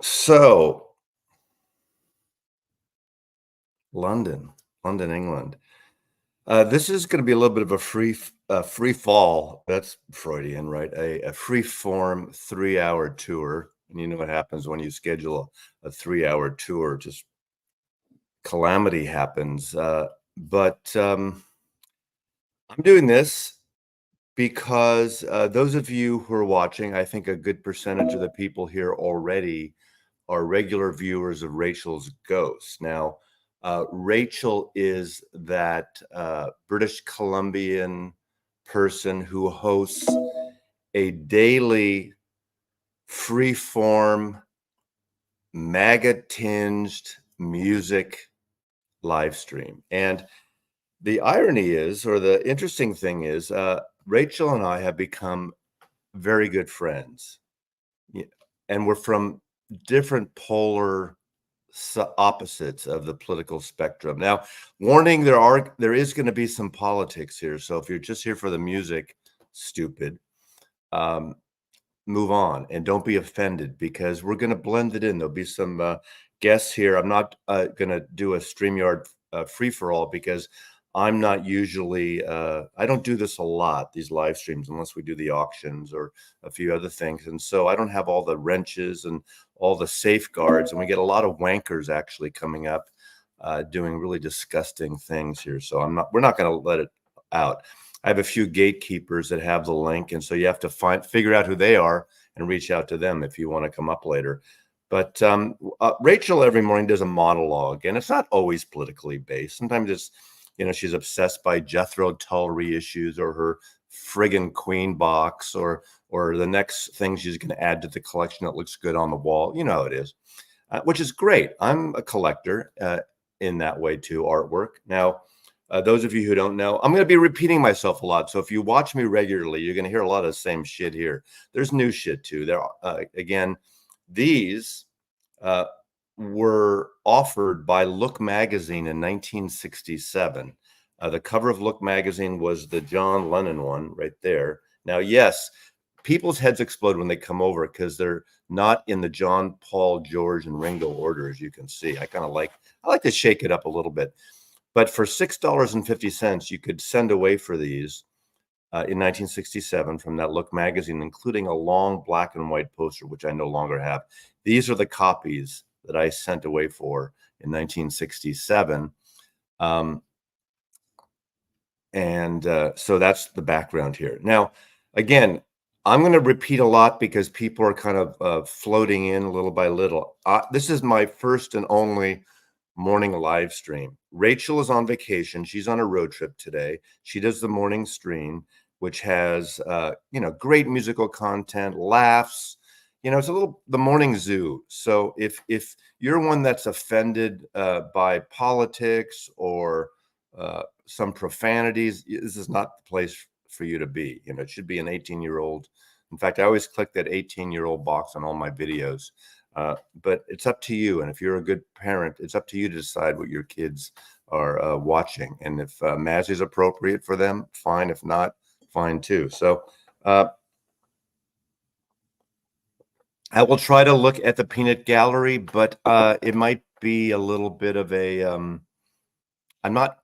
So, London, London, England. This is going to be a little bit of a free fall. That's Freudian, right? A free form 3 hour tour. And you know what happens when you schedule a 3 hour tour? Just calamity happens. But I'm doing this because those of you who are watching, I think a good percentage of the people here already are regular viewers of Rachel's Ghost. Now, Rachel is that British Columbian person who hosts a daily free-form, MAGA-tinged music live stream. And the irony is, or the interesting thing is, Rachel and I have become very good friends. Yeah, and we're from different polar opposites of the political spectrum. Now, warning, there is going to be some politics here. So if you're just here for the music, stupid, um, move on and don't be offended because we're going to blend it in. There'll be some guests here. I'm not going to do a StreamYard free for all because I'm not usually, I don't do this a lot, these live streams, unless we do the auctions or a few other things. And so I don't have all the wrenches and all the safeguards. And we get a lot of wankers actually coming up doing really disgusting things here. So we're not going to let it out. I have a few gatekeepers that have the link. And so you have to figure out who they are and reach out to them if you want to come up later. But Rachel every morning does a monologue, and it's not always politically based. Sometimes it's, she's obsessed by Jethro Tull reissues or her friggin' Queen box or the next thing she's going to add to the collection that looks good on the wall. You know how it is, which is great. I'm a collector in that way too, artwork. Now, those of you who don't know, I'm going to be repeating myself a lot. So if you watch me regularly, you're going to hear a lot of the same shit here. There's new shit too. Again, these were offered by Look magazine in 1967. The cover of Look magazine was the John Lennon one right there. Now, yes, people's heads explode when they come over because they're not in the John, Paul, George, and Ringo order, as you can see. I like to shake it up a little bit. But for $6.50, you could send away for these in 1967 from that Look magazine, including a long black and white poster, which I no longer have. These are the copies that I sent away for in 1967. So that's the background here. Now, again, I'm going to repeat a lot because people are kind of floating in little by little. This is my first and only morning live stream. Rachel is on vacation. She's on a road trip today. She does the morning stream, which has, great musical content, laughs. It's the morning zoo. So if you're one that's offended by politics or some profanities, this is not the place for you to be. It should be an 18-year-old. In fact, I always click that 18-year-old box on all my videos. But it's up to you. And if you're a good parent, it's up to you to decide what your kids are watching. And if Mazzy is appropriate for them, fine. If not, fine too. So I will try to look at the peanut gallery, but it might be a little bit of a, I'm not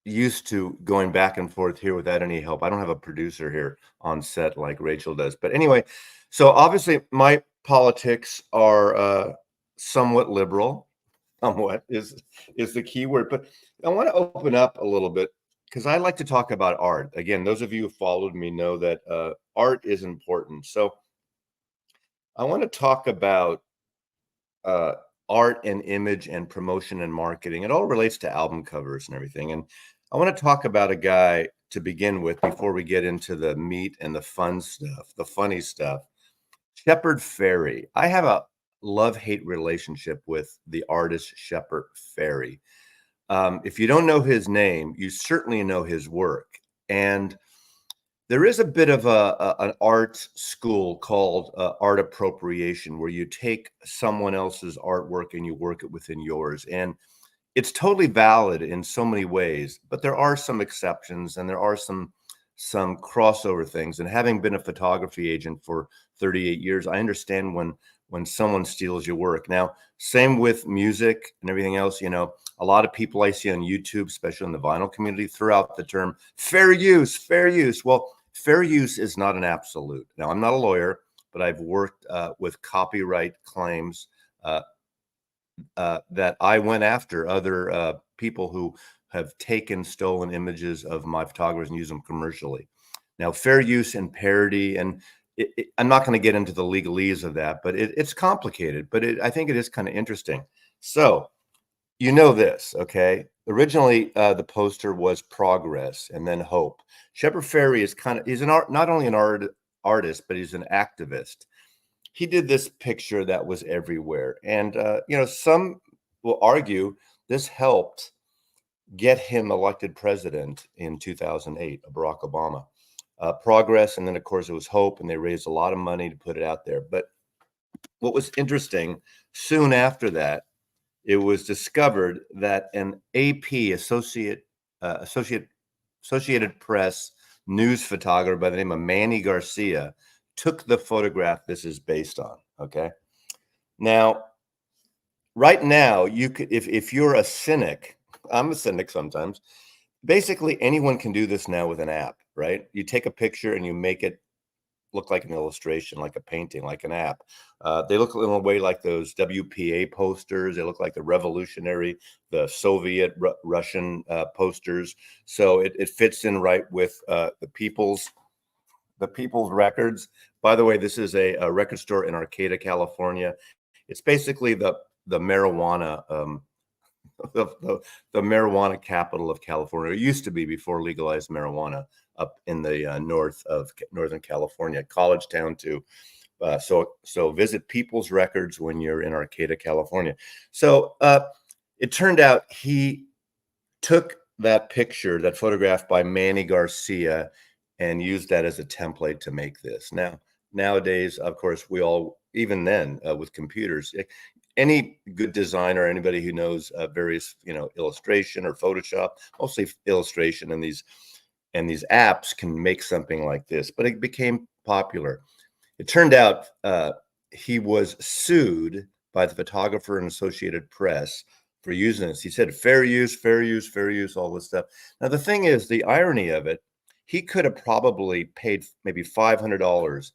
used to going back and forth here without any help. I don't have a producer here on set like Rachel does. But anyway, so obviously my politics are somewhat liberal. Somewhat is the key word. But I want to open up a little bit because I like to talk about art. Again, those of you who followed me know that art is important. So I want to talk about art and image and promotion and marketing. It all relates to album covers and everything. And I want to talk about a guy to begin with before we get into the meat and the fun stuff, the funny stuff. Shepard Fairey. I have a love-hate relationship with the artist Shepard Fairey. If you don't know his name, you certainly know his work. And there is a bit of an art school called art appropriation, where you take someone else's artwork and you work it within yours. And it's totally valid in so many ways, but there are some exceptions and there are some crossover things. And having been a photography agent for 38 years. I understand when someone steals your work. Now, same with music and everything else. You know, a lot of people I see on YouTube, especially in the vinyl community, throw out the term fair use, fair use. Well, fair use is not an absolute. Now, I'm not a lawyer, but I've worked with copyright claims that I went after other people who have taken stolen images of my photographers and used them commercially. Now, fair use and parody, and I'm not going to get into the legalese of that, but it's complicated, but I think it is kind of interesting. So, you know this, okay? Originally, the poster was progress and then hope. Shepard Fairey is he's not only an artist, but he's an activist. He did this picture that was everywhere. And, you know, some will argue this helped get him elected president in 2008, Barack Obama. Progress, and then, of course, it was hope, and they raised a lot of money to put it out there. But what was interesting, soon after that, it was discovered that an AP Associated Press news photographer by the name of Manny Garcia took the photograph this is based on. Okay. Now, right now, you could, if you're a cynic, I'm a cynic sometimes. Basically, anyone can do this now with an app, right? You take a picture and you make it look like an illustration, like a painting, like an app. They look in a way like those WPA posters. They look like the Soviet Russian posters. So it fits in right with the people's records. By the way, this is a record store in Arcata, California. It's basically the marijuana the marijuana capital of California. It used to be before legalized marijuana up in the north of Northern California, college town too. So visit People's Records when you're in Arcata, California. So it turned out he took that picture, that photograph by Manny Garcia, and used that as a template to make this. Now, nowadays, of course, we all, even then, with computers, any good designer, anybody who knows various, illustration or Photoshop, mostly illustration, and these apps can make something like this. But it became popular. It turned out he was sued by the photographer and Associated Press for using this. He said fair use, fair use, fair use, all this stuff. Now, the thing is, the irony of it, he could have probably paid maybe $500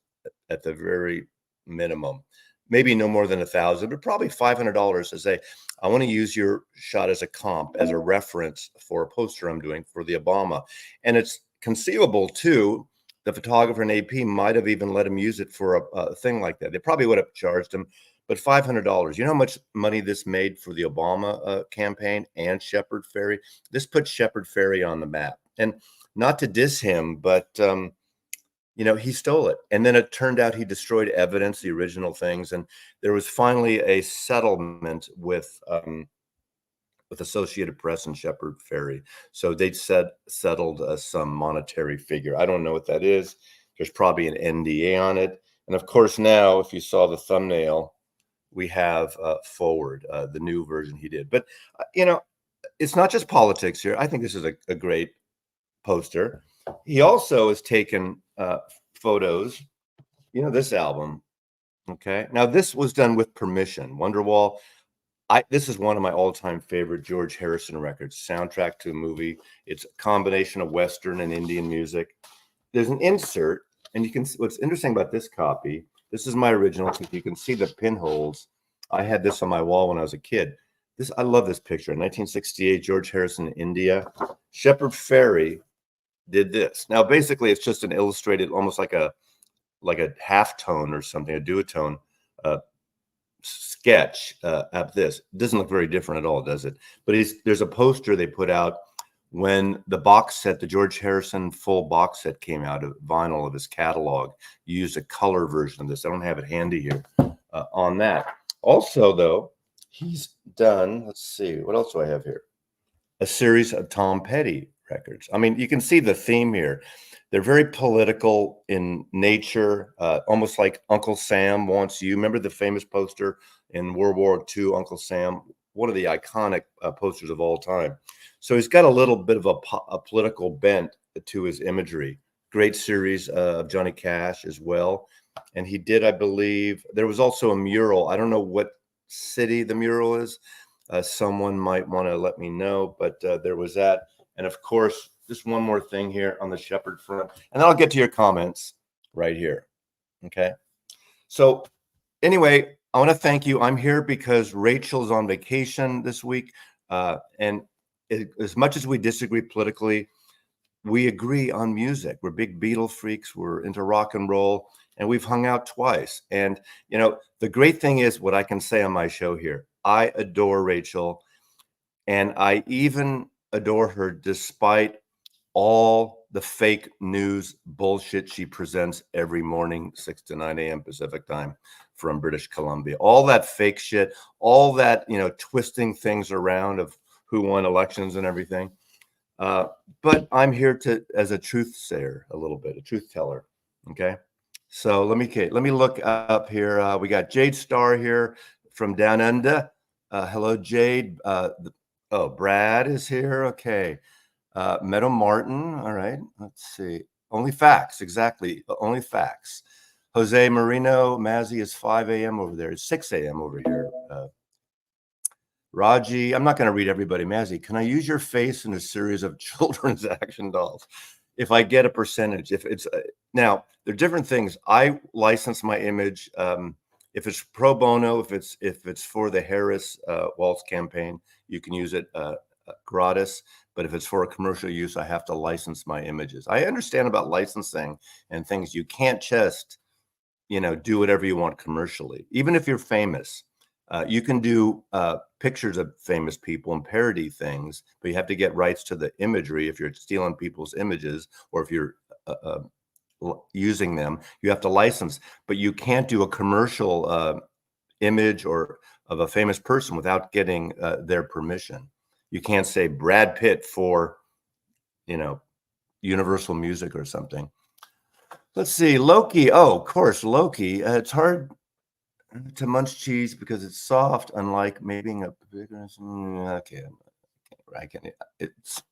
at the very minimum, maybe no more than $1,000, but probably $500 to say, I want to use your shot as a comp, as a reference for a poster I'm doing for the Obama. And it's conceivable too, the photographer and AP might have even let him use it for a thing like that. They probably would have charged him, but $500. You know how much money this made for the Obama campaign and Shepard Fairey? This put Shepard Fairey on the map. And not to diss him, but he stole it. And then it turned out he destroyed evidence, the original things. And there was finally a settlement with Associated Press and Shepard Fairey. So they'd settled some monetary figure. I don't know what that is. There's probably an NDA on it. And of course, now, if you saw the thumbnail, we have Forward, the new version he did. But, it's not just politics here. I think this is a great poster. He also has taken photos, this album. Okay. Now, this was done with permission. Wonderwall. This is one of my all-time favorite George Harrison records, soundtrack to a movie. It's a combination of Western and Indian music. There's an insert, and you can see what's interesting about this copy. This is my original. You can see the pinholes. I had this on my wall when I was a kid. I love this picture. In 1968, George Harrison in India. Shepard Fairey did this. Now, basically, it's just an illustrated, almost like a halftone or something, a duotone sketch of this. It doesn't look very different at all, does it? But there's a poster they put out when the box set, the George Harrison full box set came out of vinyl of his catalog. You used a color version of this. I don't have it handy here on that. Also, though, he's done, let's see, what else do I have here? A series of Tom Petty records. I mean, you can see the theme here. They're very political in nature, almost like Uncle Sam Wants You. Remember the famous poster in World War II, Uncle Sam? One of the iconic posters of all time. So he's got a little bit of a political bent to his imagery. Great series of Johnny Cash as well. And he did, I believe, there was also a mural. I don't know what city the mural is. Someone might want to let me know, but there was that. And of course, just one more thing here on the Shepherd front, and then I'll get to your comments right here. Okay. So anyway, I want to thank you. I'm here because Rachel's on vacation this week. And as much as we disagree politically, we agree on music. We're big Beatle freaks. We're into rock and roll, and we've hung out twice. And, the great thing is what I can say on my show here. I adore Rachel, and I even adore her despite all the fake news bullshit she presents every morning, 6 to 9 a.m. Pacific time from British Columbia. All that fake shit, all that, twisting things around of who won elections and everything. But I'm here as a truth sayer, a little bit, a truth teller. Okay. So let me look up here. We got Jade Star here from Down Under. Hello, Jade. Brad is here. Okay. Meadow Martin. All right. Let's see. Only facts. Exactly. Only facts. Jose Marino. Mazzy is 5 a.m. over there. It's 6 a.m. over here. Raji, I'm not going to read everybody. Mazzy, can I use your face in a series of children's action dolls? If I get a percentage, if it's now, there are different things. I license my image. If it's pro bono, if it's for the Harris Waltz campaign, you can use it gratis. But if it's for a commercial use, I have to license my images. I understand about licensing and things. You can't just, do whatever you want commercially, even if you're famous. You can do pictures of famous people and parody things, but you have to get rights to the imagery. If you're stealing people's images or if you're using them, you have to license. But you can't do a commercial image or of a famous person without getting their permission. You can't say Brad Pitt for, Universal Music or something. Let's see, Loki. Oh, of course, Loki. It's hard to munch cheese because it's soft, unlike maybe a bigger. Okay, I can.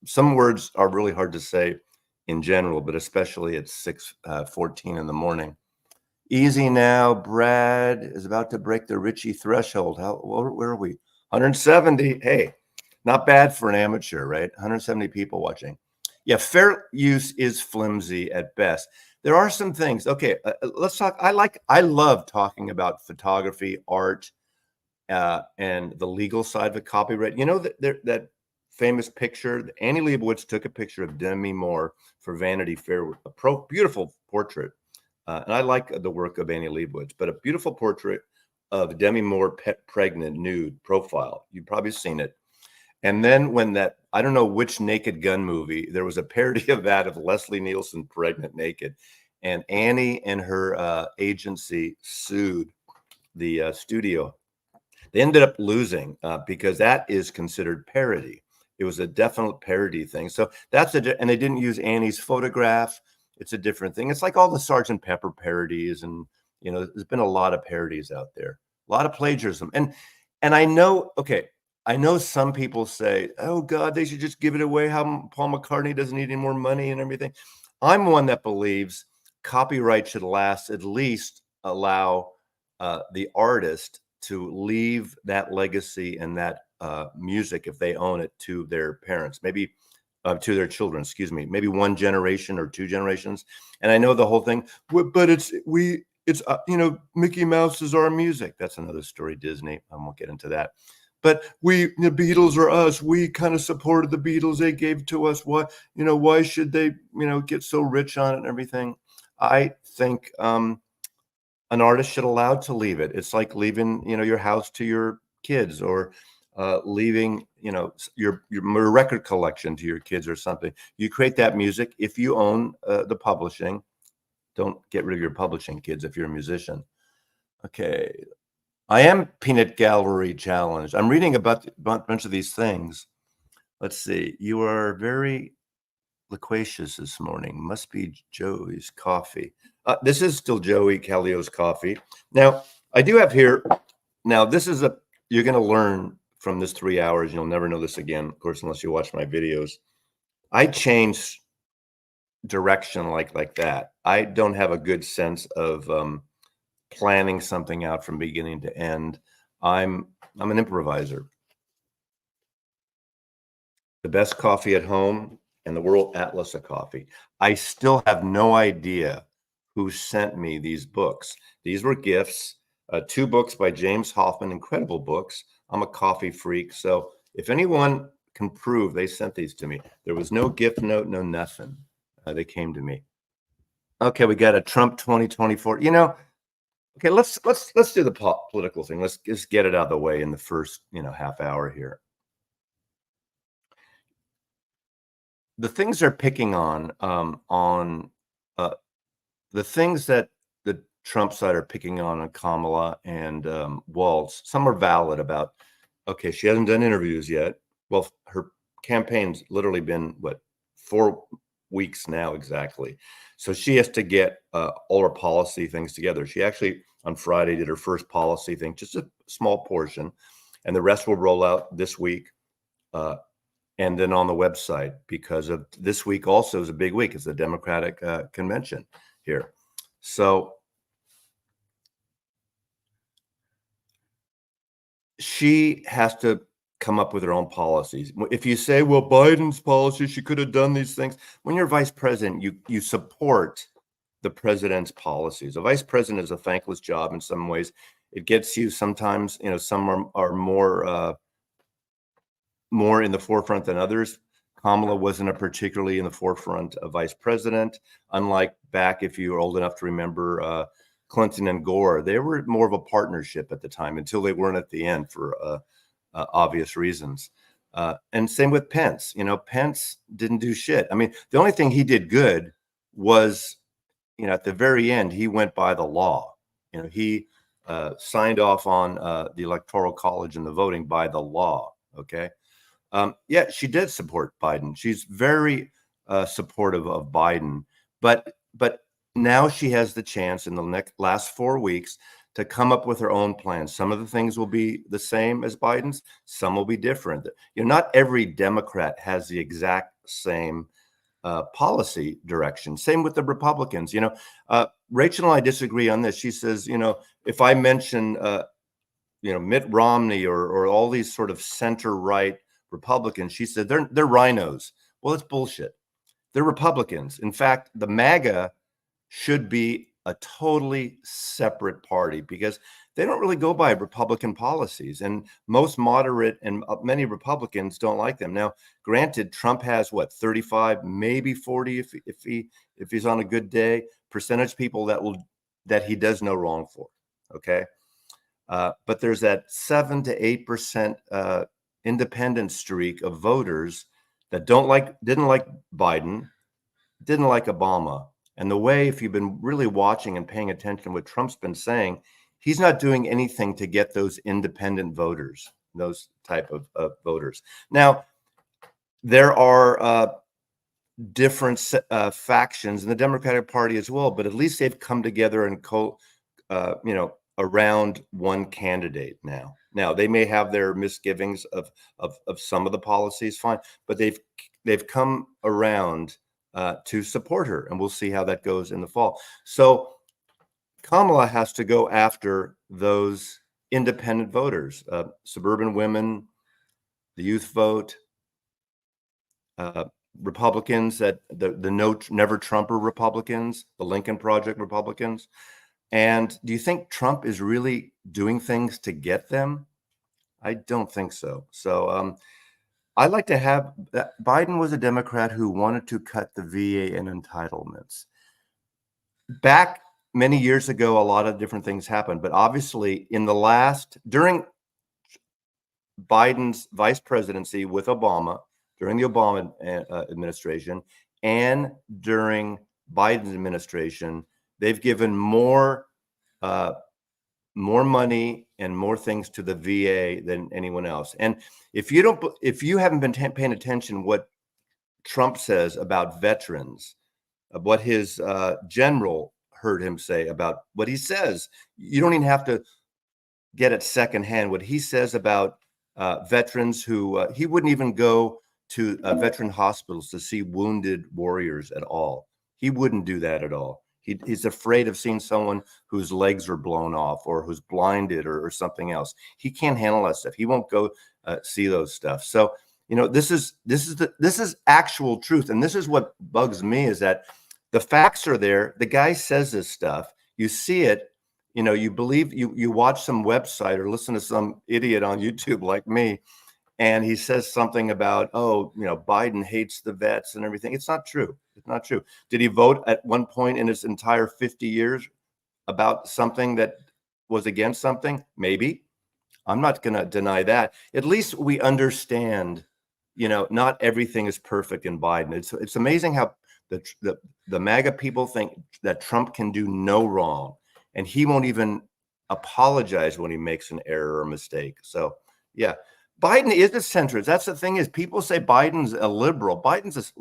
Some words are really hard to say in general, but especially at 6:14 in the morning. Easy now. Brad is about to break the Richie threshold. Where are we? 170. Hey, not bad for an amateur, right? 170 people watching. Yeah, fair use is flimsy at best. There are some things. Okay, let's talk. I love talking about photography, art, and the legal side of the copyright. You know that famous picture. Annie Leibovitz took a picture of Demi Moore for Vanity Fair, beautiful portrait. And I like the work of Annie Leibovitz, but a beautiful portrait of Demi Moore pregnant nude profile. You've probably seen it. And then when I don't know which Naked Gun movie, there was a parody of that of Leslie Nielsen pregnant naked. And Annie and her agency sued the studio. They ended up losing because that is considered parody. It was a definite parody thing. So and they didn't use Annie's photograph. It's a different thing. It's like all the Sgt. Pepper parodies. And, there's been a lot of parodies out there, a lot of plagiarism. And I know, I know some people say, oh, God, they should just give it away. How Paul McCartney doesn't need any more money and everything. I'm one that believes copyright should at least allow the artist to leave that legacy and that music, if they own it, to their parents, maybe to their children, excuse me, maybe one generation or two generations. And I know the whole thing, but it's Mickey Mouse is our music. That's another story, Disney. I won't get into that. But the Beatles are us. We kind of supported the Beatles. They gave to us. Why should they, get so rich on it and everything? I think an artist should allow to leave it. It's like leaving, your house to your kids, or leaving, your record collection to your kids or something. You create that music. If you own the publishing, don't get rid of your publishing, kids, if you're a musician. Okay. I am Peanut Gallery challenged. I'm reading about a bunch of these things. Let's see. You are very loquacious this morning. Must be Joey's coffee. This is still Joey Callio's coffee. Now, I do have here. Now, you're going to learn from this 3 hours. You'll never know this again, of course, unless you watch my videos. I change direction like that. I don't have a good sense of planning something out from beginning to end. I'm an improviser. The best coffee at home and the World Atlas of Coffee. I still have no idea who sent me these books. These were gifts, 2 books by James Hoffmann, incredible books. I'm a coffee freak, so if anyone can prove they sent these to me, there was no gift note, no nothing. They came to me. Okay, we got a Trump 2024. Okay, let's do the political thing. Let's just get it out of the way in the first, half hour here. The things they're picking on the things that the Trump side are picking on Kamala and Walz, some are valid about, okay, she hasn't done interviews yet. Well, her campaign's literally been, 4 weeks now exactly. So she has to get all her policy things together. She actually, on Friday, did her first policy thing, just a small portion, and the rest will roll out this week. And then on the website, because of this week also is a big week. It's the Democratic convention here. So she has to come up with her own policies. If you say, well, Biden's policy, she could have done these things. When you're vice president, you support the president's policies. A vice president is a thankless job in some ways. It gets you sometimes, some are more in the forefront than others. Kamala wasn't a particularly in the forefront of vice president, unlike back, if you are old enough to remember, Clinton and Gore. They were more of a partnership at the time until they weren't at the end for obvious reasons. And same with Pence. Pence didn't do shit. I mean, the only thing he did good was, at the very end, he went by the law. He signed off on the Electoral College and the voting by the law. Okay. Yeah, she did support Biden. She's very supportive of Biden, but now she has the chance in the last 4 weeks to come up with her own plans. Some of the things will be the same as Biden's. Some will be different. Not every Democrat has the exact same policy direction. Same with the Republicans. Rachel and I disagree on this. She says, if I mention, Mitt Romney or all these sort of center right Republicans, she said they're rhinos. Well, it's bullshit. They're Republicans. In fact, the MAGA should be a totally separate party because they don't really go by Republican policies, and most moderate and many Republicans don't like them. Now, granted, Trump has 35, maybe 40 if he's on a good day, percentage people that he does no wrong for. Okay. But there's that 7 to 8% independent streak of voters that didn't like Biden, didn't like Obama. And the way, if you've been really watching and paying attention to what Trump's been saying, he's not doing anything to get those independent voters, those type of voters. Now, there are different factions in the Democratic Party as well, but at least they've come together and around one candidate now. Now, they may have their misgivings of some of the policies, fine, but they've come around to support her, and we'll see how that goes in the fall. So Kamala has to go after those independent voters, suburban women, the youth vote, Republicans, that the never Trumper Republicans, the Lincoln Project Republicans. And do you think Trump is really doing things to get them? I don't think so. So I like to have that. Biden was a Democrat who wanted to cut the VA and entitlements. Back many years ago, a lot of different things happened, but obviously during Biden's vice presidency with Obama, during the Obama administration, and during Biden's administration, they've given more money and more things to the VA than anyone else. And if you haven't been paying attention what Trump says about veterans, what his general heard him say about what he says, you don't even have to get it secondhand. What he says about veterans who he wouldn't even go to veteran hospitals to see wounded warriors at all. He wouldn't do that at all. He's afraid of seeing someone whose legs are blown off or who's blinded or something else. He can't handle that stuff. He won't go see those stuff. So, this is actual truth. And this is what bugs me, is that the facts are there. The guy says this stuff. You see it. You believe, you watch some website or listen to some idiot on YouTube like me, and he says something about, Biden hates the vets and everything. It's not true. It's not true. Did he vote at one point in his entire 50 years about something that was against something? Maybe. I'm not going to deny that. At least we understand, not everything is perfect in Biden. It's amazing how the MAGA people think that Trump can do no wrong, and he won't even apologize when he makes an error or mistake. So, yeah. Biden is a centrist. That's the thing, is people say Biden's a liberal. Biden's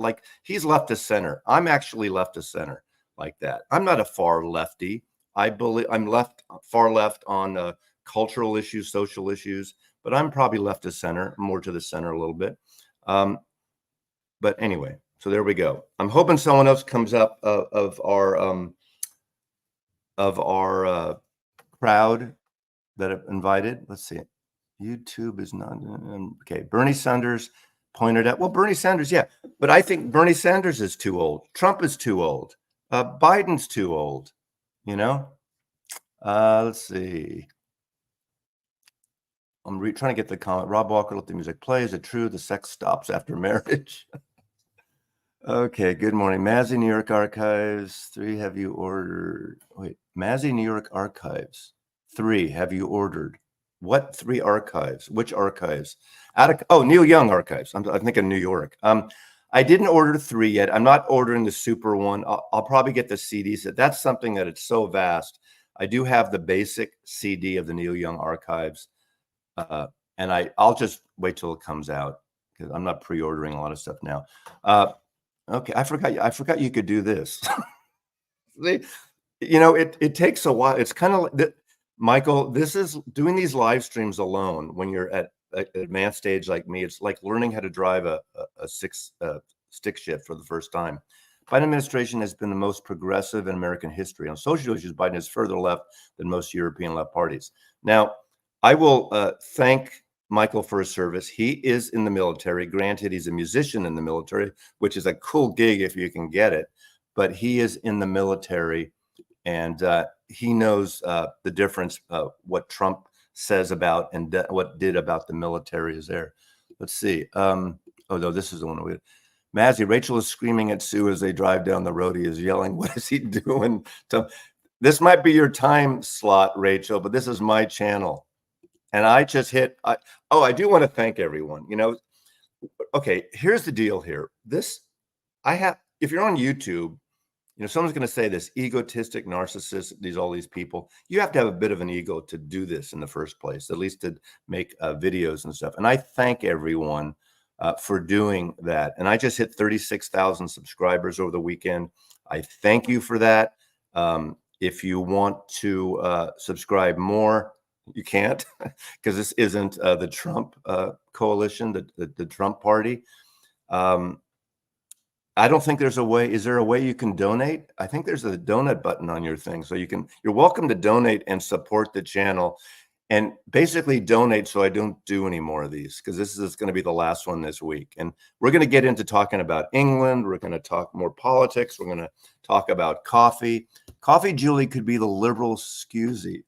he's left of center. I'm actually left of center like that. I'm not a far lefty. I believe I'm far left on cultural issues, social issues, but I'm probably left of center, more to the center a little bit. But anyway, so there we go. I'm hoping someone else comes up of our crowd that I've invited. Let's see. YouTube is not okay. Bernie Sanders pointed out. Well, Bernie Sanders, yeah, but I think Bernie Sanders is too old. Trump is too old. Biden's too old. Let's see. I'm trying to get the comment. Rob Walker, let the music play. Is it true the sex stops after marriage? Okay. Good morning, Mazzy, New York Archives 3. Have you ordered? Wait, Mazzy, New York Archives 3. Have you ordered? What 3 archives? Which archives? Neil Young Archives. I'm thinking New York. I didn't order 3 yet. I'm not ordering the super one. I'll probably get the CDs. That's something that it's so vast. I do have the basic CD of the Neil Young Archives, and I'll just wait till it comes out, because I'm not pre-ordering a lot of stuff now. Okay, I forgot you could do this. It takes a while. It's kind of Michael, this is doing these live streams alone when you're at an advanced stage like me. It's like learning how to drive a stick shift for the first time. Biden administration has been the most progressive in American history. On social issues, Biden is further left than most European left parties. Now, I will thank Michael for his service. He is in the military. Granted, he's a musician in the military, which is a cool gig if you can get it. But he is in the military, and he knows the difference, what Trump says about and what did about the military is there. Let's see. Oh, no, this is the one we had. Mazzy, Rachel is screaming at Sue as they drive down the road. He is yelling, what is he doing? This might be your time slot, Rachel, but this is my channel. And I just hit, I do want to thank everyone. Okay, here's the deal here. If you're on YouTube, someone's going to say this egotistic narcissist, all these people. You have to have a bit of an ego to do this in the first place, at least to make videos and stuff. And I thank everyone for doing that. And I just hit 36,000 subscribers over the weekend. I thank you for that. If you want to subscribe more, you can't, because this isn't the Trump coalition, the Trump party. I don't think there's a way. Is there a way you can donate? I think there's a donate button on your thing. So you're welcome to donate and support the channel, and basically donate so I don't do any more of these, because this is going to be the last one this week. And we're going to get into talking about England. We're going to talk more politics. We're going to talk about coffee. Coffee Julie could be the liberal scusi.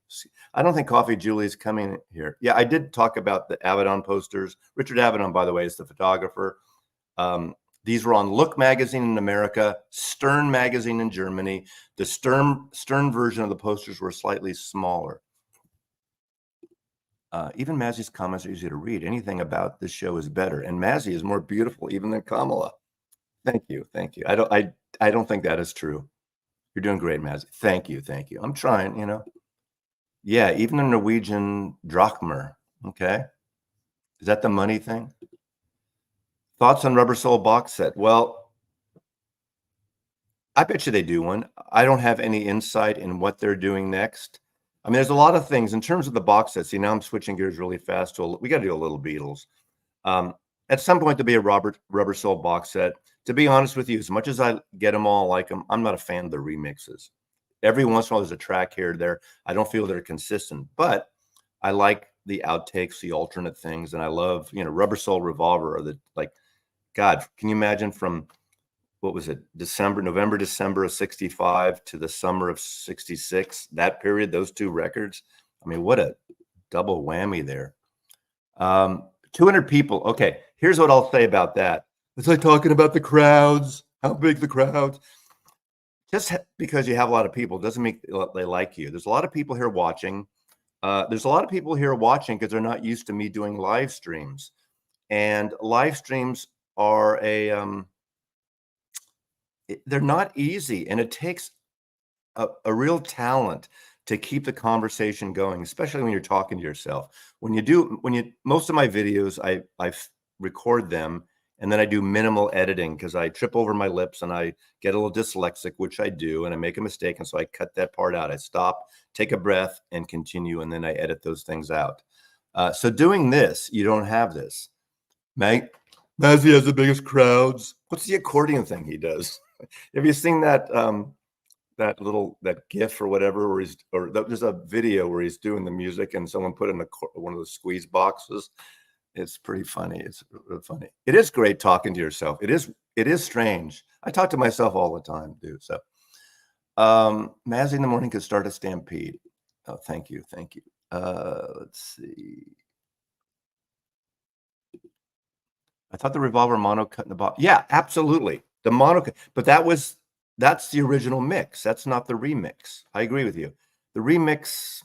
I don't think Coffee Julie is coming here. Yeah, I did talk about the Avedon posters. Richard Avedon, by the way, is the photographer. These were on Look magazine in America, Stern magazine in Germany. The Stern version of the posters were slightly smaller. Even Mazzy's comments are easy to read. Anything about this show is better, and Mazzy is more beautiful even than Kamala. Thank you. I don't think that is true. You're doing great, Mazzy. Thank you. I'm trying. Yeah, even a Norwegian drachmer. Okay, is that the money thing? Thoughts on Rubber Soul box set? Well, I bet you they do one. I don't have any insight in what they're doing next. I mean, there's a lot of things in terms of the box set. See, now I'm switching gears really fast we got to do a little Beatles. At some point, there'll be a Rubber Soul box set. To be honest with you, as much as I get them all, like them, I'm not a fan of the remixes. every once in a while there's a track here or there. I don't feel they're consistent, but I like the outtakes, the alternate things, and I love, Rubber Soul Revolver, or the, like, God, can you imagine from, what was it, November, December of 65 to the summer of 66, that period, those two records. I mean, what a double whammy there. 200 people. Okay, here's what I'll say about that. It's like talking about the crowds, how big the crowds. Just because you have a lot of people doesn't mean they like you. There's a lot of people here watching. There's a lot of people here watching because they're not used to me doing live streams. And live streams are they're not easy, and it takes a real talent to keep the conversation going, especially when you're talking to yourself. Most of my videos, I record them, and then I do minimal editing because I trip over my lips and I get a little dyslexic, which I do, and I make a mistake, and so I cut that part out. I stop, take a breath, and continue, and then I edit those things out. So doing this, you don't have this. Mazzy has the biggest crowds. What's the accordion thing he does? Have you seen that that GIF or whatever, there's a video where he's doing the music and someone put in one of the squeeze boxes. It's pretty funny. It's really funny. It is great talking to yourself. It is strange. I talk to myself all the time, dude. So, Mazzy in the morning could start a stampede. Oh, thank you. Let's see. I thought the Revolver mono cut in the bottom. Yeah, absolutely. The mono cut, but that's the original mix. That's not the remix. I agree with you. The remix,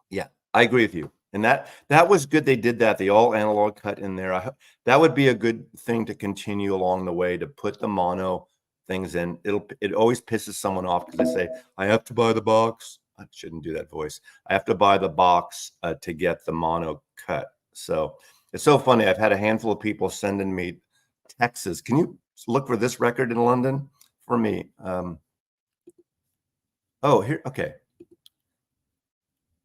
yeah, I agree with you. And that was good. They did that. The all analog cut in there. That would be a good thing to continue along the way, to put the mono things in. It always pisses someone off because they say, I have to buy the box. I shouldn't do that voice. I have to buy the box to get the mono cut. So it's so funny. I've had a handful of people sending me texts. Can you look for this record in London for me? Oh, here. Okay.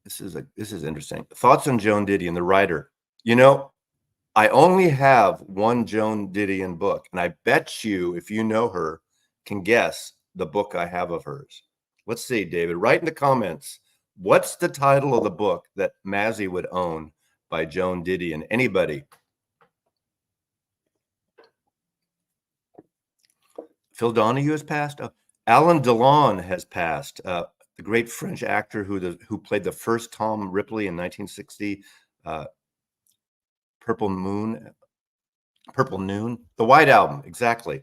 This is interesting. Thoughts on Joan Didion, the writer. I only have one Joan Didion book, and I bet you, if you know her, can guess the book I have of hers. Let's see, David. Write in the comments. What's the title of the book that Mazzy would own by Joan Didion? Anybody? Phil Donahue has passed. Alain Delon has passed. The great French actor who played the first Tom Ripley in 1960. Purple Noon, The White Album, exactly.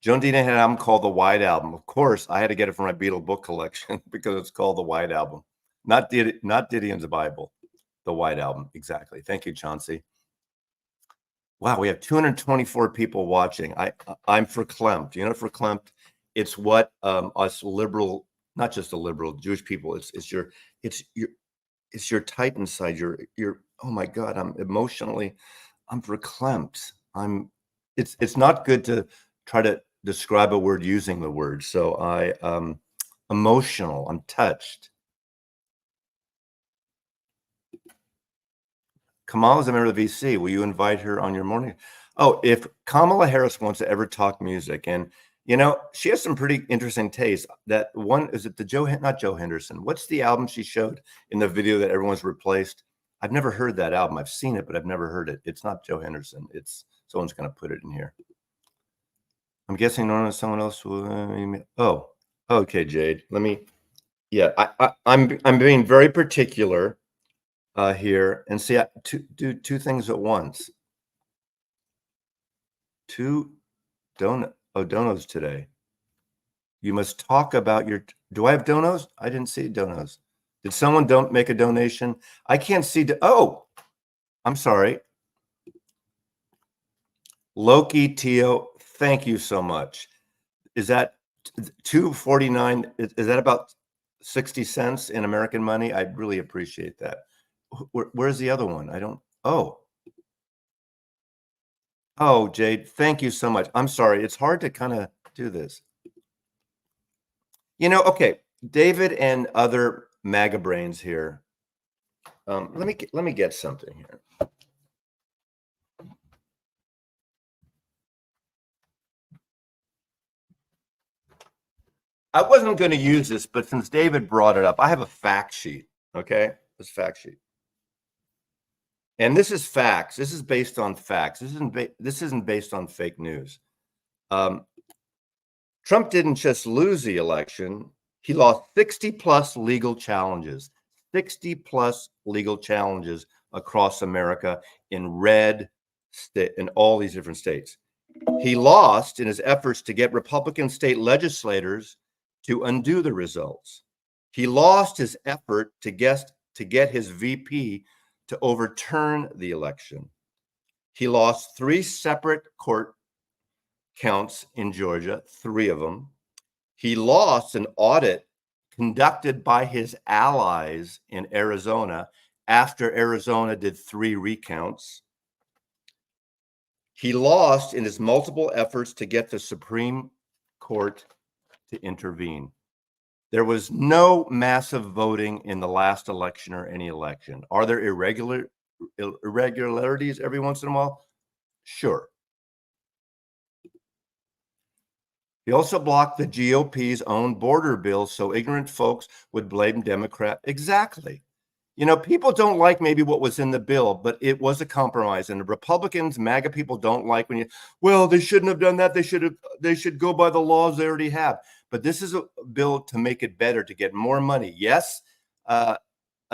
Joan Didion had an album called The White Album. Of course, I had to get it from my Beatle book collection because it's called The White Album, not Didion's Bible. The White Album, exactly. Thank you, Chauncey. Wow, we have 224 people watching. I'm verklempt. You know, verklempt. It's what us liberal, not just the liberal Jewish people. It's your tight inside. Oh my God, I'm verklempt. It's not good to try to describe a word using the word. So emotional. I'm touched. Kamala's a member of the VC. Will you invite her on your morning? Oh, if Kamala Harris wants to ever talk music, and she has some pretty interesting taste. That one, is it not Joe Henderson? What's the album she showed in the video that everyone's replaced? I've never heard that album. I've seen it, but I've never heard it. It's not Joe Henderson. Someone's going to put it in here. I'm guessing someone else will. Oh, okay, Jade. Yeah, I'm being very particular here, and see, do two things at once. Two donos today. You must talk about do I have donos? I didn't see donos. Did someone don't make a donation? I can't see. Oh, I'm sorry. Loki Tio, thank you so much. Is that $2.49? Is that about 60 cents in American money? I'd really appreciate that. Where's the other one? I don't. Oh, Jade, thank you so much. I'm sorry. It's hard to kind of do this. Okay, David and other MAGA brains here. Let me get something here. I wasn't going to use this, but since David brought it up, I have a fact sheet. Okay, this fact sheet, and this is facts. This is based on facts. This isn't based on fake news. Trump didn't just lose the election; he lost 60 plus legal challenges. 60 plus legal challenges across America in red state in all these different states. He lost in his efforts to get Republican state legislators to undo the results. He lost his effort to get his VP to overturn the election. He lost 3 separate court counts in Georgia, 3 of them. He lost an audit conducted by his allies in Arizona after Arizona did 3 recounts. He lost in his multiple efforts to get the Supreme Court to intervene. There was no massive voting in the last election or any election. Are there irregularities every once in a while? Sure. He also blocked the GOP's own border bill so ignorant folks would blame Democrat. Exactly. You know, people don't like maybe what was in the bill, but it was a compromise. And the Republicans, MAGA people don't like when well, they shouldn't have done that. They should go by the laws they already have. But this is a bill to make it better, to get more money. Yes, a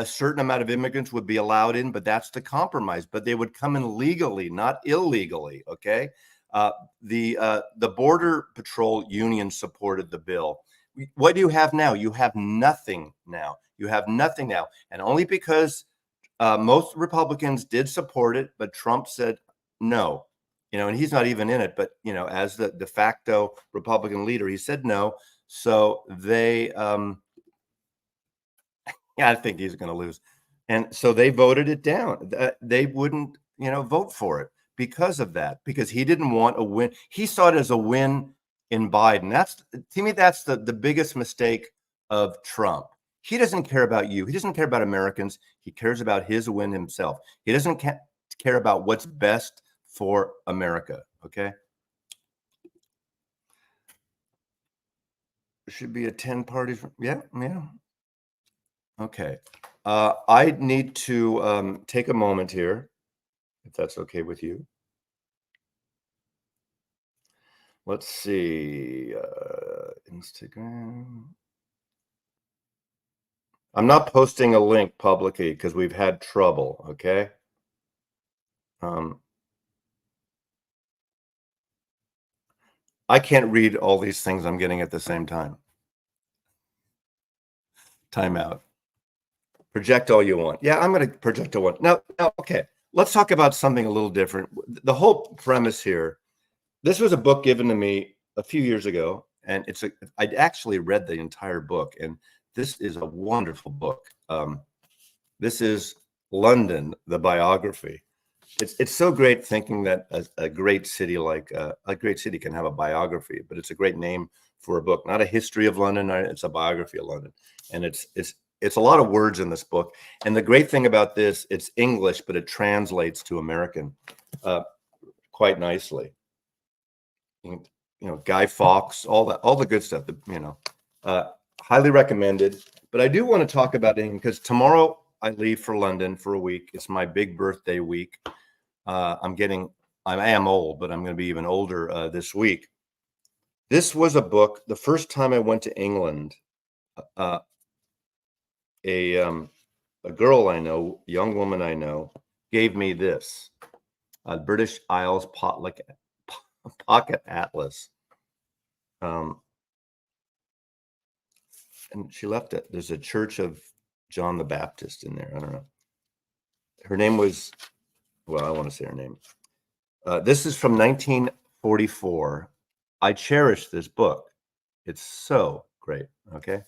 certain amount of immigrants would be allowed in, but that's the compromise. But they would come in legally, not illegally. Okay. The Border Patrol Union supported the bill. What do you have now? You have nothing now. You have nothing now. And only because most Republicans did support it, but Trump said no. You know, and he's not even in it, but, you know, as the de facto Republican leader, he said no. So they, yeah, I think he's going to lose. And so they voted it down. They wouldn't, you know, vote for it because of that, because he didn't want a win. He saw it as a win in Biden. That's, to me, that's the biggest mistake of Trump. He doesn't care about you. He doesn't care about Americans. He cares about his win himself. He doesn't care about what's best for America. Okay. There should be a 10 parties. Yeah. Yeah. Okay. I need to take a moment here, if that's okay with you. Let's see. Instagram. I'm not posting a link publicly because we've had trouble. Okay. I can't read all these things I'm getting at the same time. Timeout. Project all you want. Yeah, I'm going to project all I want. Now, okay. Let's talk about something a little different. The whole premise here. This was a book given to me a few years ago, and I'd actually read the entire book, and this is a wonderful book. This is London, the biography. It's so great thinking that a great city like a great city can have a biography, but it's a great name for a book, not a history of London. It's a biography of London, and it's a lot of words in this book. And the great thing about this, it's English, but it translates to American quite nicely. You know, Guy Fawkes, all the good stuff. Highly recommended. But I do want to talk about it because tomorrow I leave for London for a week. It's my big birthday week. I am old, but I'm going to be even older this week. This was a book. The first time I went to England, a girl I know, young woman I know, gave me this British Isles Pocket Atlas. And she left it. There's a Church of John the Baptist in there. I don't know. Her name was, well, I want to say her name. This is from 1944. I cherish this book. It's so great. Okay.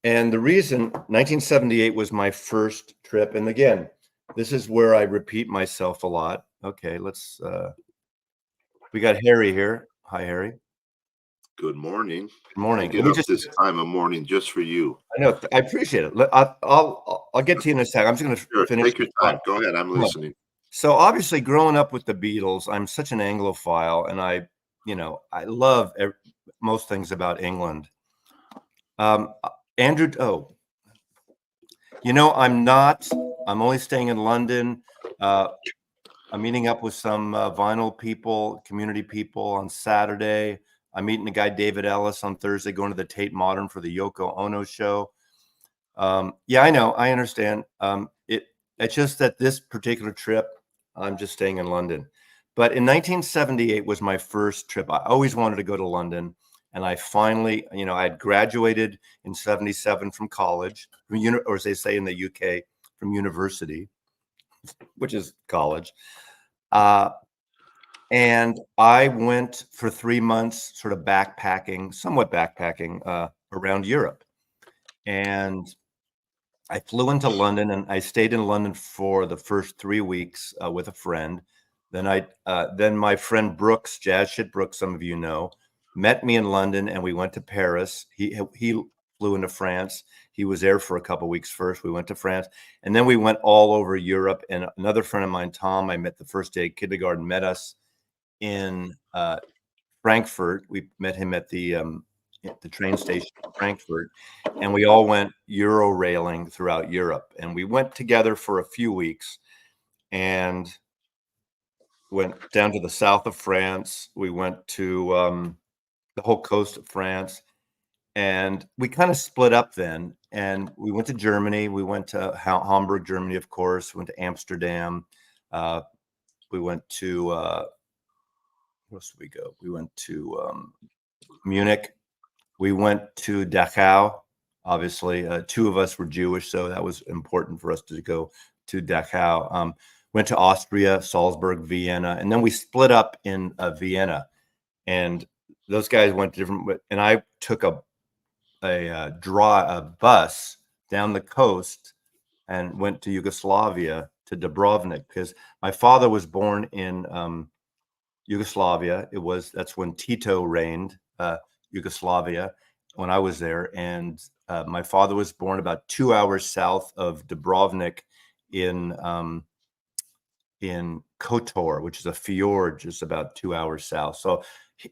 And the reason 1978 was my first trip. And again, this is where I repeat myself a lot. Okay, let's, we got Harry here. Hi, Harry. Good morning. Good morning. I get up this time of morning just for you. I know. I appreciate it. I'll get to you in a second. I'm just going to finish. Take your time. Go ahead. I'm listening. So obviously, growing up with the Beatles, I'm such an Anglophile, and I love most things about England. Andrew, I'm only staying in London. I'm meeting up with some vinyl people, community people on Saturday. I'm meeting the guy David Ellis on Thursday, going to the Tate Modern for the Yoko Ono show. Yeah, I know, I understand. It's just that this particular trip, I'm just staying in London. But in 1978 was my first trip. I always wanted to go to London, and I finally, I had graduated in 77 from college, or as they say in the UK, from university, which is college. And I went for 3 months, sort of somewhat backpacking around Europe. And I flew into London, and I stayed in London for the first 3 weeks with a friend. Then my friend Brooks, Jazz Shit Brooks, some of you know, met me in London, and we went to Paris. He flew into France. He was there for a couple of weeks first. We went to France, and then we went all over Europe. And another friend of mine, Tom, I met the first day of kindergarten, met us in Frankfurt. We met him at the train station in Frankfurt, and we all went Euro railing throughout Europe. And we went together for a few weeks and went down to the south of France. We went to the whole coast of France, and we kind of split up then. And we went to Germany. We went to Hamburg, Germany, of course. We went to Amsterdam. We went to where else did we go? We went to Munich. We went to Dachau. Obviously, two of us were Jewish, so that was important for us to go to Dachau. Went to Austria, Salzburg, Vienna, and then we split up in Vienna. And those guys went to different. And I took a bus down the coast and went to Yugoslavia, to Dubrovnik, because my father was born in Yugoslavia. That's when Tito reigned Yugoslavia when I was there, and my father was born about 2 hours south of Dubrovnik in Kotor, which is a fjord just about 2 hours south. So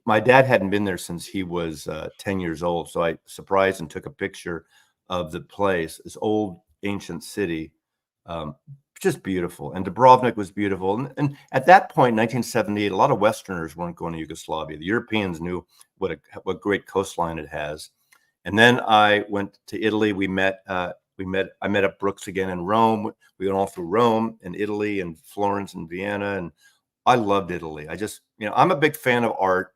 my dad hadn't been there since he was 10 years old. So I surprised and took a picture of the place, this old ancient city, just beautiful. And Dubrovnik was beautiful. And at that point, 1978, a lot of Westerners weren't going to Yugoslavia. The Europeans knew what great coastline it has. And then I went to Italy. I met up Brooks again in Rome. We went all through Rome and Italy and Florence and Vienna. And I loved Italy. I'm a big fan of art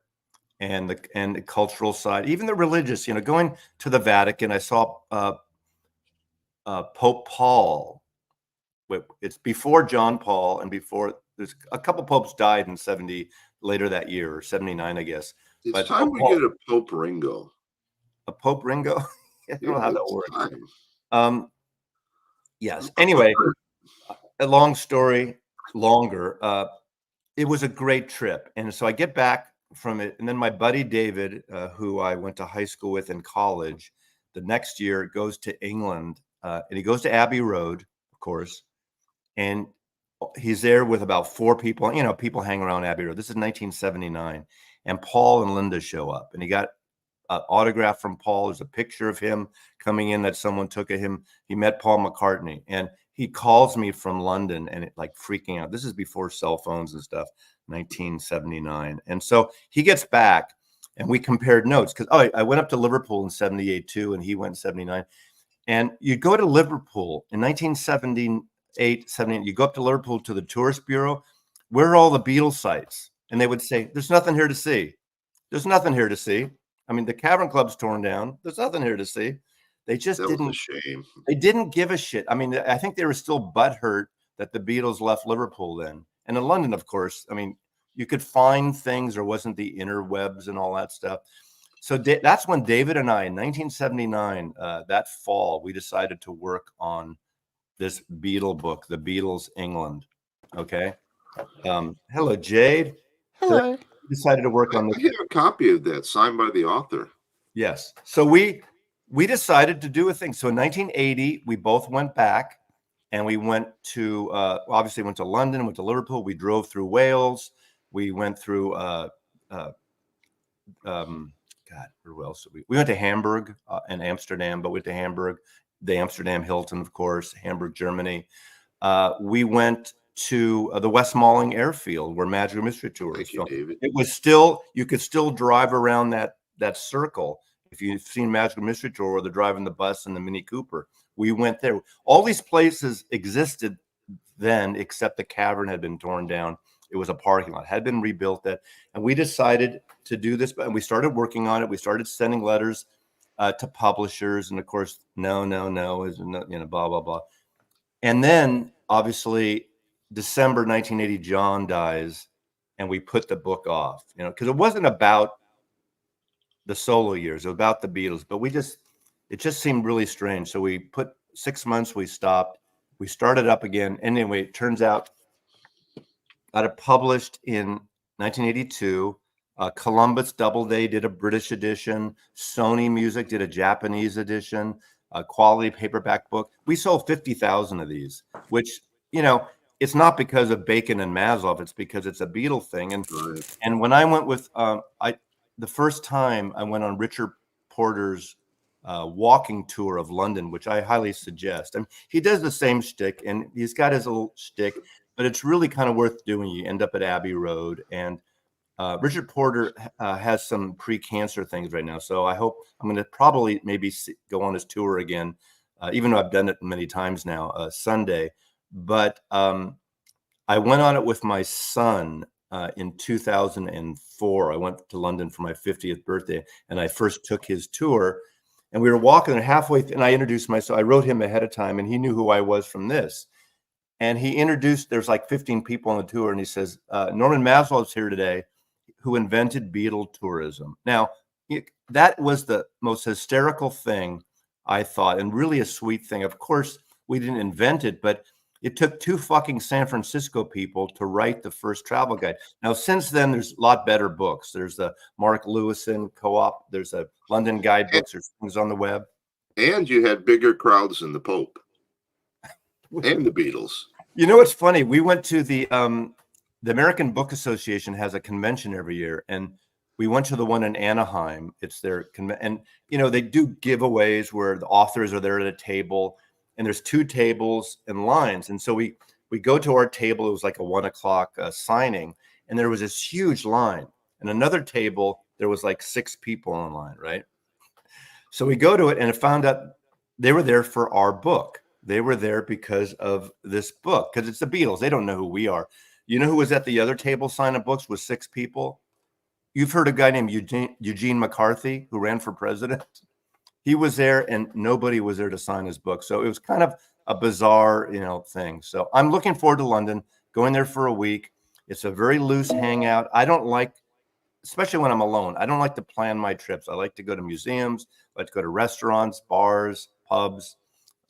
and the cultural side, even the religious, going to the Vatican. I saw Pope Paul. It's before John Paul, and before there's a couple popes died in 70 later that year, or 79, I guess. It's But time we get a Pope Ringo. A Pope Ringo? I don't know how that works. Yes. I'm Anyway, a long story longer. It was a great trip. And so I get back from it. And then my buddy David, who I went to high school with in college, the next year goes to England, and he goes to Abbey Road, of course. And he's there with about 4 people. People hang around Abbey Road. This is 1979. And Paul and Linda show up. And he got an autograph from Paul. There's a picture of him coming in that someone took of him. He met Paul McCartney. And he calls me from London, and like freaking out. This is before cell phones and stuff, 1979. And so he gets back, and we compared notes because I went up to Liverpool in 78 too, and he went in 79. And you go to Liverpool in 1978, 78, you go up to Liverpool to the tourist bureau. Where are all the Beatles sites? And they would say, there's nothing here to see. There's nothing here to see. I mean, the Cavern Club's torn down. There's nothing here to see. They just didn't. Was a shame. They didn't give a shit. I mean, I think they were still butthurt that the Beatles left Liverpool then. And in London, of course, I mean, you could find things. There wasn't the interwebs and all that stuff. So that's when David and I, in 1979, that fall, we decided to work on this Beatle book, The Beatles England. Okay. Hello, Jade. Hello. So we decided to work on this. I have a copy of that signed by the author. Yes. So we decided to do a thing. So in 1980, we both went back, and we went to obviously went to London, went to Liverpool. We drove through Wales. We went through God, God, where else did we went to Hamburg and Amsterdam, but went to Hamburg, the Amsterdam Hilton, of course, Hamburg, Germany. We went to the Westmaling Airfield where Magical Mystery Tour was Thank you, filmed. David. It was still, you could still drive around that circle. If you've seen Magical Mystery Tour where they're driving the bus and the Mini Cooper, we went there. All these places existed then, except the cavern had been torn down. It was a parking lot, had been rebuilt that, and we decided to do this, and we started working on it. We started sending letters to publishers, and of course, no, is blah blah blah. And then, obviously, December 1980, John dies, and we put the book off. Because it wasn't about the solo years, it was about the Beatles. But it just seemed really strange. So we put 6 months. We stopped. We started up again. Anyway, it turns out got it published in 1982. Columbus Doubleday did a British edition. Sony Music did a Japanese edition. A quality paperback book. We sold 50,000 of these, which, it's not because of Bacon and Maslow. It's because it's a Beatle thing. And when I went with, the first time I went on Richard Porter's walking tour of London, which I highly suggest. And he does the same shtick, and he's got his little shtick, but it's really kind of worth doing. You end up at Abbey Road, and Richard Porter has some pre-cancer things right now. So I hope I'm going to probably maybe go on his tour again, even though I've done it many times now, Sunday. But I went on it with my son in 2004. I went to London for my 50th birthday, and I first took his tour. And we were walking and halfway, and I introduced myself. I wrote him ahead of time, and he knew who I was from this. And he introduced, there's like 15 people on the tour, and he says, Norman Maslow's here today, who invented Beatle tourism. Now, that was the most hysterical thing, I thought, and really a sweet thing. Of course, we didn't invent it, but it took two fucking San Francisco people to write the first travel guide. Now, since then, there's a lot better books. There's the Mark Lewison Co-op. There's a London guidebooks. There's things on the web. And you had bigger crowds than the Pope and the Beatles. You know what's funny? We went to the American Book Association has a convention every year, and we went to the one in Anaheim. It's their and they do giveaways where the authors are there at a table, and there's two tables and lines. And so we go to our table. It was like a 1 o'clock signing, and there was this huge line. And another table, there was like 6 people in line, right? So we go to it, and I found out they were there for our book. They were there because of this book, because it's the Beatles. They don't know who we are. You know who was at the other table signing books with 6 people? You've heard a guy named Eugene McCarthy who ran for president. He was there, and nobody was there to sign his book. So it was kind of a bizarre, thing. So I'm looking forward to London, going there for a week. It's a very loose hangout. I don't like, especially when I'm alone, I don't like to plan my trips. I like to go to museums. I like to go to restaurants, bars, pubs.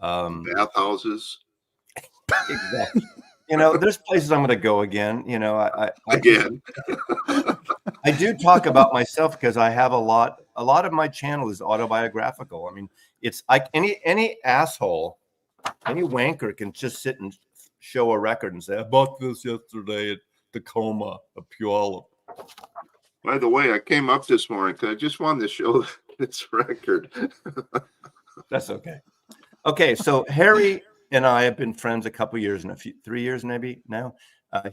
Bathhouses. Exactly. There's places I'm going to go again. Again. I do talk about myself because I have a lot of my channel is autobiographical. I mean, it's like any asshole, any wanker can just sit and show a record and say, I bought this yesterday at Tacoma, a Puyallup. By the way, I came up this morning because I just wanted to show this record. That's okay. Okay, so Harry and I have been friends a couple years, 3 years maybe now.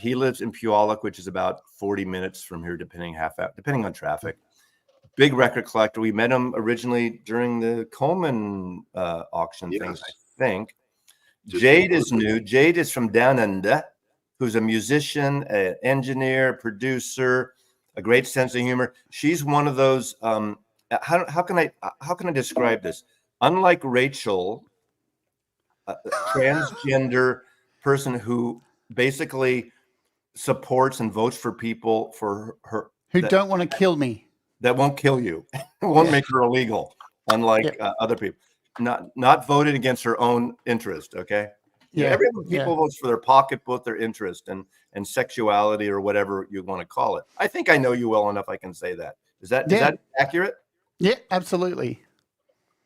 He lives in Puyallup, which is about 40 minutes from here, depending on traffic. Big record collector. We met him originally during the Coleman auction things, I think. Jade is new. Jade is from Down Under, who's a musician, an engineer, producer, a great sense of humor. She's one of those. How can I describe this? Unlike Rachel, a transgender person who basically supports and votes for people for her who don't want to kill me. That won't kill you. Won't make her illegal, unlike other people. Not voted against her own interest. Okay. Yeah. People vote for their pocketbook, their interest, and sexuality, or whatever you want to call it. I think I know you well enough. I can say that. Is that accurate? Yeah, absolutely.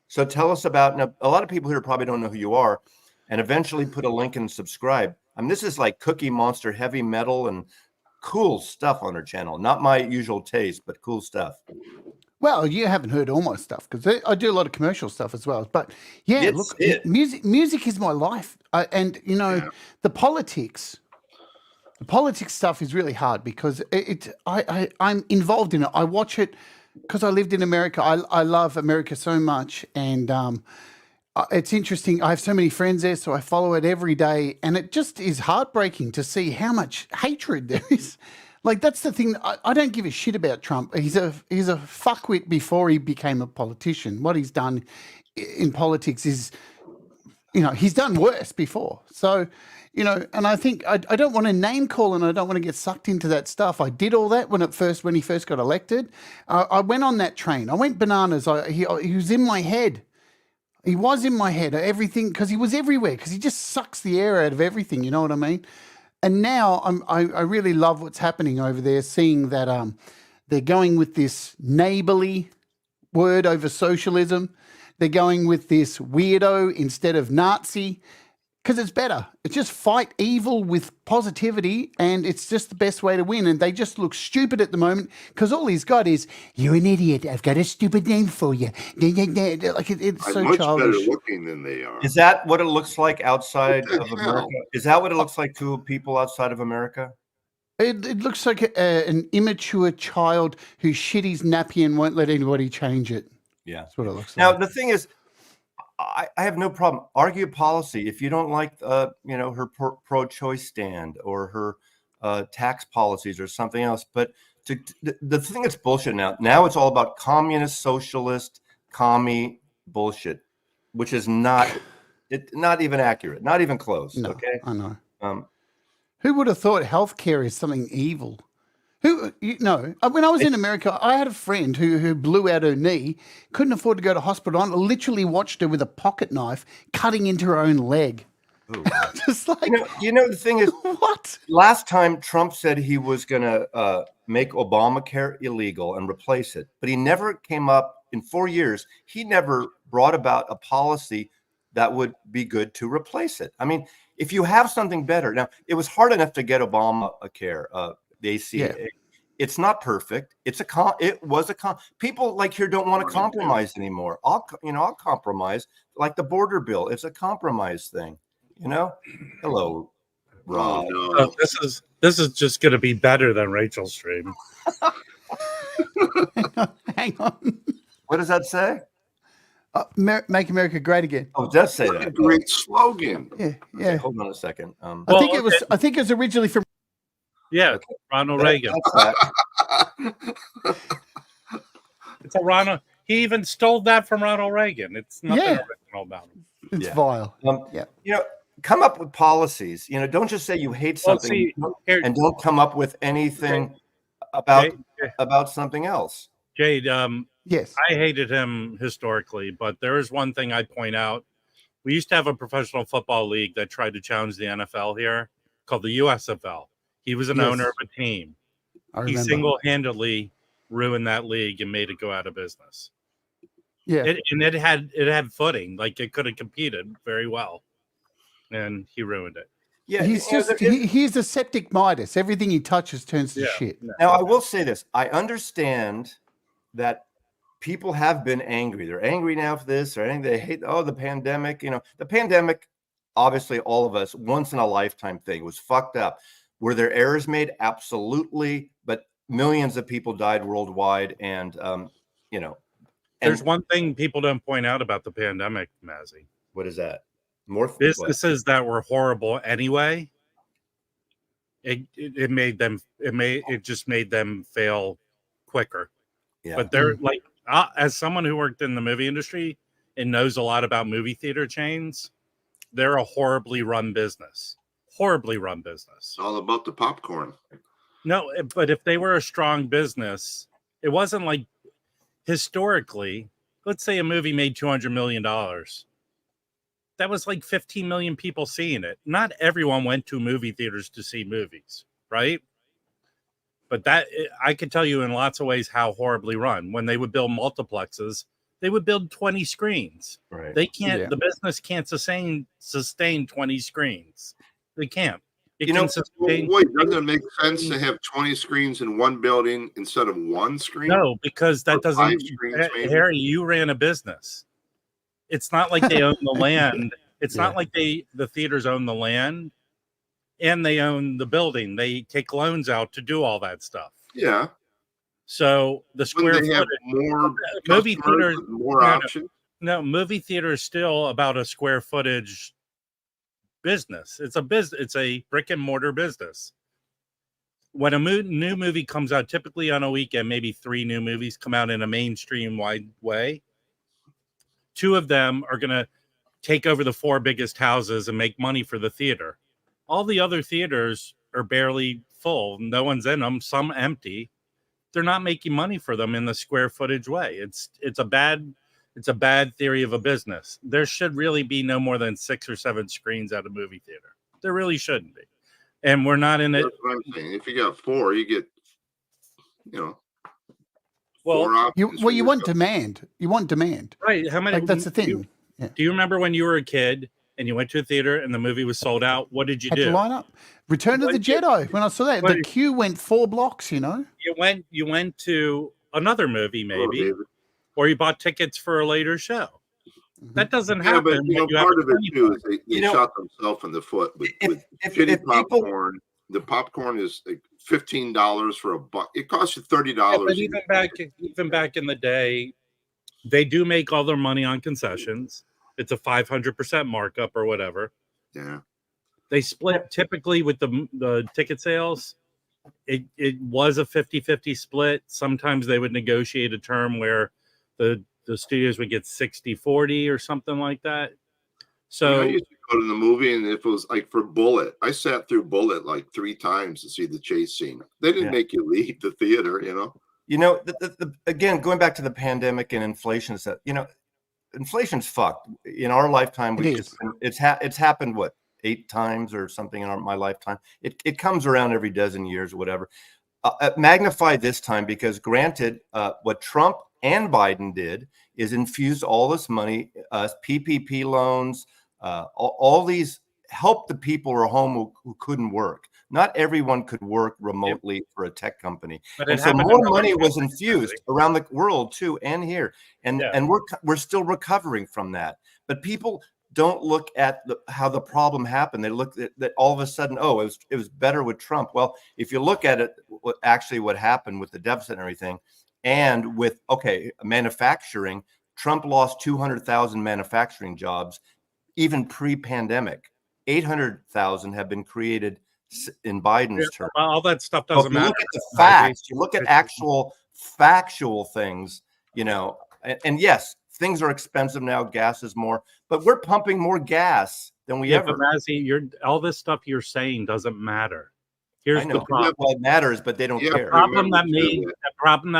So tell us about, now, a lot of people here probably don't know who you are, and eventually put a link and subscribe. I mean, this is like Cookie Monster heavy metal and cool stuff on her channel. Not my usual taste, but cool stuff. Well, you haven't heard all my stuff because I do a lot of commercial stuff as well. But yeah, It's look, it. music is my life, and Yeah. the politics stuff is really hard because I'm involved in it. I watch it because I lived in America. I love America so much, and it's interesting. I have so many friends there, so I follow it every day, and it just is heartbreaking to see how much hatred there is. Like that's the thing. I don't give a shit about Trump. He's a fuckwit before he became a politician. What he's done in politics is, he's done worse before. So, and I think I don't want to name call and I don't want to get sucked into that stuff. I did all that when he first got elected. I went on that train. I went bananas. He was in my head. He was in my head, everything, because he was everywhere, because he just sucks the air out of everything, you know what I mean? And now I really love what's happening over there, seeing that they're going with this neighborly word over socialism. They're going with this weirdo instead of Nazi, because it's better. It's just fight evil with positivity, and it's just the best way to win. And they just look stupid at the moment because all he's got is, "You're an idiot. I've got a stupid name for you." Like it's I'm so much childish. better looking than they are. Is that what it looks like outside What the of hell? America? Is that what it looks like to people outside of America? It looks like an immature child who shit his nappy and won't let anybody change it. Yeah. That's what it looks Now like. the thing is, I have no problem. Argue policy if you don't like, her pro-choice stand or her tax policies or something else. But the thing that's bullshit now. Now it's all about communist, socialist, commie bullshit, which is not even accurate, not even close. No, Okay. I know. Um, Who would have thought healthcare is something evil? When I was in America, I had a friend who blew out her knee, couldn't afford to go to hospital. I literally watched her with a pocket knife cutting into her own leg. ooh. Just like, The thing is, what? last time Trump said he was going to make Obamacare illegal and replace it, but he never came up in 4 years. He never brought about a policy that would be good to replace it. I mean, if you have something better, now it was hard enough to get Obamacare, the ACA. Yeah. It's not perfect. It was a people like here don't want to compromise anymore. I'll compromise, like the border bill. It's a compromise thing. Hello, Rob. Oh, Oh, no. this is just going to be better than Rachel's stream. Hang on. What does that say? Make America great again. Oh, it does say What a that. great slogan. Yeah, yeah. Okay, hold on a second. I Well, think it was. I think it was originally from. Yeah, Ronald Reagan. That's that. It's a Ronald. He even stole that from Ronald Reagan. It's nothing Yeah. original about him. It's Yeah. vile. Yeah. Come up with policies. Don't just say you hate Well, something see, here, and don't come up with anything about something else. Jade, Yes. I hated him historically, but there is one thing I'd point out. We used to have a professional football league that tried to challenge the NFL here called the USFL. He was an Yes. owner of a team. I He remember. single-handedly ruined that league and made it go out of business. Yeah. It had footing, like it could have competed very well, and he ruined it. Yeah, He's just he's a septic Midas. Everything he touches turns to shit. Now, I will say this. I understand that people have been angry. They're angry now for this or anything. They hate, the pandemic. The pandemic, obviously, all of us, once in a lifetime thing, was fucked up. Were there errors made? Absolutely. But millions of people died worldwide. And, There's one thing people don't point out about the pandemic, Mazzy. What is that? More Businesses that were horrible anyway. It just made them fail quicker. Yeah. But they're like, as someone who worked in the movie industry and knows a lot about movie theater chains, they're a horribly run business. It's all about the popcorn. No, but if they were a strong business, it wasn't like historically, let's say a movie made $200 million. That was like 15 million people seeing it. Not everyone went to movie theaters to see movies, right? But that I can tell you in lots of ways how horribly run. When they would build multiplexes, they would build 20 screens. Right. They can't. The business can't sustain 20 screens. They can't. It You know, can Well, sustain. wait, doesn't it make sense to have 20 screens in one building instead of one screen? No, because that Or doesn't. 5 screens, maybe? Harry, you ran a business. It's not like they own the land. It's Yeah. not like the theaters own the land and they own the building. They take loans out to do all that stuff. Yeah. So the square Wouldn't they have footage, more movie customers theaters, with more options? no, movie theater is still about a square footage business. It's a business. It's a brick and mortar business. When a new movie comes out, typically on a weekend, maybe 3 new movies come out in a mainstream wide way. 2 of them are going to take over the 4 biggest houses and make money for the theater. All the other theaters are barely full. No one's in them. Some empty. They're not making money for them in the square footage way. It's a bad theory of a business. There should really be no more than 6 or 7 screens at a movie theater. There really shouldn't be. And we're not in it. That's what I'm saying. If you got 4, you get, Well, 4 options. for You your want demand. You want demand. right. How many? Like that's the thing. Do you remember when you were a kid and you went to a theater and the movie was sold out? What did you Had do? to line up. Return of the Jedi. When I saw that, the queue went 4 blocks. You know. You went to another movie maybe, David. or you bought tickets for a later show. That doesn't Yeah, happen. but you know, when you have part a of it too money is they You know, shot themselves in the foot with if shitty people, popcorn. The popcorn is like $15 for a buck. It costs you $30. Yeah, but even back in the day, they do make all their money on concessions. It's a 500% markup or whatever. Yeah. They split typically with the ticket sales. It was a 50-50 split. Sometimes they would negotiate a term where the studios would get 60-40 or something like that. So I used to go to the movie, and if it was like for Bullet, I sat through Bullet like 3 times to see the chase scene. They didn't Yeah. make you leave the theater, you know. You know, again, going back to the pandemic and inflation, is that, you know, inflation's fucked. In our lifetime, it's happened what, 8 times or something in my lifetime. It comes around every dozen years or whatever. Magnified this time because, granted, what Trump and Biden did is infuse all this money, PPP loans, all these help the people who are home who couldn't work. Not everyone could work remotely for a tech company, but and so more money was infused around the world too, and here, and we're still recovering from that. But people don't look at how the problem happened. They look at that all of a sudden, oh, it was better with Trump. Well, if you look at it, what happened with the deficit and everything, and with manufacturing, Trump lost 200,000 manufacturing jobs, even pre-pandemic. 800,000 have been created in Biden's term. All that stuff doesn't matter. Look at the facts. You look at actual factual things, you know, and yes, things are expensive now. Gas is more, but we're pumping more gas than we ever. But Mazzy, all this stuff you're saying doesn't matter. Here's the problem. Well, it matters, but they don't care. The problem that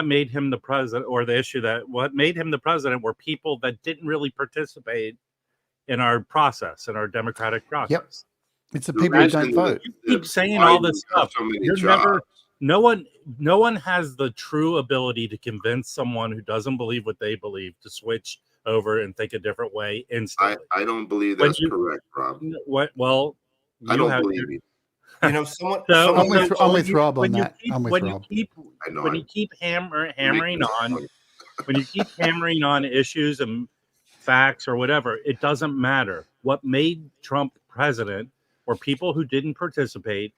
made him the president, or the issue that what made him the president, were people that didn't really participate in our process, in our democratic process. Yep. It's the people who don't vote. You keep saying all this stuff. No one has the true ability to convince someone who doesn't believe what they believe to switch over and think a different way instantly. I don't believe that's correct, Rob. Well, I don't believe you. You know, someone. I'm with Rob on that. When you keep hammering on issues and facts or whatever, it doesn't matter. What made Trump president were people who didn't participate,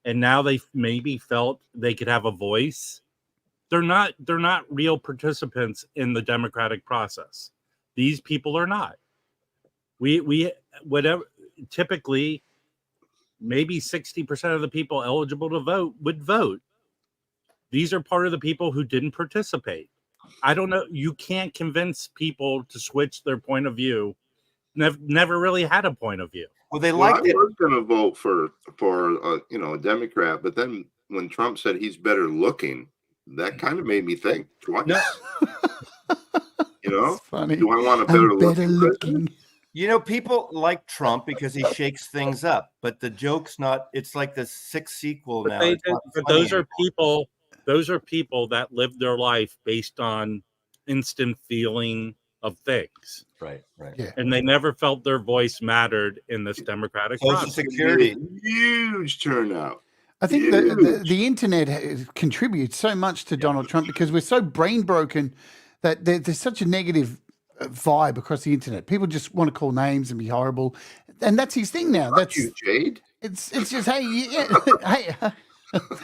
and now they maybe felt they could have a voice. They're not real participants in the democratic process. These people are not. Typically, maybe 60% of the people eligible to vote would vote. These are part of the people who didn't participate. I don't know. You can't convince people to switch their point of view. Never really had a point of view. Well, I was going to vote for a Democrat, but then when Trump said he's better looking, that kind of made me think twice. No. You know, funny. Do I want a better looking? You know, people like Trump because he shakes things up, but the joke's not. It's like the 6th sequel now. But those are people that live their life based on instant feeling of things. Right. Yeah. And they never felt their voice mattered in this democratic Social process. Security. Huge turnout. I think the internet contributes so much to Donald Trump because we're so brain broken that there's such a negative vibe across the internet. People just want to call names and be horrible, and that's his thing now. That's You, Jade. it's just hey,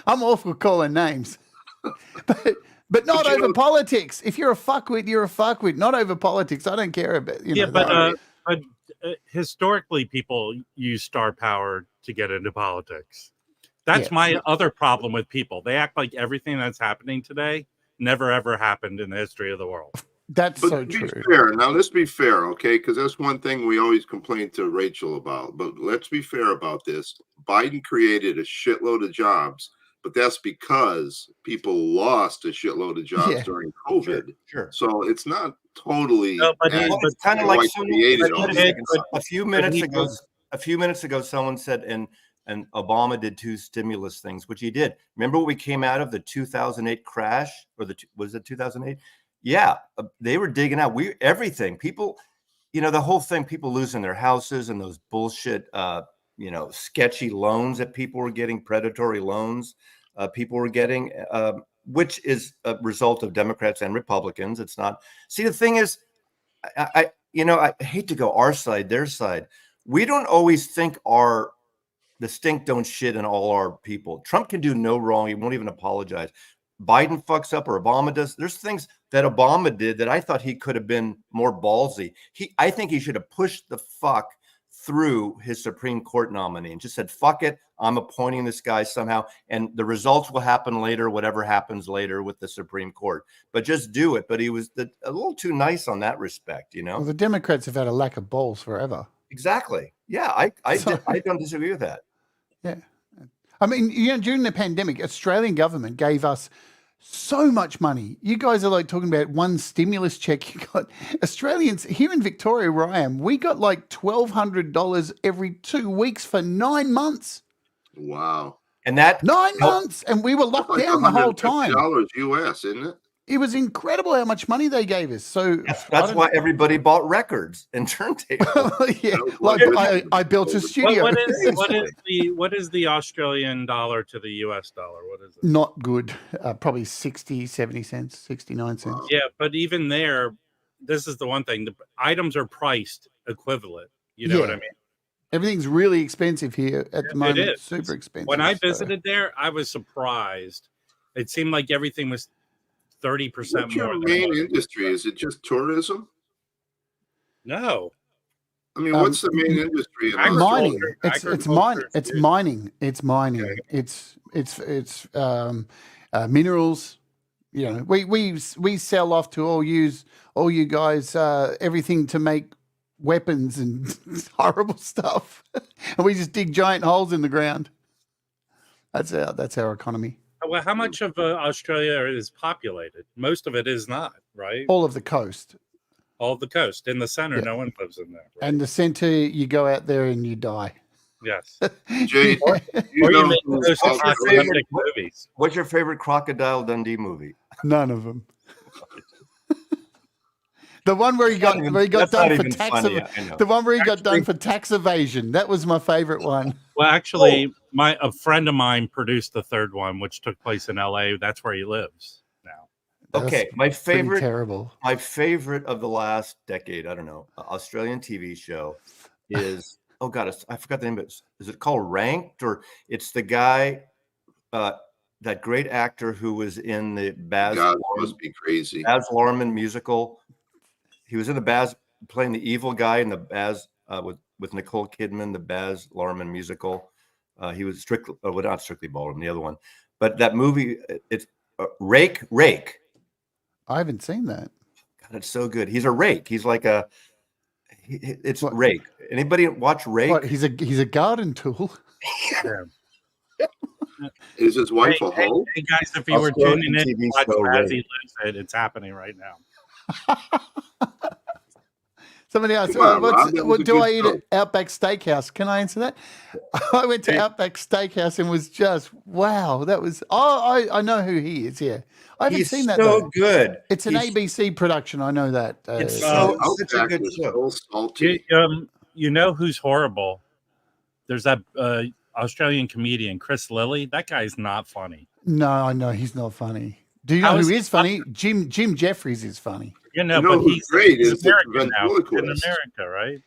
I'm awful calling names, but not you over know- politics. If you're a fuckwit, you're a fuckwit. Not over politics. I don't care about you know. But historically, people use star power to get into politics. That's my other problem with people. They act like everything that's happening today never ever happened in the history of the world. That's But so to be true. fair, now let's be fair, okay? Because that's one thing we always complain to Rachel about. But let's be fair about this. Biden created a shitload of jobs, but that's because people lost a shitload of jobs during COVID. Sure. So it's not totally. No, but It's kind of like created all these. a few minutes ago, someone said, and Obama did 2 stimulus things, which he did. Remember when we came out of the 2008 crash, or was it 2008? Yeah, they were digging out everything. People, the whole thing. People losing their houses and those bullshit, sketchy loans that people were getting, predatory loans. People were getting, which is a result of Democrats and Republicans. It's not. See, the thing is, I hate to go our side, their side. We don't always think the stink don't shit in all our people. Trump can do no wrong. He won't even apologize. Biden fucks up or Obama does. There's things that Obama did that I thought he could have been more ballsy. I think he should have pushed the fuck through his Supreme Court nominee and just said, fuck it, I'm appointing this guy somehow. And the results will happen later, whatever happens later with the Supreme Court. But just do it. But he was a little too nice on that respect, Well, the Democrats have had a lack of balls forever. Exactly. Yeah, I don't disagree with that. Yeah. I mean, during the pandemic, Australian government gave us so much money. You guys are like talking about one stimulus check. You got Australians here in Victoria, where I am, we got like $1,200 every 2 weeks for 9 months. Wow. And that 9 months, and we were locked down the whole time. $150 US, isn't it? It was incredible how much money they gave us. So that's why everybody bought records and turntables. Yeah, like I built a studio. What is the Australian dollar to the US dollar? What is it? Not good. Probably 60, 70 cents, 69 cents. Yeah, but even there, this is the one thing. The items are priced equivalent. You know what I mean? Everything's really expensive here at the moment. It is. Super expensive. When I visited there, I was surprised. It seemed like everything was 30% more. What's your main industry? Is it just tourism? No. I mean, what's the main industry? In mining. Australia? It's mining. It's mining. Okay. It's minerals. We sell off to all you guys everything to make weapons and horrible stuff, and we just dig giant holes in the ground. That's our economy. Well, how much of Australia is populated? Most of it is not, right? All of the coast. All of the coast. In the center, no one lives in there. Right? And the center, you go out there and you die. Yes. Jade, you make those apocalyptic movies. What's your favorite Crocodile Dundee movie? None of them. The one where he got done for tax. The one where he got done for tax evasion. That was my favorite one. Well, actually, a friend of mine produced the third one, which took place in LA. That's where he lives now. Okay, my favorite. Terrible. My favorite of the last decade, I don't know, Australian TV show is I forgot the name of it. Is it called Ranked, or it's the guy, that great actor who was in the Baz Luhrmann musical. He was in the Baz, playing the evil guy in the Baz with Nicole Kidman, the Baz Luhrmann musical. He was not Strictly Ballroom, the other one, but that movie, it's Rake. I haven't seen that. God, it's so good. He's a rake. He's like Rake. Anybody watch Rake? What, he's a garden tool. Yeah. Is his wife a hoe? Hey guys, if you were tuning in to watch Mazzy lose it, it's happening right now. Somebody else, Come on, Rob, that was what a do good I eat show. at Outback Steakhouse? Can I answer that? I went to Outback Steakhouse and was just, wow, that was, I know who he is, yeah. I haven't He's seen that, so though. good. It's an He's- ABC production, I know that. It's Oh, so such a Outback good is show. so salty. You know who's horrible? There's that Australian comedian Chris Lilly. That guy's not funny. No, I know he's not funny. Do you know How who is is funny? Jim Jeffries is funny. You know, You know but who's great he's is the American now. In ventriloquist. America, right?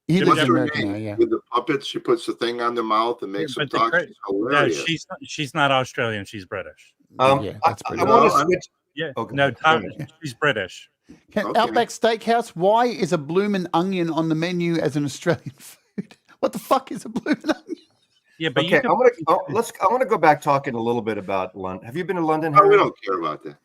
He Jim lives in What's her America name? now, yeah. With the puppets, she puts the thing on their mouth and makes them But talk. She's no, hilarious. she's not Australian. She's British. Yeah, that's I pretty want No, to I'm- switch. Yeah, Okay. no, she's British. Okay. Outback Steakhouse, why is a bloomin' onion on the menu as an Australian food? What the fuck is a bloomin' onion? Yeah, but Okay, you can, I want to go back talking a little bit about London. Have you been to London, Oh, we Harry? don't care about that.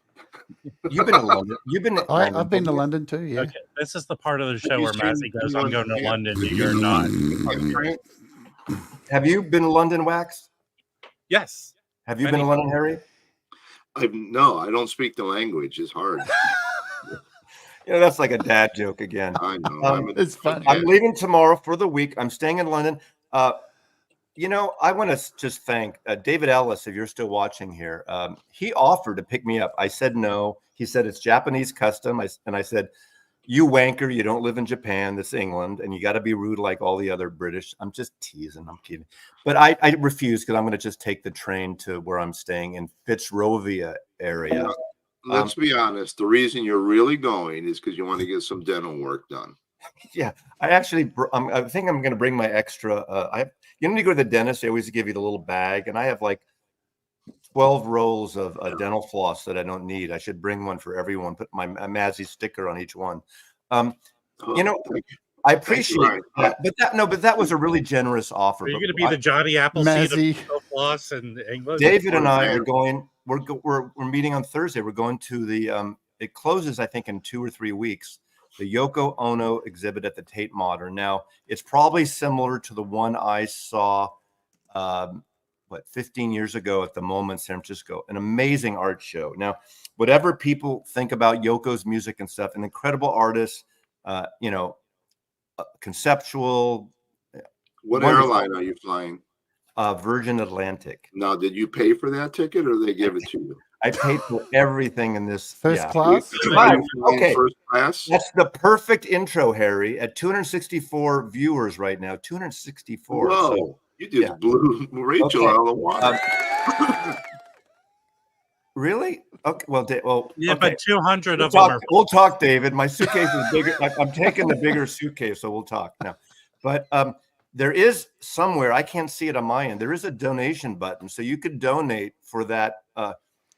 You've been to London. You've been. To London, I've been to haven't you? London too, yeah. okay. This is the part of the show you where seen Mazzy goes, "I'm going to anyone- London. You're not." Have you been to London, Wax? Yes. Have you been to London, Harry? No, I don't speak the language. It's hard. You know, that's like a dad joke again. I know. It's funny. I'm leaving tomorrow for the week. I'm staying in London. You know, I want to just thank David Ellis, if you're still watching here. He offered to pick me up. I said no. He said it's Japanese custom. And I said, you wanker, you don't live in Japan. This is England, and you got to be rude like all the other British. I'm just teasing. I'm kidding. But I refuse because I'm going to just take the train to where I'm staying in Fitzrovia area. Let's be honest. The reason you're really going is because you want to get some dental work done. Yeah, I think I'm going to bring my extra. You know, when you go to the dentist, they always give you the little bag, and I have like 12 rolls of dental floss that I don't need. I should bring one for everyone. Put my Mazzy sticker on each one. You know, I appreciate that, but that was a really generous offer. Are you But going to be the Johnny Appleseed Mazzy. of floss in England? David and I are going. We're meeting on Thursday. We're going to the. It closes, I think, in 2 or 3 weeks. The Yoko Ono exhibit at the Tate Modern. Now, it's probably similar to the one I saw, 15 years ago at the MoMA in San Francisco. An amazing art show. Now, whatever people think about Yoko's music and stuff, an incredible artist, you know, conceptual. What Wonderful. airline are you flying? Virgin Atlantic. Now, did you pay for that ticket or they give it to you? I paid for everything in this. First yeah. class? Are you flying Okay. First class? That's the perfect intro, Harry. At 264 viewers right now, 264. Whoa. So, You just yeah. blew Rachel Okay. out of the water. really? Okay. Well, Yeah, okay. but 200 of them are. We'll talk, David. My suitcase is bigger. I'm taking the bigger suitcase, so we'll talk now. But there is somewhere, I can't see it on my end, there is a donation button, so you could donate for that.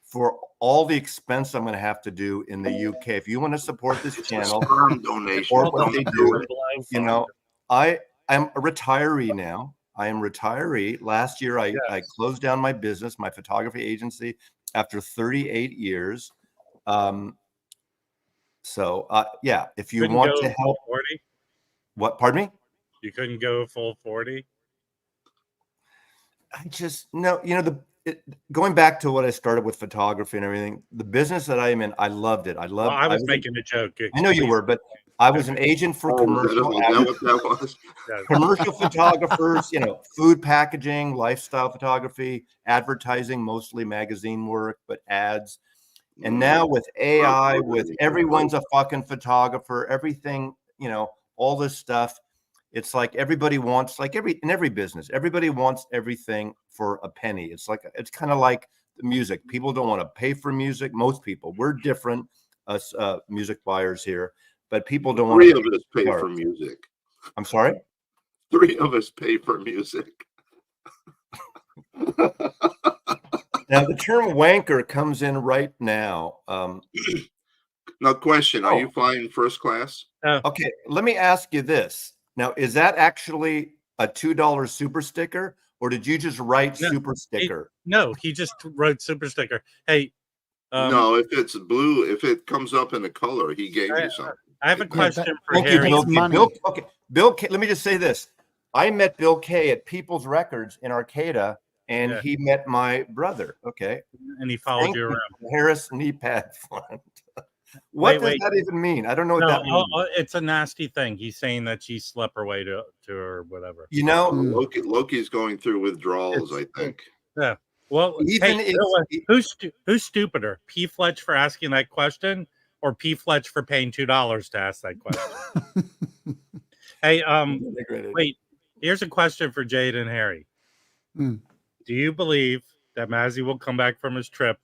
For all the expense I'm going to have to do in the UK. If you want to support this channel, Sperm donation. or what they do, Live you know, I'm a retiree now. I am retiree. Last year, I closed down my business, my photography agency, after 38 years. So, yeah, if you Couldn't want go to help, 40? what? Pardon me? You couldn't go full 40? I just no. You know, going back to what I started with photography and everything, the business that I am in, I loved it. I was making a joke. I know you were, but I was an agent for commercial. Is that what that was? Commercial photographers, you know, food packaging, lifestyle photography, advertising, mostly magazine work, but ads. And now with AI, with everyone's a fucking photographer, everything, you know, all this stuff. It's like everybody wants, like in every business, everybody wants everything for a penny. It's kind of like the music. People don't want to pay for music. Most people, we're different, us music buyers here, but people don't want. 3 of us pay for music. I'm sorry? 3 of us pay for music. Now, the term wanker comes in right now. Now, question, are you flying first class? Okay, let me ask you this. Now, is that actually a $2 super sticker, or did you just write super sticker? No, he just wrote super sticker. Hey. No, if it's blue, if it comes up in a color, he gave you something. I have a question for Thank Harry. you, Bill K. Let me just say this. I met Bill K at People's Records in Arcata, and he met my brother. Okay. And he followed you around. Harris knee pad fund. What does wait. that even mean? I don't know what No, that means. it's a nasty thing. He's saying that she slept her way to her whatever. You know, Loki's going through withdrawals, I think. Yeah. Well, even hey, who's stupider, P. Fletch for asking that question, or P. Fletch for paying $2 to ask that question? Hey, wait. Here's a question for Jade and Harry. Mm. Do you believe that Mazzy will come back from his trip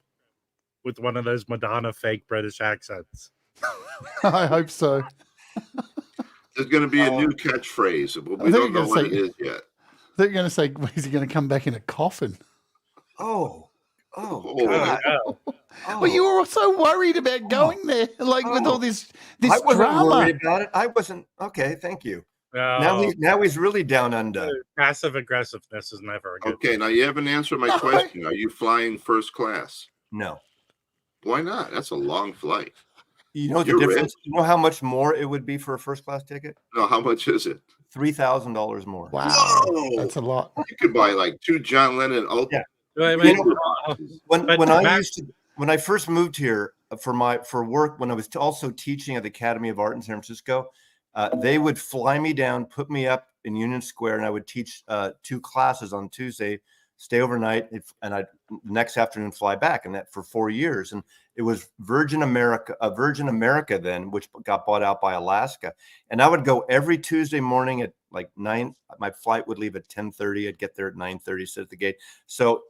with one of those Madonna fake British accents? I hope so. There's going to be a new catchphrase, but we I thought don't you were know gonna what say- it is yet. I thought you were going to say, is he going to come back in a coffin? oh, Oh, God. Oh, Oh. Well, you were so worried about going there, like with all this I wasn't drama. worried about it. I wasn't. Okay, thank you. no. Now he's really down under. Passive aggressiveness is never a good Okay, now you haven't answered my No. question. Are you flying first class? No. Why not? That's a long flight. You know the You're difference? rich. You know how much more it would be for a first class ticket? No, how much is it? $3,000 more. Wow, Whoa! that's a lot. You could buy like 2 John Lennon Yeah. Wait, You know, but when I first moved here for work, when I was also teaching at the Academy of Art in San Francisco, they would fly me down, put me up in Union Square, and I would teach 2 classes on Tuesday, stay overnight, and I'd next afternoon fly back, and that for 4 years. And it was Virgin America then, which got bought out by Alaska. And I would go every Tuesday morning at like 9. My flight would leave at 10:30. I'd get there at 9:30, sit at the gate. So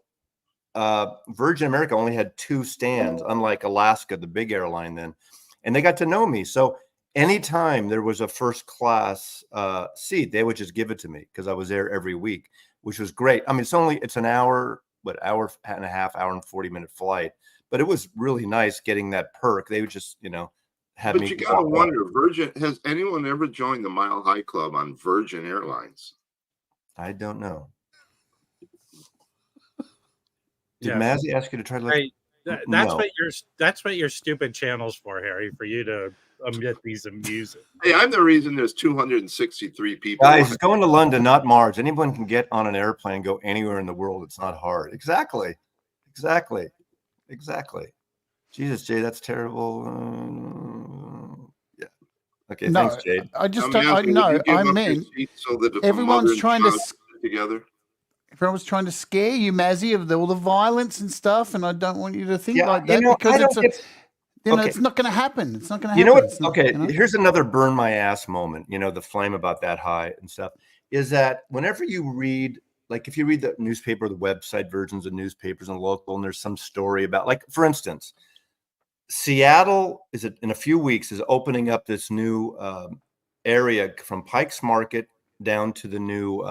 Virgin America only had 2 stands, unlike Alaska, the big airline then. And they got to know me. So anytime there was a first class seat, they would just give it to me because I was there every week, which was great. I mean, it's an hour and a half, hour and 40-minute flight, but it was really nice getting that perk. They would just, have But me. you gotta wonder, has anyone ever joined the Mile High Club on Virgin Airlines? I don't know. Did Yeah. Mazzy ask you to try to look? Hey, that's No. what your stupid channel's for, Harry, for you to omit these amusing. Hey, I'm the reason there's 263 people. Guys, watching. it's going to London, not Mars. Anyone can get on an airplane and go anywhere in the world. It's not hard. Exactly. Jesus, Jay, that's terrible. Yeah. Okay. No, Thanks, Jade. I just Now, don't. I Mazzy, would know. you give I up your mean, seat so that the everyone's mother and trying to child sit together. everyone's trying to scare you, Mazzy, of all the violence and stuff, and I don't want you to think Yeah, like that because I don't it's get- okay. it's not going to happen. It's not going to You happen. know what? It's not, Okay, you know? here's another burn my ass moment. The flame about that high and stuff is that whenever you read, like if you read the newspaper, the website versions of newspapers and local, and there's some story about, like, for instance, Seattle in a few weeks is opening up this new area from Pike's Market down to the new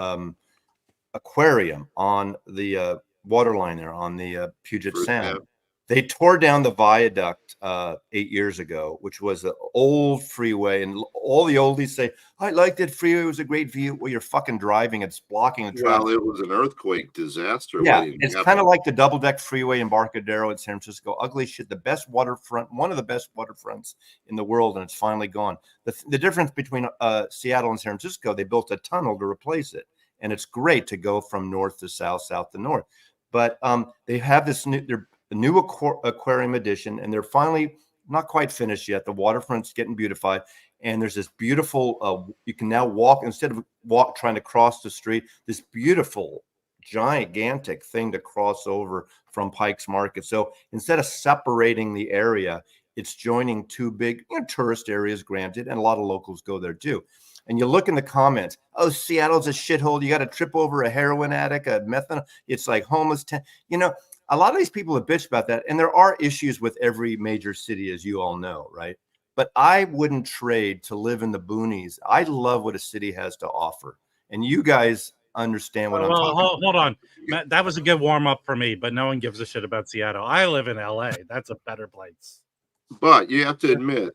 aquarium on the water line there on the Puget First Sound. Ave. They tore down the viaduct 8 years ago, which was an old freeway, and all the oldies say, "I liked it. Freeway was a great view." Well, you're fucking driving; it's blocking the traffic. Well, it was an earthquake disaster. Yeah, waiting to it's happen. kind of like the double deck freeway in Embarcadero in San Francisco. Ugly shit. The best waterfront, one of the best waterfronts in the world, and it's finally gone. The difference between Seattle and San Francisco, they built a tunnel to replace it, and it's great to go from north to south, south to north. But they have this new aquarium edition, and they're finally not quite finished yet. The waterfront's getting beautified, and there's this beautiful. You can now walk instead of trying to cross the street. This beautiful, gigantic thing to cross over from Pike's Market. So instead of separating the area, it's joining 2 big tourist areas, granted, and a lot of locals go there too. And you look in the comments, "Oh, Seattle's a shithole. You got to trip over a heroin addict, a methanol. It's like homeless." A lot of these people have bitched about that. And there are issues with every major city, as you all know, right? But I wouldn't trade to live in the boonies. I love what a city has to offer. And you guys understand what I'm talking about. Hold on. Matt, that was a good warm up for me, but no one gives a shit about Seattle. I live in LA. That's a better place. But you have to admit,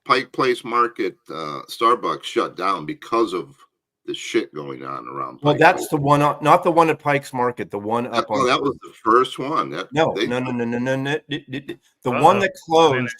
Pike Place Market, Starbucks shut down because of the shit going on around. Well, Pike that's Place. the one, not the one at Pike's Market, the one up on. That was the first one. No. The one that closed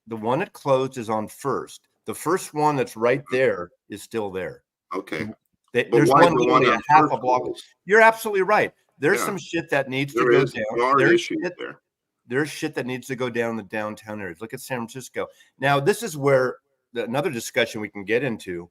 the one that closed is on First. The first one that's right there is still there. Okay. There's why one the one literally on a half First a block. closed? You're absolutely right. There's Yeah. some shit that needs to There go is down. there are There's issues shit- there. There's shit that needs to go down in the downtown areas. Look at San Francisco. Now, this is where another discussion we can get into.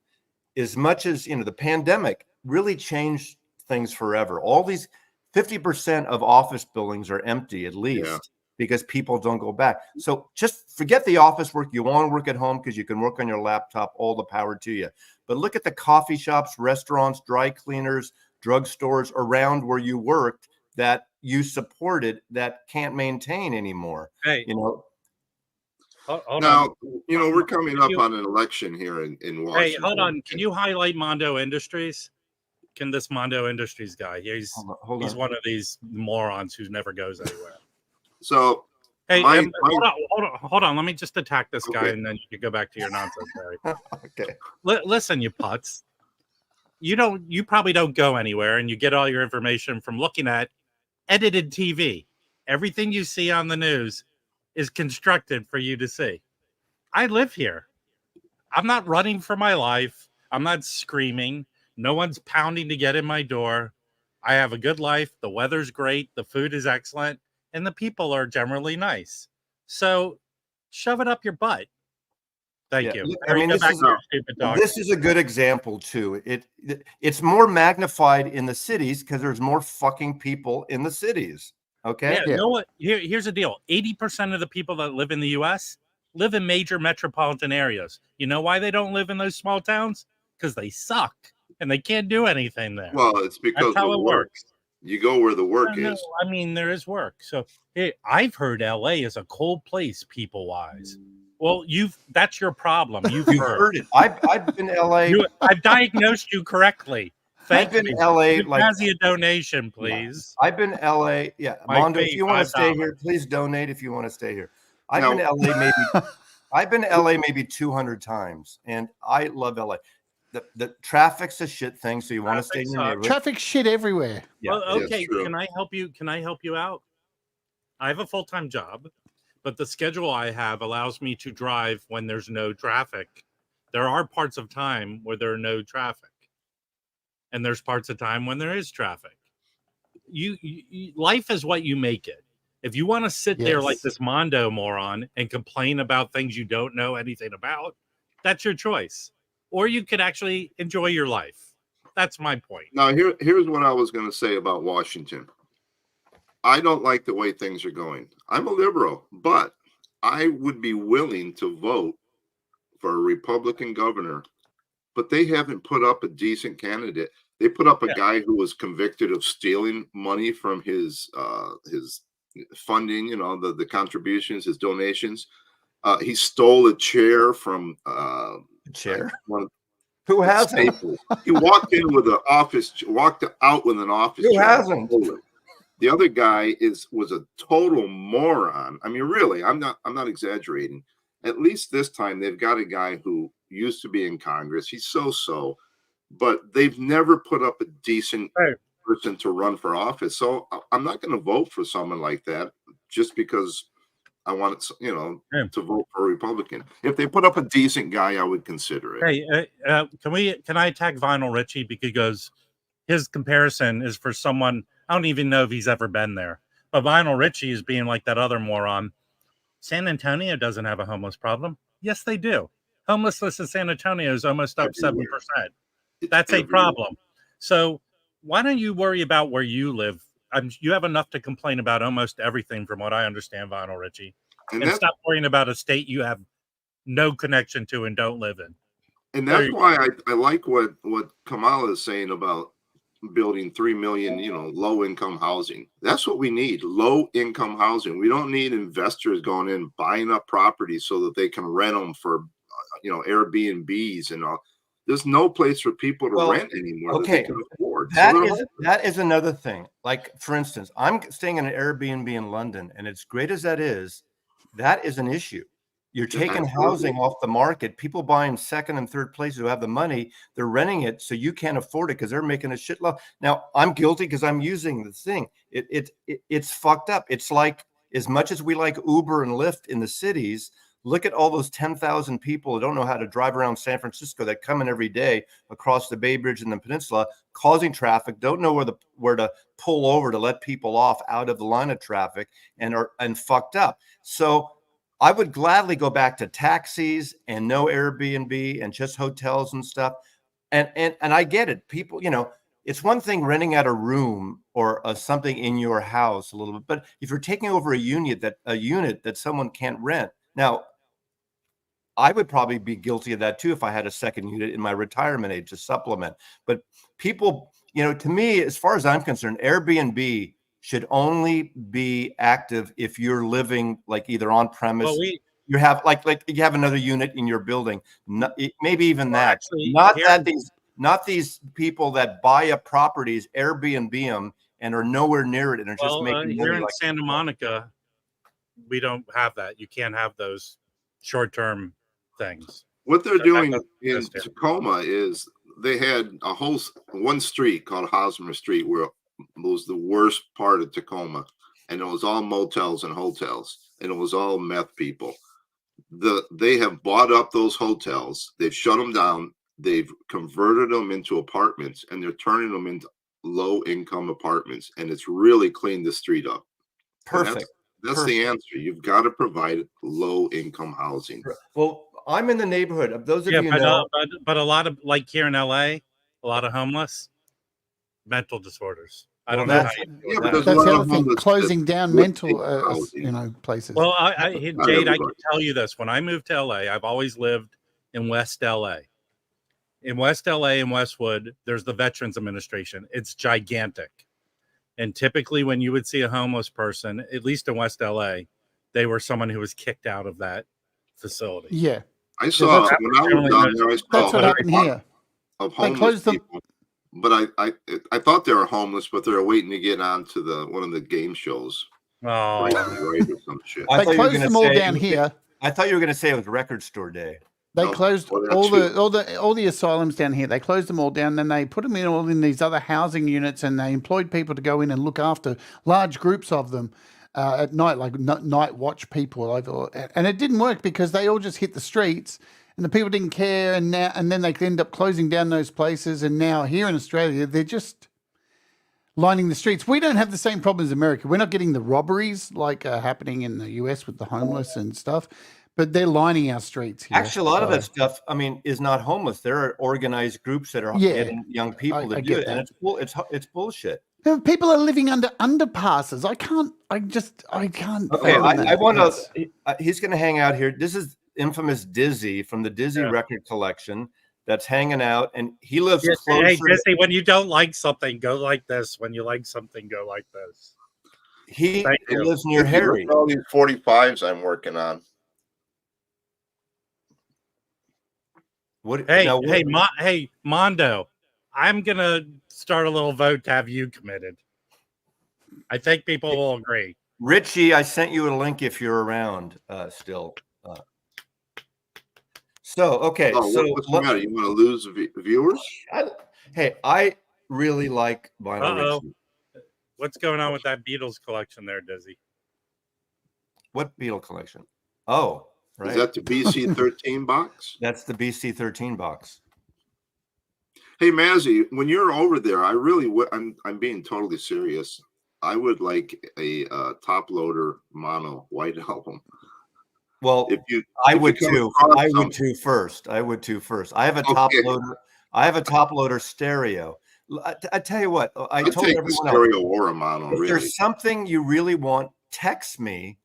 As much as, the pandemic really changed things forever. All these 50% of office buildings are empty at least because people don't go back. So just forget the office work. You want to work at home because you can work on your laptop, all the power to you. But look at the coffee shops, restaurants, dry cleaners, drugstores around where you worked that you supported that can't maintain anymore. Hey, hold Now, on. we're coming up on an election here in Washington. Hey, hold on. Can you highlight Mondo Industries? Can this Mondo Industries guy? He's one of these morons who never goes anywhere. So, hey, hold on. Let me just attack this guy, and then you can go back to your nonsense, Barry. Okay. Listen, you putz. You probably don't go anywhere, and you get all your information from looking at edited TV. Everything you see on the news is constructed for you to see. I live here. I'm not running for my life. I'm not screaming. No one's pounding to get in my door. I have a good life. The weather's great. The food is excellent. And the people are generally nice. So shove it up your butt. Thank you. I mean, this is a good example too. It's more magnified in the cities because there's more fucking people in the cities. Okay. Yeah. You know what? Here's the deal. 80% of the people that live in the US live in major metropolitan areas. You know why they don't live in those small towns? Because they suck and they can't do anything there. Well, it's because that's how it works. You go where the work is. I mean, there is work. So I've heard LA is a cold place, people wise. Well, that's your problem. You've heard it. I've been LA. I've diagnosed you correctly. I've been LA. Mazzy a donation, please. I've been LA. Yeah, Mondo, if you want to stay here, please donate. If you want to stay here, I've been LA maybe 200 times, and I love LA. The traffic's a shit thing, so you want to stay in your neighborhood. Traffic shit everywhere. Yeah. Well, okay, can I help you? Can I help you out? I have a full-time job, but the schedule I have allows me to drive when there's no traffic. There are parts of time where there are no traffic, and there's parts of time when there is traffic. You life is what you make it. If you want to sit there like this Mondo moron and complain about things you don't know anything about, that's your choice. Or you could actually enjoy your life. That's my point. Now, here's what I was going to say about Washington. I don't like the way things are going. I'm a liberal, but I would be willing to vote for a Republican governor, but they haven't put up a decent candidate. They put up a guy who was convicted of stealing money from his funding, the contributions, his donations. He stole a chair from chair. Who hasn't? He walked out with an office. Who chair. hasn't? The other guy was a total moron. I mean, really, I'm not exaggerating. At least this time they've got a guy who used to be in Congress. He's so, but they've never put up a decent person to run for office. So I'm not going to vote for someone like that just because I want to vote for a Republican. If they put up a decent guy, I would consider it. Hey, can I attack Vinyl Richie because his comparison is for someone I don't even know if he's ever been there. But Vinyl Richie is being like that other moron. San Antonio doesn't have a homeless problem. Yes, they do. Homelessness in San Antonio is almost up 7%. That's a problem. So why don't you worry about where you live? You have enough to complain about almost everything, from what I understand, Vinyl Richie. And stop worrying about a state you have no connection to and don't live in. And that's why I like what Kamala is saying about building 3 million, low-income housing. That's what we need, low-income housing. We don't need investors going in, buying up properties so that they can rent them for, Airbnbs and all. There's no place for people to rent anymore that they can afford. That is another thing. Like, for instance, I'm staying in an Airbnb in London, and as great as that is an issue. You're taking housing off the market. People buying second and third places who have the money, they're renting it so you can't afford it because they're making a shitload. Now, I'm guilty because I'm using the thing. It's fucked up. It's like, as much as we like Uber and Lyft in the cities, look at all those 10,000 people who don't know how to drive around San Francisco that come in every day across the Bay Bridge and the peninsula, causing traffic, don't know where to pull over to let people off out of the line of traffic, and fucked up. So I would gladly go back to taxis and no Airbnb and just hotels and stuff. And I get it. People, it's one thing renting out a room or something in your house a little bit, but if you're taking over a unit that someone can't rent, now I would probably be guilty of that too if I had a second unit in my retirement age to supplement. But people, to me, as far as I'm concerned, Airbnb should only be active if you're living like either on premise. Well, you have like you have another unit in your building, maybe even that. Actually, Not these people that buy up properties, Airbnb them, and are nowhere near it and are just making here money. in Santa Monica, we don't have that. You can't have those short-term things. What they're So doing that in doesn't exist here. Tacoma is they had one street called Hosmer Street where it was the worst part of Tacoma, and it was all motels and hotels, and it was all meth people. They have bought up those hotels. They've shut them down. They've converted them into apartments, and they're turning them into low-income apartments, and it's really cleaned the street up. Perfect. That's the answer. You've got to provide low-income housing. Well, I'm in the neighborhood of those of you know. But a lot of, like here in LA, a lot of homeless, mental disorders. I don't know how you do but that. there's a That's lot the of other thing, homeless closing down mental, housing. places. Well, Jade, I can everybody. tell you this. When I moved to LA, I've always lived in West LA. In West LA and Westwood, there's the Veterans Administration. It's gigantic. And typically when you would see a homeless person, at least in West LA, they were someone who was kicked out of that facility. Yeah. I saw when I was down there, I saw That's what happened here. of They homeless closed them. people. But I thought they were homeless, but they were waiting to get on to one of the game shows. Oh, Right or some shit. I They thought you were closed gonna them all say- down here. I thought you were going to say it was record store day. They No, closed well, all that's the asylums down here. They closed them all down. Then they put them all in these other housing units, and they employed people to go in and look after large groups of them at night, like night watch people. And it didn't work because they all just hit the streets, and the people didn't care. And then they end up closing down those places. And now here in Australia, they're just lining the streets. We don't have the same problem as America. We're not getting the robberies like happening in the US with the homeless and stuff. But they're lining our streets here. Actually, a lot of that stuff, is not homeless. There are organized groups that are getting young people to do it, and it's bullshit. People are living under underpasses. I can't. Okay, I want to. He's going to hang out here. This is infamous Dizzy from the Dizzy record collection that's hanging out, and he lives closer. Hey, Dizzy, when you don't like something, go like this. When you like something, go like this. He lives near Harry. All these 45s I'm working on. Hey, Mondo, I'm gonna start a little vote to have you committed. I think people will agree. Richie, I sent you a link if you're around still. Okay. What's the matter? You want to lose viewers? I really like vinyl. Richie. What's going on with that Beatles collection there, Dizzy? What Beatle collection? Oh. Right. Is that the BC13 box? That's the BC13 box. Hey, Mazzy, when you're over there, I really would. I'm being totally serious. I would like a top loader mono white album. Well, I would too first. I have a top loader. I have a top loader stereo. I tell you what. I told everyone stereo or a mono. If there's something you really want, text me.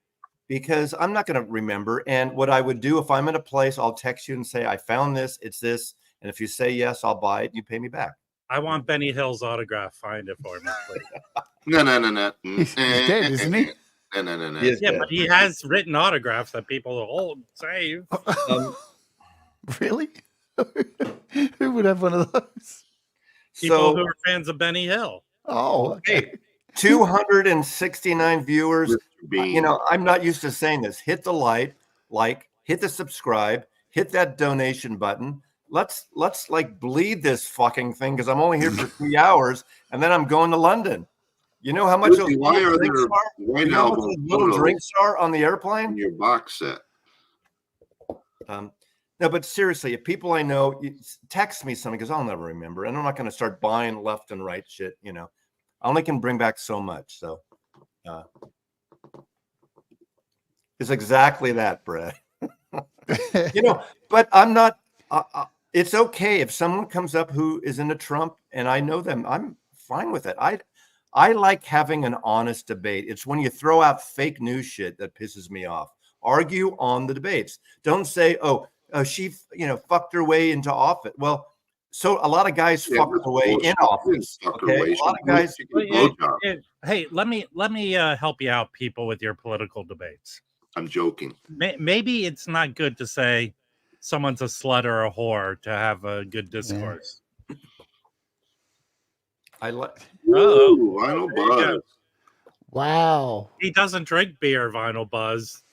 Because I'm not going to remember. And what I would do if I'm in a place, I'll text you and say, I found this, it's this. And if you say yes, I'll buy it and you pay me back. I want Benny Hill's autograph. Find it for me, please. No. He's dead, isn't he? No. Yeah, but he has written autographs that people will hold, save. Really? Who would have one of those? People who are fans of Benny Hill. Oh, okay. 269 viewers. I'm not used to saying this. Hit the like, hit the subscribe, hit that donation button. Let's bleed this fucking thing because I'm only here for 3 hours and then I'm going to London. You know how much those little drinks are on the airplane? In your box set. No, but seriously, if people I know text me something, because I'll never remember, and I'm not going to start buying left and right shit. I only can bring back so much. So it's exactly that, Brett. But I'm not. It's okay if someone comes up who is into Trump and I know them. I'm fine with it. I like having an honest debate. It's when you throw out fake news shit that pisses me off. Argue on the debates. Don't say, "Oh, she, fucked her way into office." Well, so a lot of guys fuck their way in office. Okay, a lot of guys. Hey, let me help you out, people, with your political debates. I'm joking. Maybe it's not good to say someone's a slut or a whore to have a good discourse. I like. Vinyl Buzz. Wow. He doesn't drink beer, Vinyl Buzz.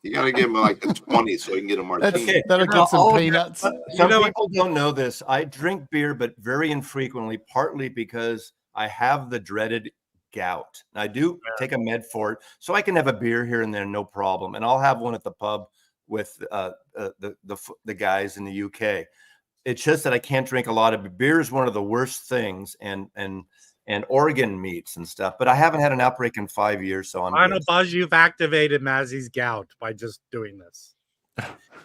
You got to give him like a 20 so he can get a martini. Okay, that'll get some peanuts. Some people don't know this. I drink beer, but very infrequently, partly because I have the dreaded gout. I do take a med for it, so I can have a beer here and there, no problem. And I'll have one at the pub with the guys in the UK. It's just that I can't drink a lot of beer. Is one of the worst things, and organ meats and stuff. But I haven't had an outbreak in 5 years, so I'm. Final Buzz, you've activated Mazzy's gout by just doing this.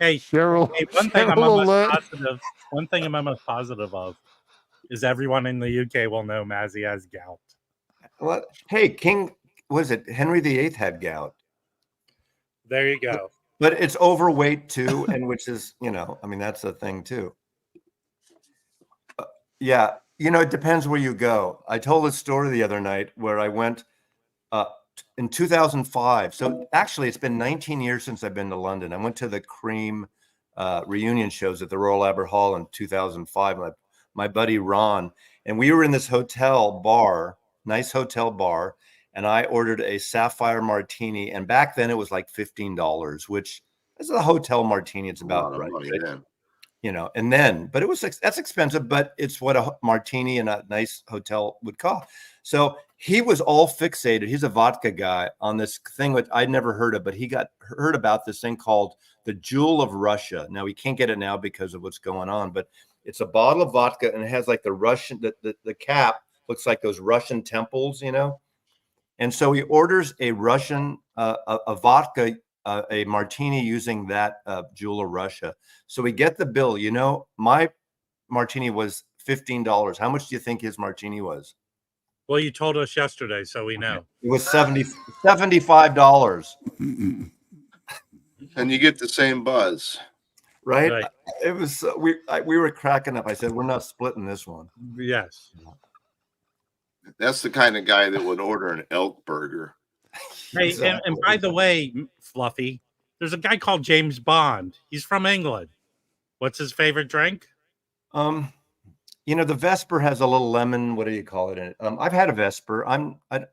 Hey, Cheryl. One thing Cheryl I'm most positive of is everyone in the UK will know Mazzy has gout. What? Hey, King, was it Henry VIII had gout? There you go. But it's overweight too, and which is, that's a thing too. Yeah, it depends where you go. I told a story the other night where I went in 2005. So actually, it's been 19 years since I've been to London. I went to the Cream reunion shows at the Royal Albert Hall in 2005. My buddy Ron, and we were in this hotel bar, nice hotel bar, and I ordered a sapphire martini. And back then it was like $15, which is a hotel martini. It's about right. Money, but that's expensive, but it's what a martini in a nice hotel would cost. So he was all fixated. He's a vodka guy on this thing that I'd never heard of, but he got heard about this thing called the Jewel of Russia. Now we can't get it now because of what's going on, but it's a bottle of vodka and it has like the Russian, the cap looks like those Russian temples, And so he orders a Russian, a vodka, a martini using that Jewel of Russia. So we get the bill. My martini was $15. How much do you think his martini was? Well, you told us yesterday, so we know. It was $75. And you get the same buzz. Right? It was, we were cracking up. I said, we're not splitting this one. Yes. That's the kind of guy that would order an elk burger. Hey, and by the way, Fluffy, there's a guy called James Bond. He's from England. What's his favorite drink? The Vesper has a little lemon. What do you call it in it? I've had a Vesper.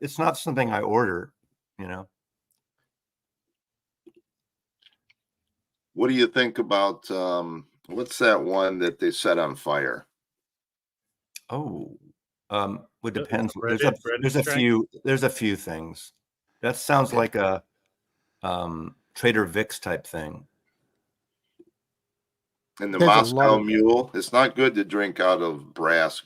It's not something I order. What do you think about what's that one that they set on fire? Oh, it depends. There's a few things. That sounds like a Trader Vic's type thing. And the Moscow Mule, it's not good to drink out of brass.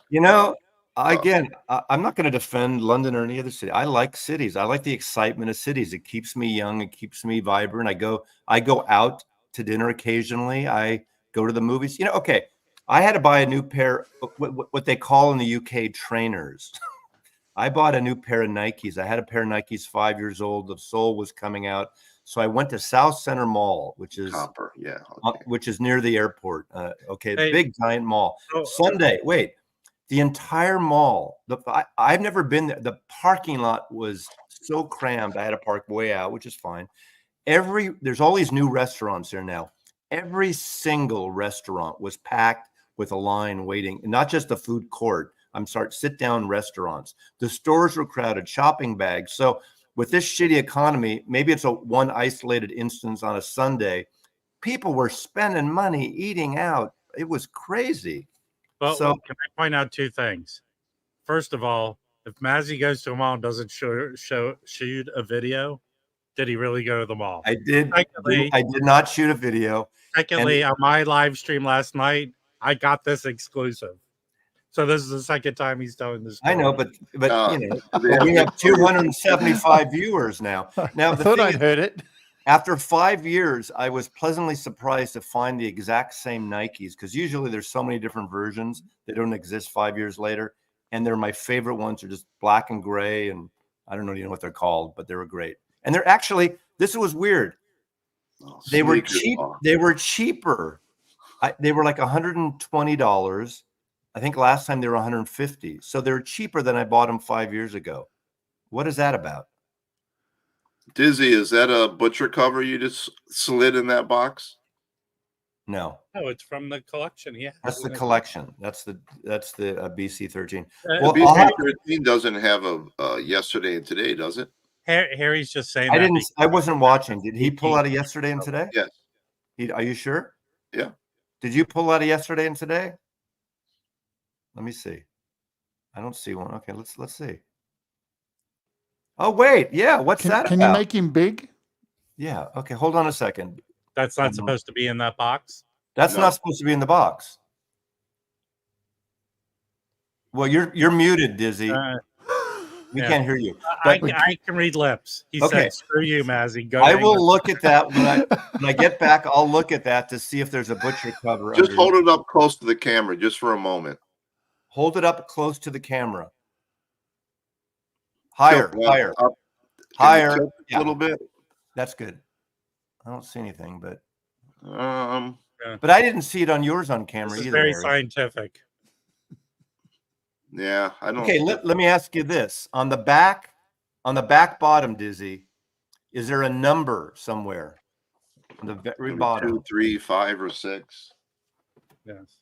Again, I'm not going to defend London or any other city. I like cities. I like the excitement of cities. It keeps me young. It keeps me vibrant. I go out to dinner occasionally. I go to the movies. Okay. I had to buy a new pair, what they call in the UK trainers. I bought a new pair of Nikes. I had a pair of Nikes 5 years old. The sole was coming out. So I went to South Center Mall, which is Copper, which is near the airport. Big giant mall. Sunday, the entire mall. I've never been there. The parking lot was so crammed. I had to park way out, which is fine. There's all these new restaurants there now. Every single restaurant was packed with a line waiting, not just the food court. Sit down restaurants. The stores were crowded, shopping bags. So with this shitty economy, maybe it's one isolated instance on a Sunday. People were spending money eating out. It was crazy. Well, can I point out two things? First of all, if Mazzy goes to a mall and doesn't shoot a video, did he really go to the mall? I did. Secondly, I did not shoot a video. secondly, on my live stream last night, I got this exclusive. So this is the second time he's telling this story. I know, but you know, they we have 275 viewers now. Now I the thought thing I'd is, heard it. after 5 years, I was pleasantly surprised to find the exact same Nikes, because usually there's so many different versions that don't exist 5 years later, and they're my favorite ones. They're just black and gray, and I don't know what they're called, but they were great. And they're actually, this was weird. They were cheap. They were cheaper. They were like $120. I think last time they were $150. So they're cheaper than I bought them 5 years ago. What is that about? Dizzy, is that a butcher cover you just slid in that box? No, No, it's from the collection. Yeah, that's the collection. That's the BC13. Well, BC13 doesn't have a yesterday and today, does it? Harry's just saying. I wasn't watching. Did he pull out of yesterday and today? Yes. Are you sure? Yeah. Did you pull out of yesterday and today? Let me see. I don't see one. Okay, let's see. Oh wait, yeah. What's that? Can you make him big? Yeah. Okay. Hold on a second. That's not supposed to be in that box. That's not supposed to be in the box. Well, you're muted, Dizzy. We can't hear you. I can read lips. He said, "Screw you, Mazzy." Go. I will look at that when I get back. I'll look at that to see if there's a butcher cover. Just hold it up close to the camera, just for a moment. Hold it up close to the camera. Higher, higher, higher. A little bit. That's good. I don't see anything, but but I didn't see it on yours on camera this is either. Very Harry. scientific. Yeah, I don't. Okay, let me ask you this: on the back bottom, Dizzy, is there a number somewhere? On the very bottom, 2, 3, 5, or 6. Yes.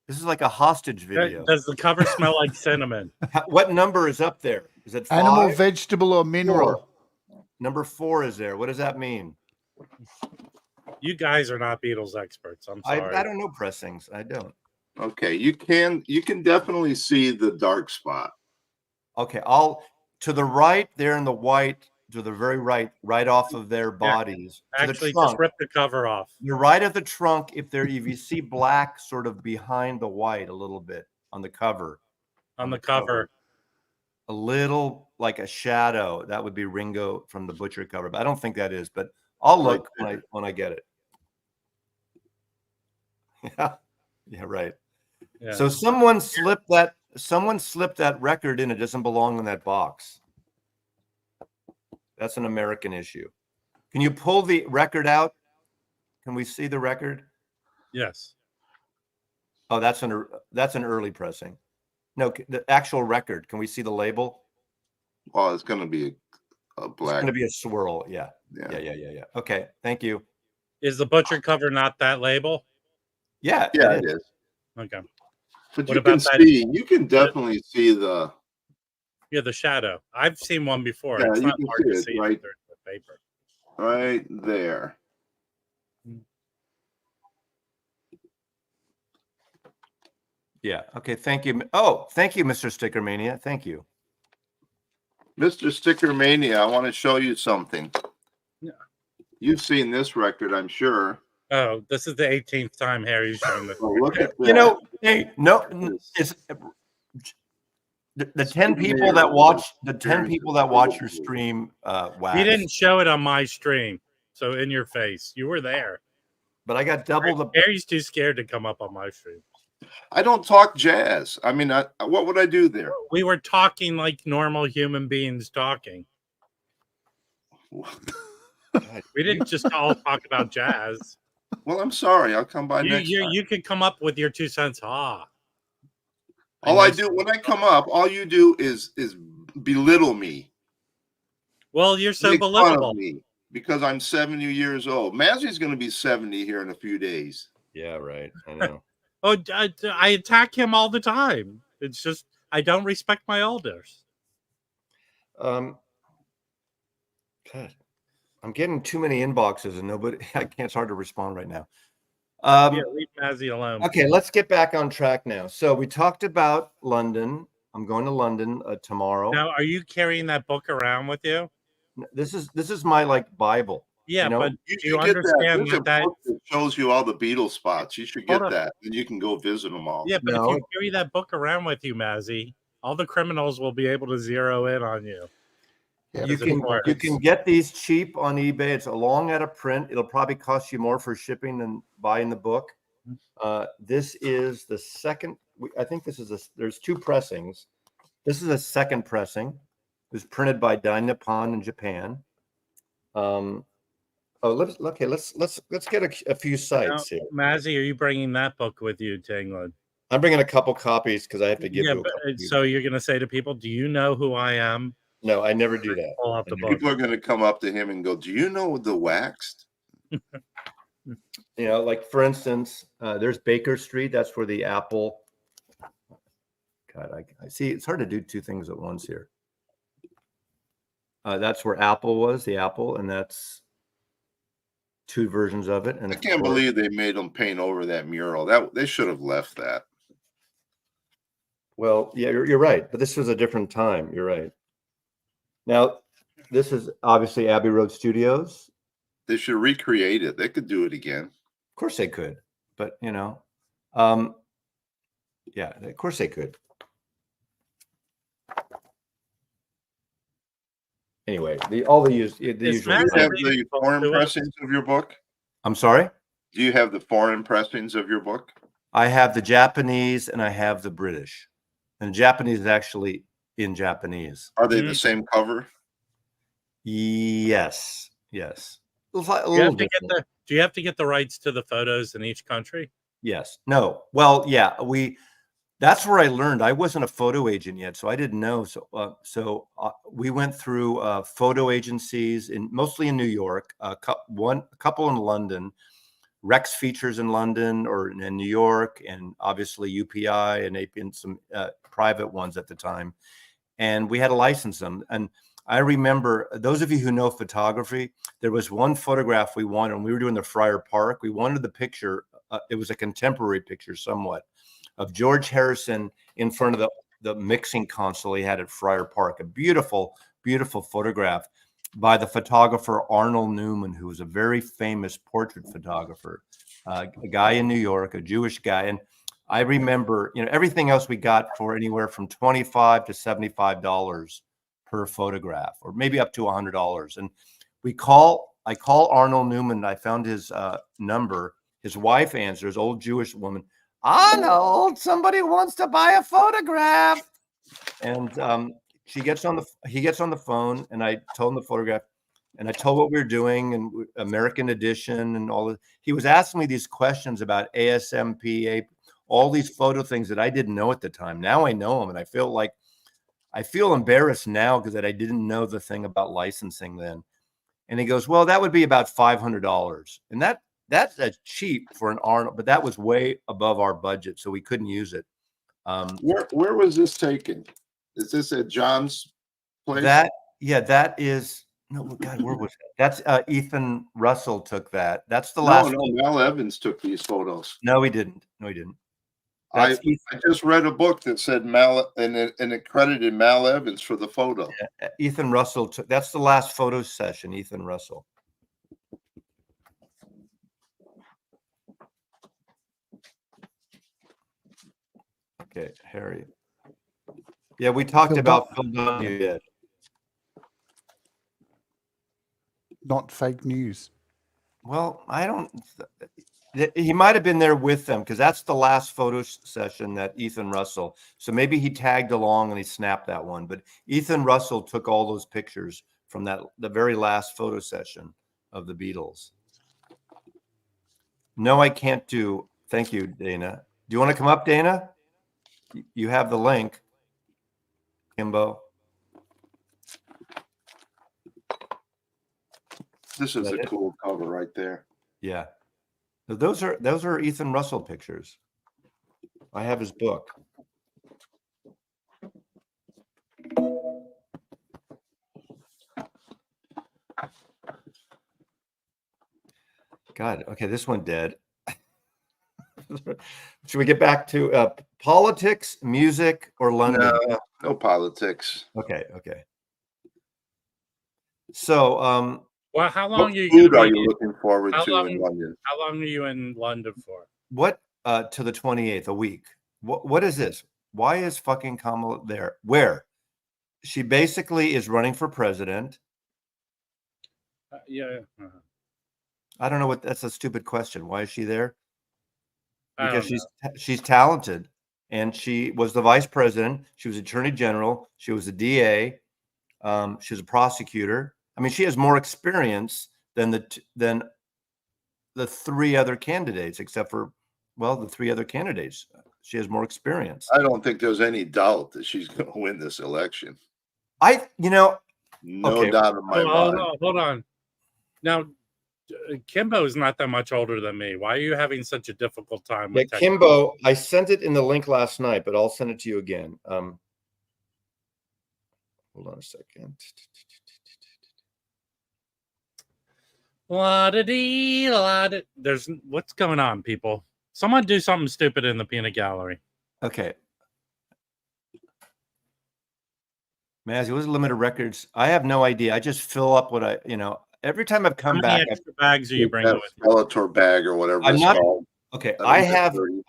This is like a hostage video. Does the cover smell like cinnamon? What number is up there? Is it 5? Animal, vegetable, or mineral? 4. Number 4 is there. What does that mean? You guys are not Beatles experts. I'm sorry. I don't know pressings. I don't. Okay, you can definitely see the dark spot. Okay, to the right there in the white, to the very right off of their bodies. Actually, just rip the cover off. You're right at the trunk. If you see black sort of behind the white a little bit on the cover. On the cover. A little like a shadow. That would be Ringo from the Butcher cover. But I don't think that is, but I'll look when I get it. Yeah, right. Yeah. So someone slipped that record in. It doesn't belong in that box. That's an American issue. Can you pull the record out? Can we see the record? Yes. Oh, that's an early pressing. No, the actual record. Can we see the label? Well, it's going to be a black. It's going to be a swirl. Yeah. Okay. Thank you. Is the Butcher cover not that label? Yeah. Yeah, it is. Okay. But you can definitely see the. Yeah, the shadow. I've seen one before. Yeah, it's you not can hard see to it see right through the paper. Right there. Yeah. Okay. Thank you. Oh, thank you, Mr. Sticker Mania. Thank you. Mr. Sticker Mania, I want to show you something. Yeah. You've seen this record, I'm sure. Oh, this is the 18th time Harry's shown this. Oh, look at that. Hey, no, it's the 10 people that watch your stream. Wow. He didn't show it on my stream, so in your face, you were there. But I got double the. Harry's too scared to come up on my stream. I don't talk jazz. I mean, what would I do there? We were talking like normal human beings talking. We didn't just all talk about jazz. Well, I'm sorry. I'll come by next time. You can come up with your 2 cents. All I do when I come up, all you do is belittle me. Well, you're so Make fun believable. of me because I'm 70 years old. Mazzy's going to be 70 here in a few days. Yeah, right. I know. Oh, I attack him all the time. It's just I don't respect my elders. God, I'm getting too many inboxes and nobody. It's hard to respond right now. Yeah, leave Mazzy alone. Okay, let's get back on track now. So we talked about London. I'm going to London tomorrow. Now, are you carrying that book around with you? This is my like Bible. Yeah, know? but You do you should get that. understand There's a that? book that shows you all the Beatles spots. You should Hold get on. that, and you can go visit them all. Yeah, but if No. you carry that book around with you, Mazzy, all the criminals will be able to zero in on you. Yeah, You As it can were. get these cheap on eBay. It's along out of print. It'll probably cost you more for shipping than buying the book. This is the second. I think this is there's two pressings. This is a second pressing. It was printed by Dai Nippon in Japan. Let's get a few Now, sites here. Mazzy, are you bringing that book with you to England? I'm bringing a couple copies because I have to give Yeah, to a but couple so people. you're going to say to people, "Do you know who I am?" No, I never do that. Pull out the book. People are going to come up to him and go, "Do you know the Waxed?" Like for instance, there's Baker Street. That's where the Apple. God, I see. It's hard to do two things at once here. That's where Apple was, the Apple, and that's two versions of it. And I can't believe they made them paint over that mural. That they should have left that. Well, yeah, you're right. But this was a different time. You're right. Now, this is obviously Abbey Road Studios. They should recreate it. They could do it again. Of course they could. But, yeah, of course they could. Anyway, the usual. Do you have the foreign pressings of your book? I'm sorry? Do you have the foreign pressings of your book? I have the Japanese and I have the British. And the Japanese is actually in Japanese. Are they the same cover? Yes. Yes. Do you have to get the rights to the photos in each country? Yes. No. Well, yeah, that's where I learned. I wasn't a photo agent yet, so I didn't know. So we went through photo agencies mostly in New York, a couple in London, Rex Features in London or in New York, and obviously UPI and some private ones at the time. And we had to license them. And I remember, those of you who know photography, there was one photograph we wanted, and we were doing the Friar Park. We wanted the picture. It was a contemporary picture somewhat, of George Harrison in front of the mixing console he had at Friar Park. A beautiful, beautiful photograph by the photographer Arnold Newman, who was a very famous portrait photographer, a guy in New York, a Jewish guy. And I remember, everything else we got for anywhere from $25 to $75 per photograph, or maybe up to $100. And I call Arnold Newman. I found his number. His wife answers, old Jewish woman. Arnold, somebody wants to buy a photograph. And he gets on the phone, and I told him the photograph, and I told what we were doing and American Edition and all that. He was asking me these questions about ASMP, all these photo things that I didn't know at the time. Now I know them, and I feel embarrassed now because I didn't know the thing about licensing then. And he goes, well, that would be about $500. And that's cheap for an Arnold, but that was way above our budget, so we couldn't use it. Where was this taken? Is this at John's place? That is no, God, where was that? That's Ethan Russell took that. That's the last. No, Mal Evans took these photos. No, he didn't. I just read a book that said Mal, and it credited Mal Evans for the photo. Yeah, Ethan Russell took. That's the last photo session. Ethan Russell. Okay, Harry. Yeah, we talked about Phil Donahue yet. Not fake news. Well, he might have been there with them because that's the last photo session that Ethan Russell. So maybe he tagged along and he snapped that one. But Ethan Russell took all those pictures from the very last photo session of the Beatles. No, I can't do. Thank you, Dana. Do you want to come up, Dana? You have the link, Kimbo. This is a cool cover right there. Yeah. Those are Ethan Russell pictures. I have his book. God, okay, this one dead. Should we get back to politics, music, or London? No politics. Okay. So, Well, how long What are you food going are to you be? looking forward How to in long? London? How long are you in London for? what to the 28th, a week. What is this? Why is fucking Kamala there? Where? She basically is running for president. Yeah. I don't know what that's a stupid question. Why is she there? I Because don't know. she's talented, and she was the vice president. She was attorney general. She was a DA. She was a prosecutor. I mean, she has more experience than the three other candidates, except for, well, the three other candidates. She has more experience. I don't think there's any doubt that she's going to win this election. No okay. Doubt in my mind. Hold on. Now, Kimbo is not that much older than me. Why are you having such a difficult time with Kimbo, I sent it in the link last night, but I'll send it to you again. Hold on a second. There's what's going on, people? Someone do something stupid in the peanut gallery. Okay. Mazzy, what is limited records? I have no idea. I just fill up what every time I've come How many back. extra bags are you bringing with you? Skeletor bag or whatever I'm it's not called. okay. I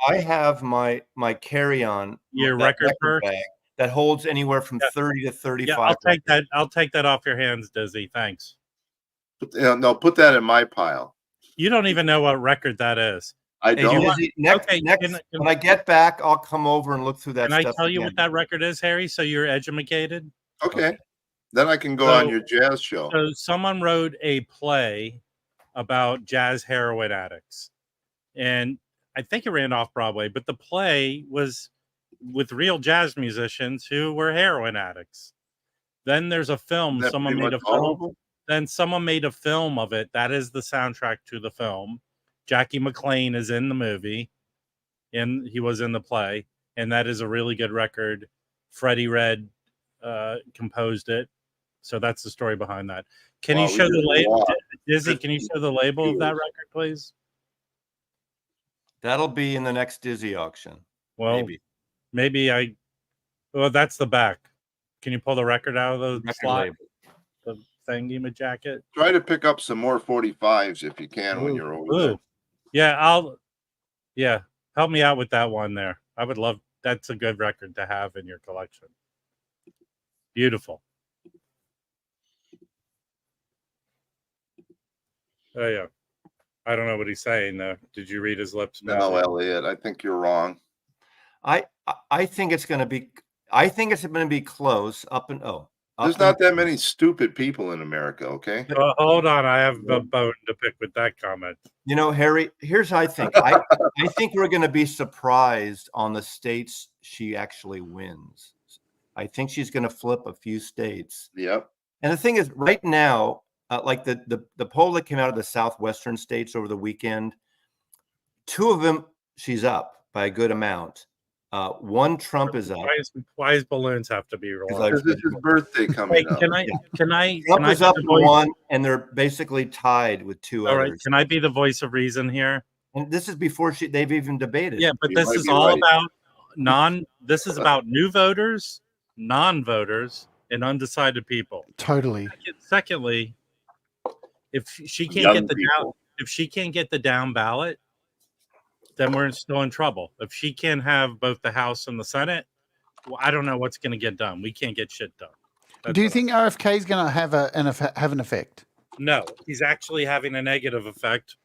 I have my carry-on, Your that record purse bag that holds anywhere from 30 to 35. Yeah, I'll take that. I'll take that off your hands, Dizzy. Thanks. No, put that in my pile. You don't even know what record that is. I don't. Next, when I get back, I'll come over and look through that stuff. Can I tell you what that record is, Harry? So you're educated. Okay. Then I can go on your jazz show. So someone wrote a play about jazz heroin addicts, and I think it ran off Broadway. But the play was with real jazz musicians who were heroin addicts. Then there's a film. Someone made a film. Then someone made a film of it. That is the soundtrack to the film. Jackie McLean is in the movie, and he was in the play, and that is a really good record. Freddie Red composed it, so that's the story behind that. Can you show the label, Dizzy? Can you show the label of that record, please? That'll be in the next Dizzy auction. Well, maybe well, that's the back. Can you pull the record out of the slot? Label. The thingy jacket. Try to pick up some more 45s if you can when you're over there. Yeah, help me out with that one there. I would love. That's a good record to have in your collection. Beautiful. Oh yeah. I don't know what he's saying though. Did you read his lips? No, Elliot. I think you're wrong. I think it's going to be. I think it's going to be close. There's not that many stupid people in America. Okay. Hold on. I have a bone to pick with that comment. Harry. Here's how I think. I think we're going to be surprised on the states she actually wins. I think she's going to flip a few states. Yep. And the thing is, right now, like the poll that came out of the southwestern states over the weekend, 2 of them she's up by a good amount. 1 Trump is up. Why does balloons have to be wrong? Because it's his birthday coming up. Can I? Trump is up 1, and they're basically tied with 2 others. All right. Can I be the voice of reason here? And this is before they've even debated. Yeah, but this is all about This is about new voters, non-voters, and undecided people. Totally. Secondly, if she can't get the down ballot, then we're still in trouble. If she can't have both the House and the Senate, well, I don't know what's going to get done. We can't get shit done. Do you think RFK is going to have an effect? No, he's actually having a negative effect.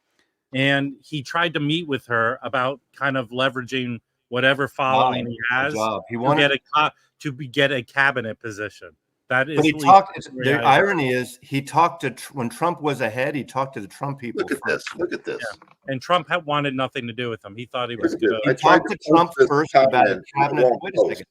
And he tried to meet with her about kind of leveraging whatever following he has to get a cabinet position. That is. The irony is he talked to when Trump was ahead. He talked to the Trump people. Look at this. Yeah. And Trump wanted nothing to do with him. He thought he was good. He talked to Trump first about a cabinet. Wait a second.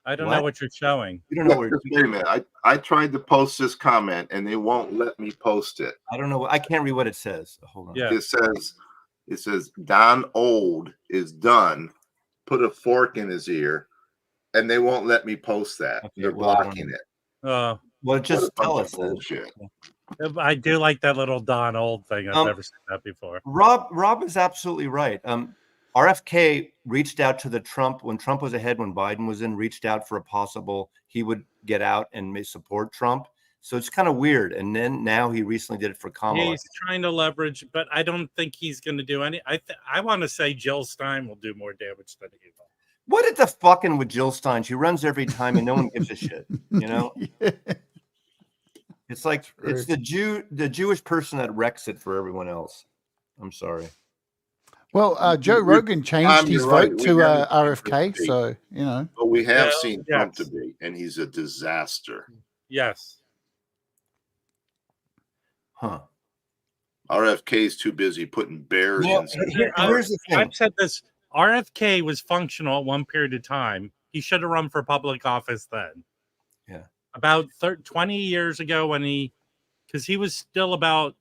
I don't know what you're showing. You don't know where. Wait a minute. I tried to post this comment and they won't let me post it. I don't know. I can't read what it says. Hold on. Yeah. It says Don Old is done. Put a fork in his ear, and they won't let me post that. Okay, they're blocking it. Well, just tell us bullshit. I do like that little Don Old thing. I've never seen that before. Rob is absolutely right. RFK reached out to Trump when Trump was ahead, when Biden was in, reached out for a possible he would get out and may support Trump. So it's kind of weird. And then now he recently did it for Kamala. He's trying to leverage, but I don't think he's going to do any. I want to say Jill Stein will do more damage than he will. What is the fucking with Jill Stein? She runs every time and no one gives a shit. You know, Yeah. it's like it's the Jewish person that wrecks it for everyone else. I'm sorry. Well, Joe Rogan changed Tom, his you're right. vote We to haven't seen RFK, him debate. so you know. But we have Well, seen Trump yes. debate, and he's a disaster. Yes. Huh. RFK's too busy putting bears Well, in. here's the thing. I've said this. RFK was functional at one period of time. He should have run for public office then. Yeah. About 20 years ago because he was still about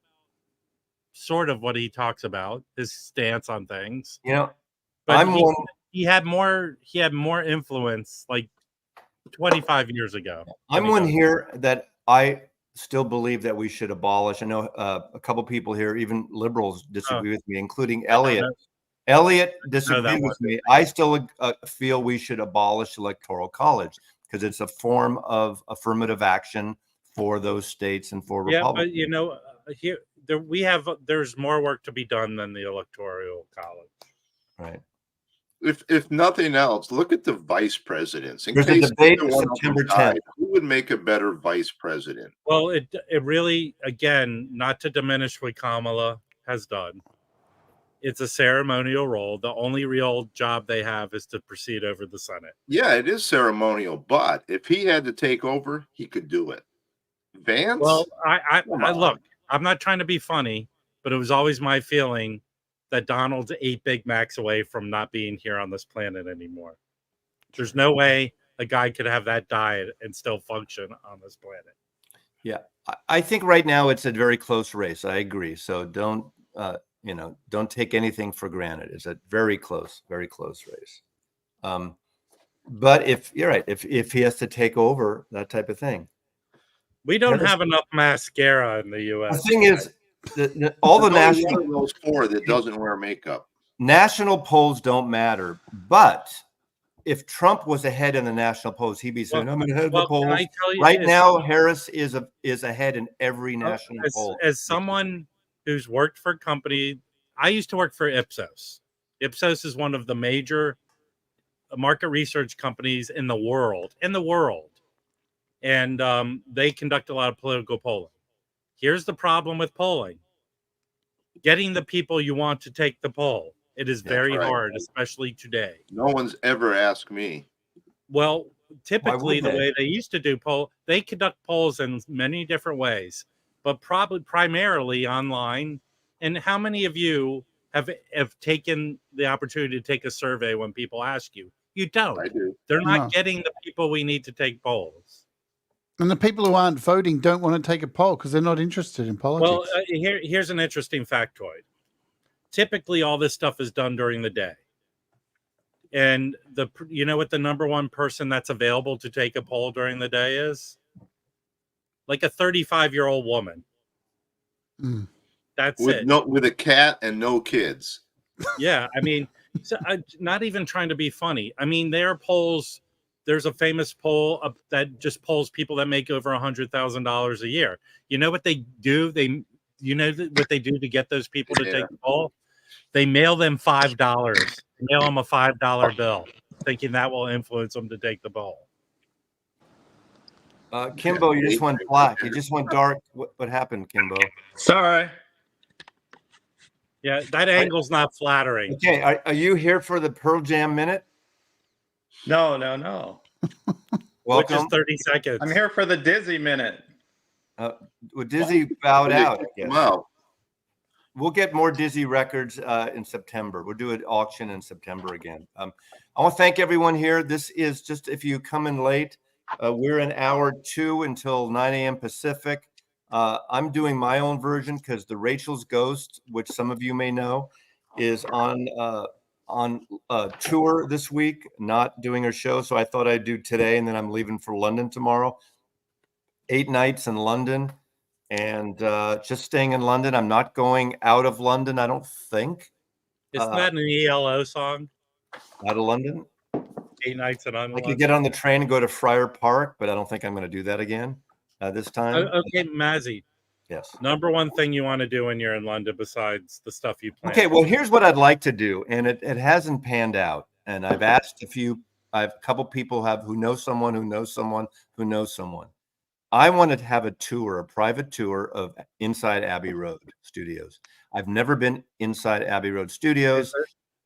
sort of what he talks about, his stance on things. You know, But he had more influence like 25 years ago. I'm one here that I still believe that we should abolish. I know a couple people here, even liberals, disagree with me, including Elliot. Elliot disagreed with me. I still feel we should abolish electoral college because it's a form of affirmative action for those states and for Republicans. But you know, there's more work to be done than the electoral college. Right. If nothing else, look at the vice presidents. There's a debate September 10th. Who would make a better vice president? Well, it really, again, not to diminish what Kamala has done. It's a ceremonial role. The only real job they have is to proceed over the Senate. Yeah, it is ceremonial, but if he had to take over, he could do it. Vance? Well, I look, I'm not trying to be funny, but it was always my feeling that Donald's 8 Big Macs away from not being here on this planet anymore. There's no way a guy could have that diet and still function on this planet. Yeah, I think right now it's a very close race. I agree. So don't take anything for granted. It's a very close race. But if you're right, if he has to take over, that type of thing. We don't have enough mascara in the U.S. The thing is, all the national one of those 4 that doesn't wear makeup. National polls don't matter, but if Trump was ahead in the national polls, he'd be saying, "I'm ahead of the polls." Right now, Harris is ahead in every national poll. As someone who's worked for a company, I used to work for Ipsos. Ipsos is one of the major market research companies in the world. And they conduct a lot of political polling. Here's the problem with polling. Getting the people you want to take the poll. It is very hard, especially today. No one's ever asked me. Well, typically the way they used to do poll, they conduct polls in many different ways, but probably primarily online. And how many of you have taken the opportunity to take a survey when people ask you? You don't. I do. They're not getting the people we need to take polls. And the people who aren't voting don't want to take a poll because they're not interested in politics. Well, here's an interesting factoid. Typically, all this stuff is done during the day. And you know what the number one person that's available to take a poll during the day is? Like a 35-year-old woman. Mm. That's with it. With a cat and no kids. Yeah, I mean, not even trying to be funny. I mean, there are polls. There's a famous poll that just polls people that make over $100,000 a year. You know what they do? What they do to get those people to take the poll? They mail them $5. Mail them a $5 bill, thinking that will influence them to take the poll. Kimbo, you just went black. You just went dark. What happened, Kimbo? Sorry. Yeah, that angle's not flattering. Okay, are you here for the Pearl Jam minute? No. Which is Welcome. 30 seconds. I'm here for the Dizzy minute. Well, Dizzy bowed out. I guess. Wow. We'll get more Dizzy records in September. We'll do an auction in September again. I want to thank everyone here. This is just if you come in late, we're in hour 2 until 9 a.m. Pacific. I'm doing my own version because the Rachel's Ghost, which some of you may know, is on tour this week, not doing her show. So I thought I'd do today, and then I'm leaving for London tomorrow. 8 nights in London, and just staying in London. I'm not going out of London, I don't think. Isn't that an ELO song? Out of London? 8 nights in I London. could get on the train and go to Friar Park, but I don't think I'm going to do that again. this time. Okay, Mazzy. Yes. Number one thing you want to do when you're in London besides the stuff you plan. Okay, well, here's what I'd like to do, and it hasn't panned out. And I've asked a couple people who know someone who knows someone who knows someone. I wanted to have a private tour of inside Abbey Road Studios. I've never been inside Abbey Road Studios.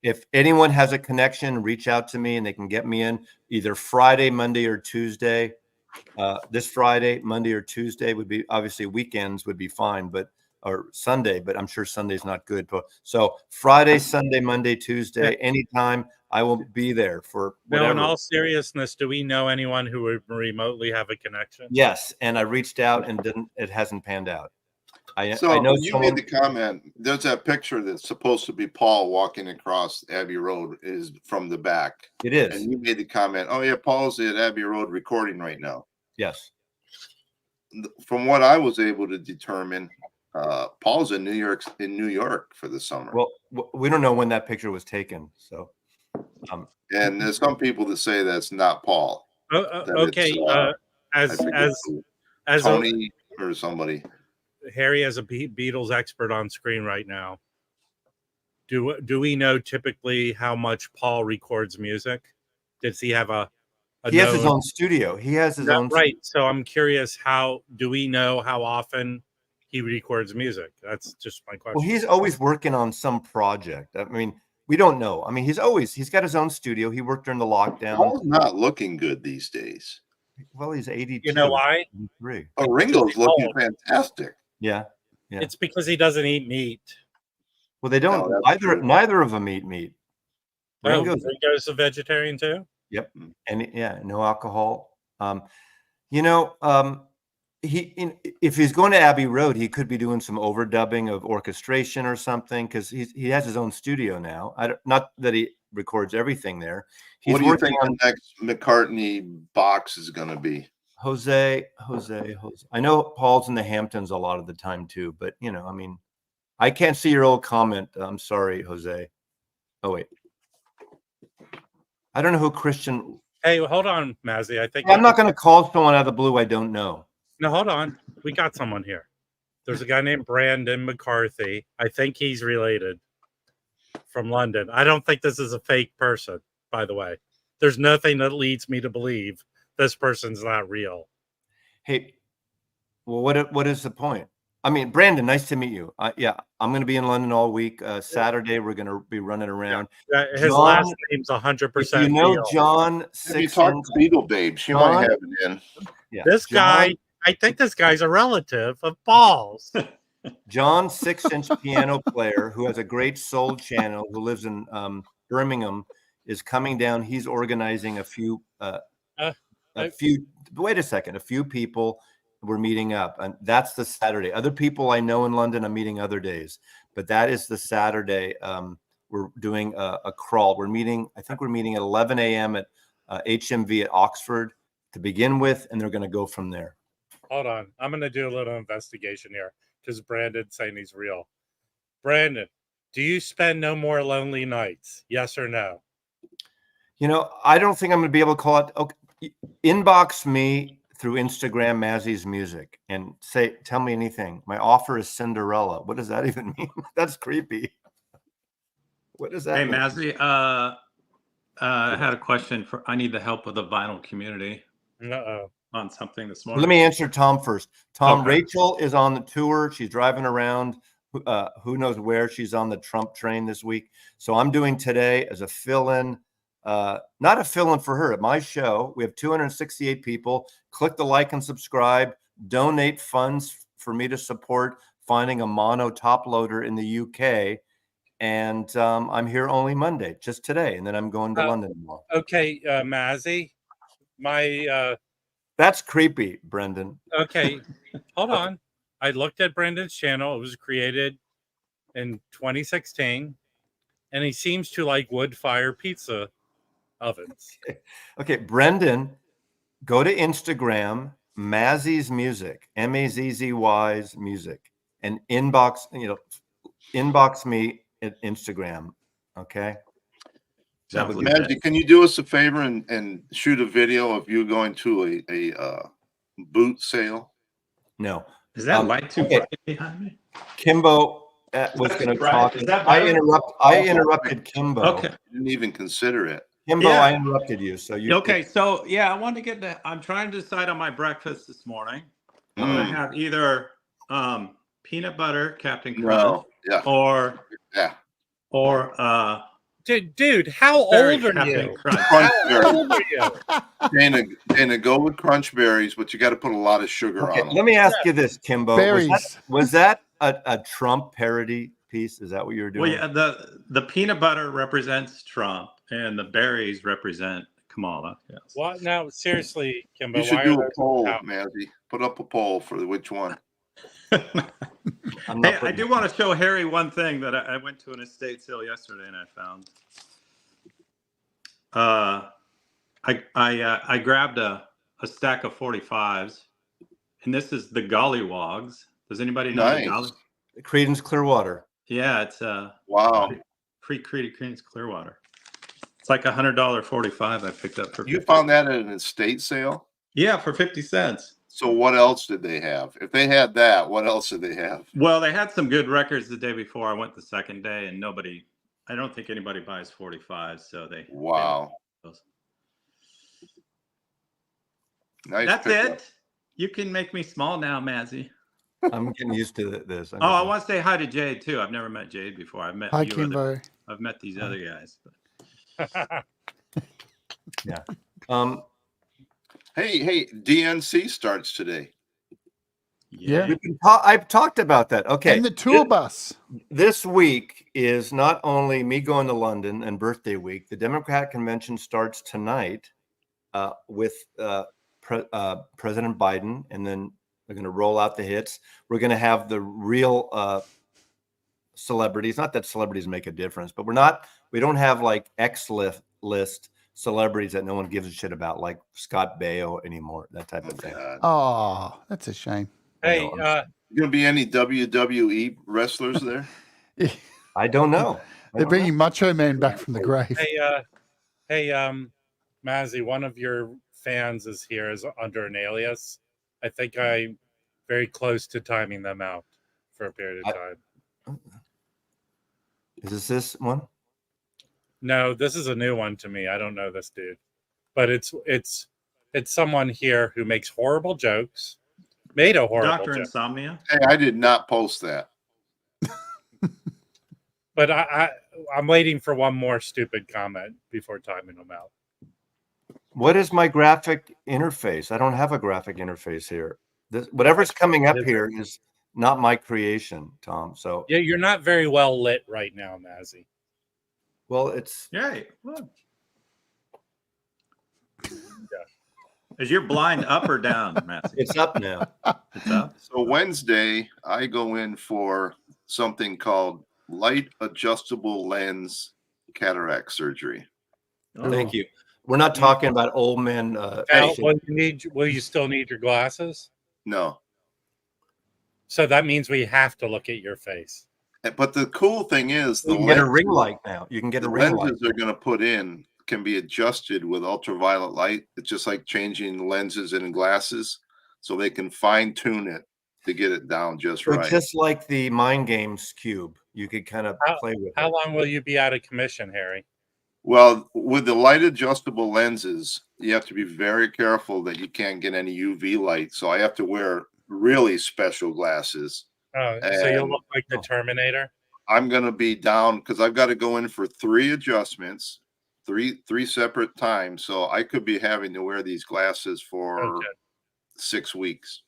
If anyone has a connection, reach out to me and they can get me in either Friday, Monday, or Tuesday. This Friday, Monday, or Tuesday would be, obviously weekends would be fine, or Sunday, but I'm sure Sunday's not good. So Friday, Sunday, Monday, Tuesday, anytime I will be there for whatever. Now, in all seriousness, do we know anyone who would remotely have a connection? Yes, and I reached out and it hasn't panned out. I know you made the comment. There's that picture that's supposed to be Paul walking across Abbey Road is from the back. It is. And you made the comment, oh yeah, Paul's at Abbey Road recording right now. Yes. From what I was able to determine, Paul's in New York for the summer. Well, we don't know when that picture was taken, so. And there's some people that say that's not Paul. Okay, as Tony or somebody. Harry, as a Beatles expert on screen right now, do we know typically how much Paul records music? Does he have he has his own studio. He has his own. Right. So I'm curious, do we know how often he records music? That's just my question. Well, he's always working on some project. I mean, we don't know. I mean, he's got his own studio. He worked during the lockdown. Paul's not looking good these days. Well, he's 82. You know why? 83. Oh, Ringo's looking fantastic. Yeah. It's because he doesn't eat meat. Well, they don't. Neither of them eat meat. Ringo's a vegetarian too. Yep. And no alcohol. If he's going to Abbey Road, he could be doing some overdubbing of orchestration or something because he has his own studio now. Not that he records everything there. What do you think the next McCartney box is going to be? Jose. I know Paul's in the Hamptons a lot of the time too, but I mean, I can't see your old comment. I'm sorry, Jose. Oh wait, I don't know who Christian. Hey, hold on, Mazzy. I think I'm not going to call someone out of the blue I don't know. No, hold on. We got someone here. There's a guy named Brandon McCarthy. I think he's related from London. I don't think this is a fake person, by the way. There's nothing that leads me to believe this person's not real. Hey, well, what is the point? I mean, Brandon, nice to meet you. Yeah, I'm going to be in London all week. Saturday, we're going to be running around. Yeah, his last name's 100%. You know, John. Have you talked to Beetle Babe? She might have it in. Yeah, this guy. I think this guy's a relative of Paul's. John, 6-inch piano player who has a great soul channel, who lives in Birmingham, is coming down. He's organizing a few. Wait a second. A few people. We're meeting up, and that's the Saturday. Other people I know in London, I'm meeting other days, but that is the Saturday. We're doing a crawl. I think we're meeting at 11 a.m. at HMV at Oxford to begin with, and they're going to go from there. Hold on. I'm going to do a little investigation here because Brandon's saying he's real. Brandon, do you spend no more lonely nights? Yes or no? I don't think I'm going to be able to call it. Okay, inbox me through Instagram, Mazzy's Music, and tell me anything. My offer is Cinderella. What does that even mean? That's creepy. What does that mean? Hey, Mazzy, I had a question I need the help of the vinyl community. On something this morning. Let me answer Tom first. Tom, okay. Rachel is on the tour. She's driving around. Who knows where? She's on the Trump train this week. So I'm doing today as a fill-in, not a fill-in for her. At my show, we have 268 people. Click the like and subscribe. Donate funds for me to support finding a mono top loader in the UK. And I'm here only Monday, just today. And then I'm going to London tomorrow. Okay, Mazzy, That's creepy, Brendan. Okay, hold on. I looked at Brendan's channel. It was created in 2016, and he seems to like wood-fire pizza ovens. Okay, Brendan, go to Instagram, Mazzy's Music, Mazzy's Music, and inbox me at Instagram. Okay. Mazzy, can you do us a favor and shoot a video of you going to a boot sale? No. Is that light too okay. bright behind me? Kimbo was That's going to right. talk. Is that I better? interrupted Kimbo. Okay. You didn't even consider it. Kimbo, Yeah. I interrupted you. So you Okay, so yeah, I want to get that. I'm trying to decide on my breakfast this morning. I'm gonna have either peanut butter Captain Crunch No. Yeah. or Yeah. Dude, how berry old are Captain you? Crunch. Crunch How berries. old are you? Dana, go with crunch berries, but you got to put a lot of sugar Okay, on them. let me ask you this, Kimbo. Berries. Was that a Trump parody piece? Is that what you were Well, doing? yeah, the peanut butter represents Trump and the berries represent Kamala. Yes. What? No, seriously, Kimbo. You should why do are a those poll, out? Mazzy. Put up a poll for which one. I'm not Hey, I putting- do want to show Harry one thing that I went to an estate sale yesterday and I found. I grabbed a stack of 45s, and this is the Gollywogs. Does anybody know the Nice. Golly? Creedence Clearwater. Yeah, it's Wow. Creedence Clearwater. It's like $100 45 I picked up for. You 50. found that at an estate sale? Yeah, for 50 cents. So what else did they have? If they had that, what else did they have? Well, they had some good records the day before. I went the second day, and I don't think anybody buys 45s, so they. Wow. Nice. That's pickup. it. You can make me small now, Mazzy. I'm getting used to this. Oh, I want to say hi to Jade too. I've never met Jade before. I've met Hi, you Kimbo. I've met these other guys. Yeah. Hey, DNC starts today. Yeah. I've talked about that. Okay. And the tour bus. This week is not only me going to London and birthday week. The Democrat convention starts tonight with President Biden, and then we're going to roll out the hits. We're going to have the real celebrities. Not that celebrities make a difference, but we don't have like list celebrities that no one gives a shit about, like Scott Baio anymore, that type of thing. Oh, that's a shame. Hey, Going to be any WWE wrestlers there? I don't know. They're bringing Macho Man back from the grave. hey, Mazzy, one of your fans is here is under an alias. I think I'm very close to timing them out for a period of time. Is this one? No, this is a new one to me. I don't know this dude, but it's someone here who makes horrible jokes. Made a horrible Dr. joke. Insomnia. Hey, I did not post that. But I'm waiting for one more stupid comment before timing them out. What is my graphic interface? I don't have a graphic interface here. Whatever's coming up here is not my creation, Tom. So yeah, you're not very well lit right now, Mazzy. Well, it's Yay. Look. Is your blind up or down, Matthew? It's up now. It's up. So Wednesday, I go in for something called light adjustable lens cataract surgery. Thank you. We're not talking about old men. Now, will you still need your glasses? No. So that means we have to look at your face. But the cool thing is, You can get a ring light now. You can get a ring light. lenses they're going to put in can be adjusted with ultraviolet light. It's just like changing lenses in glasses, so they can fine tune it to get it down just So right. just like the Mind Games cube, you could kind of play with How it. long will you be out of commission, Harry? Well, with the light adjustable lenses, you have to be very careful that you can't get any UV light. So I have to wear really special glasses. Oh, so you'll And look like the Terminator? I'm going to be down because I've got to go in for 3 adjustments, three separate times. So I could be having to wear these glasses for 6 weeks.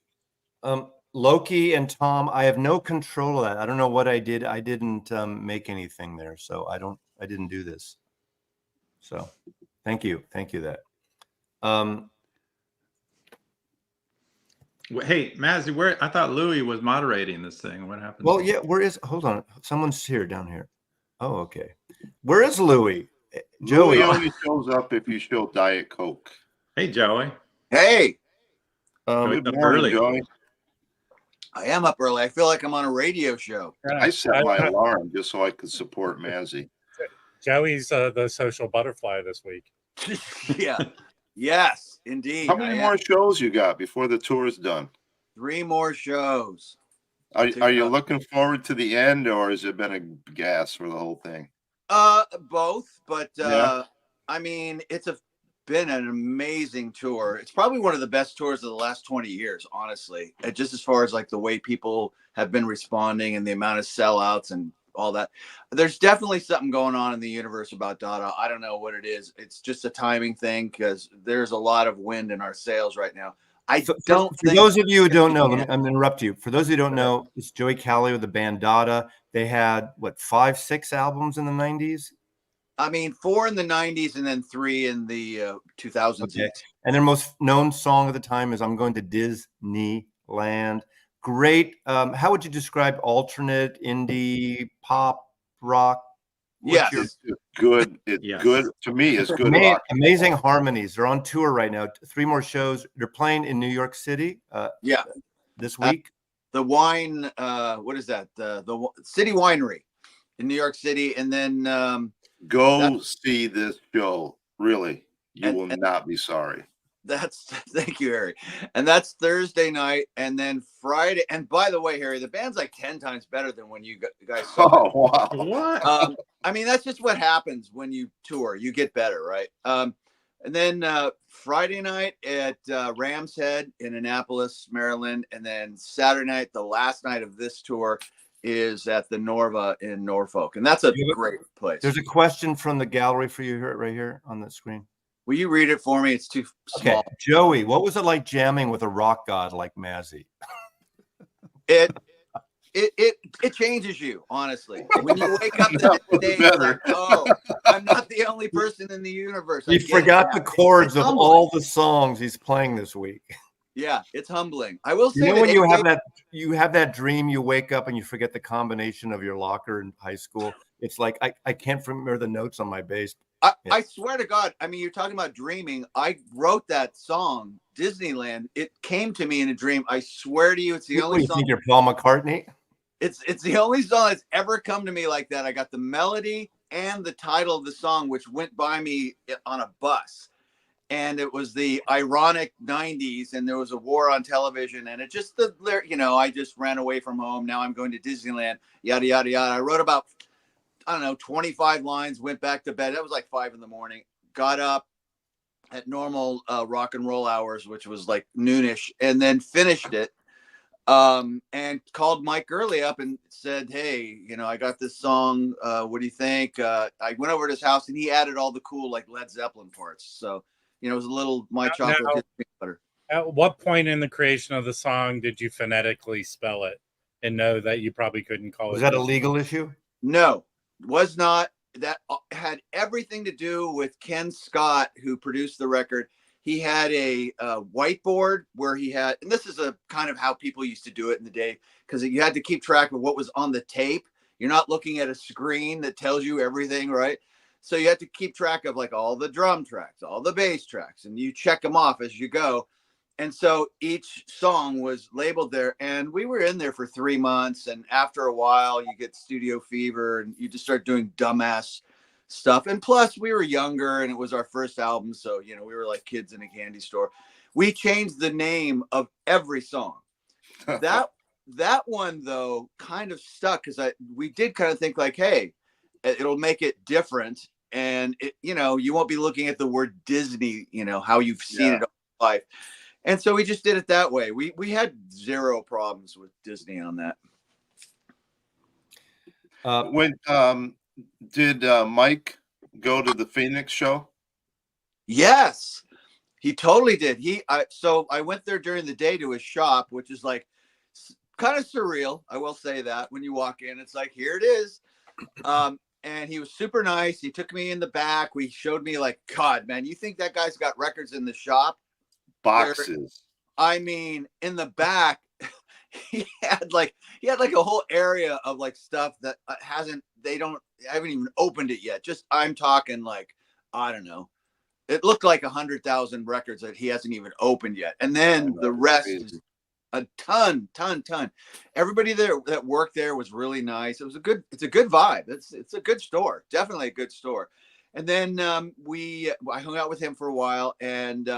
Loki and Tom, I have no control of that. I don't know what I did. I didn't make anything there, so I didn't do this. So thank you that. Hey, Mazzy, I thought Louis was moderating this thing. What happened? Well, yeah, hold on. Someone's here down here. Oh, okay. Where is Louis? Joey. Louis only shows up if you show Diet Coke. Hey, Joey. Hey, Good up morning, early. Joey. I am up early. I feel like I'm on a radio show. I set my alarm just so I could support Mazzy. Joey's the social butterfly this week. Yeah. Yes, indeed. How many more shows you got before the tour is done? 3 more shows. Are you looking forward to the end, or has it been a gas for the whole thing? Both, but Yeah. I mean, been an amazing tour. It's probably one of the best tours of the last 20 years, honestly. Just as far as like the way people have been responding and the amount of sellouts and all that. There's definitely something going on in the universe about Dada. I don't know what it is. It's just a timing thing because there's a lot of wind in our sails right now. For don't think those of you who don't know, Yeah. I'm going to interrupt you. For those who don't know, it's Joey Calley with the band Dada. They had what 5, 6 albums in the 90s. I mean, 4 in the 90s and then 3 in the 2000s. Okay. And their most known song of the time is "I'm Going to Disneyland." Great. How would you describe alternate, indie, pop, rock? Yes. It's good. It's Yes. good to me. It's good rock. Amazing harmonies. They're on tour right now. 3 more shows. They're playing in New York City. Yeah. This week. The wine. What is that? The City Winery in New York City, and then Go see this show. Really, you will not be sorry. Thank you, Harry. And that's Thursday night, and then Friday. And by the way, Harry, the band's like 10 times better than when you guys saw. Oh wow! What? I mean, that's just what happens when you tour. You get better, right? And then Friday night at Ram's Head in Annapolis, Maryland, and then Saturday night, the last night of this tour, is at the Norva in Norfolk, and that's a great place. There's a question from the gallery for you here, right here on the screen. Will you read it for me? It's too small. Okay, Joey, what was it like jamming with a rock god like Mazzy? It changes you, honestly. When you wake up the next day, it's like, oh, I'm not the only person in the universe. He forgot the chords of all the songs he's playing this week. Yeah, it's humbling. I will say, you know, when you have that dream, you wake up and you forget the combination of your locker in high school. It's like I can't remember the notes on my bass. I swear to God. I mean, you're talking about dreaming. I wrote that song, Disneyland. It came to me in a dream. I swear to you, it's the only song. You think you're Paul McCartney? It's the only song that's ever come to me like that. I got the melody and the title of the song, which went by me on a bus. And it was the ironic 90s, and there was a war on television, and it just, I just ran away from home. Now I'm going to Disneyland, yada, yada, yada. I wrote about, 25 lines, went back to bed. That was like 5 a.m. Got up at normal rock and roll hours, which was like noonish, and then finished it. And called Mike Gurley up and said, hey, I got this song. What do you think? I went over to his house, and he added all the cool, like Led Zeppelin parts. So, it was a little my chocolate peanut butter. At what point in the creation of the song did you phonetically spell it and know that you probably couldn't call it? Was that a legal issue? No, was not. That had everything to do with Ken Scott, who produced the record. He had a whiteboard where he had, and this is a kind of how people used to do it in the day, because you had to keep track of what was on the tape. You're not looking at a screen that tells you everything, right? So you have to keep track of like all the drum tracks, all the bass tracks, and you check them off as you go. And so each song was labeled there, and we were in there for 3 months. And after a while, you get studio fever and you just start doing dumbass stuff. And plus we were younger and it was our first album. So, we were like kids in a candy store. We changed the name of every song. That one though kind of stuck because we did kind of think like, hey, it'll make it different. And you won't be looking at the word Disney, how you've seen it all life. And so we just did it that way. We had zero problems with Disney on that. When did Mike go to the Phoenix show? Yes, he totally did. So I went there during the day to his shop, which is like kind of surreal. I will say that when you walk in, it's like, here it is. And he was super nice. He took me in the back. We showed me like, God, man, you think that guy's got records in the shop? Boxes. I mean, in the back, he had like a whole area of like stuff that I haven't even opened it yet. Just, I'm talking like, I don't know. It looked like 100,000 records that he hasn't even opened yet. And then the rest is a ton. Everybody there that worked there was really nice. It's a good vibe. It's a good store. Definitely a good store. And then I hung out with him for a while, and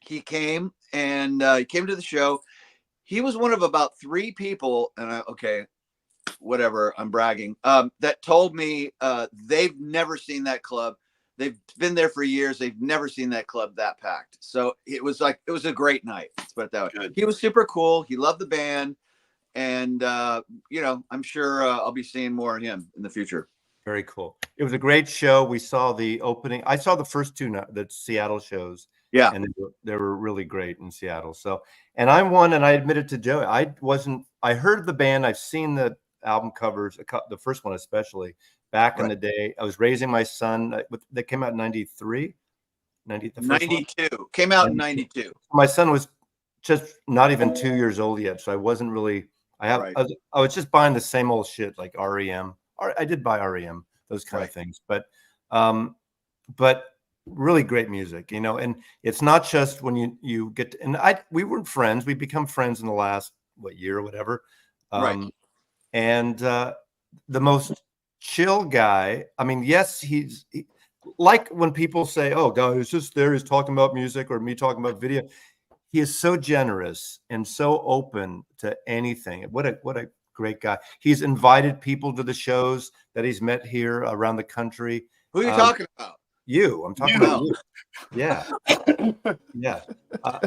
he came to the show. he was one of about 3 people, and okay, whatever, I'm bragging, that told me they've never seen that club. They've been there for years. They've never seen that club that packed. So it was a great night. Let's put it that way. Good. He was super cool. He loved the band. And, I'm sure I'll be seeing more of him in the future. Very cool. It was a great show. We saw the opening. I saw the first 2, the Seattle shows. Yeah. And they were really great in Seattle. So, and I'm one, and I admitted to Joey, I heard the band. I've seen the album covers, the first one especially, back in the day. I was raising my son. That came out in 93. 92. Came out in 92. My son was just not even 2 years old yet. So I wasn't really, I was just buying the same old shit like REM. I did buy REM, those kind of things. But really great music, and it's not just when you get to, and we weren't friends. We become friends in the last year or whatever. And the most chill guy. I mean, yes, he's like when people say, "Oh, God, he's just there. He's talking about music," or me talking about video. He is so generous and so open to anything. What a great guy. He's invited people to the shows that he's met here around the country. Who are you talking about? You. I'm talking about you. Yeah. Yeah.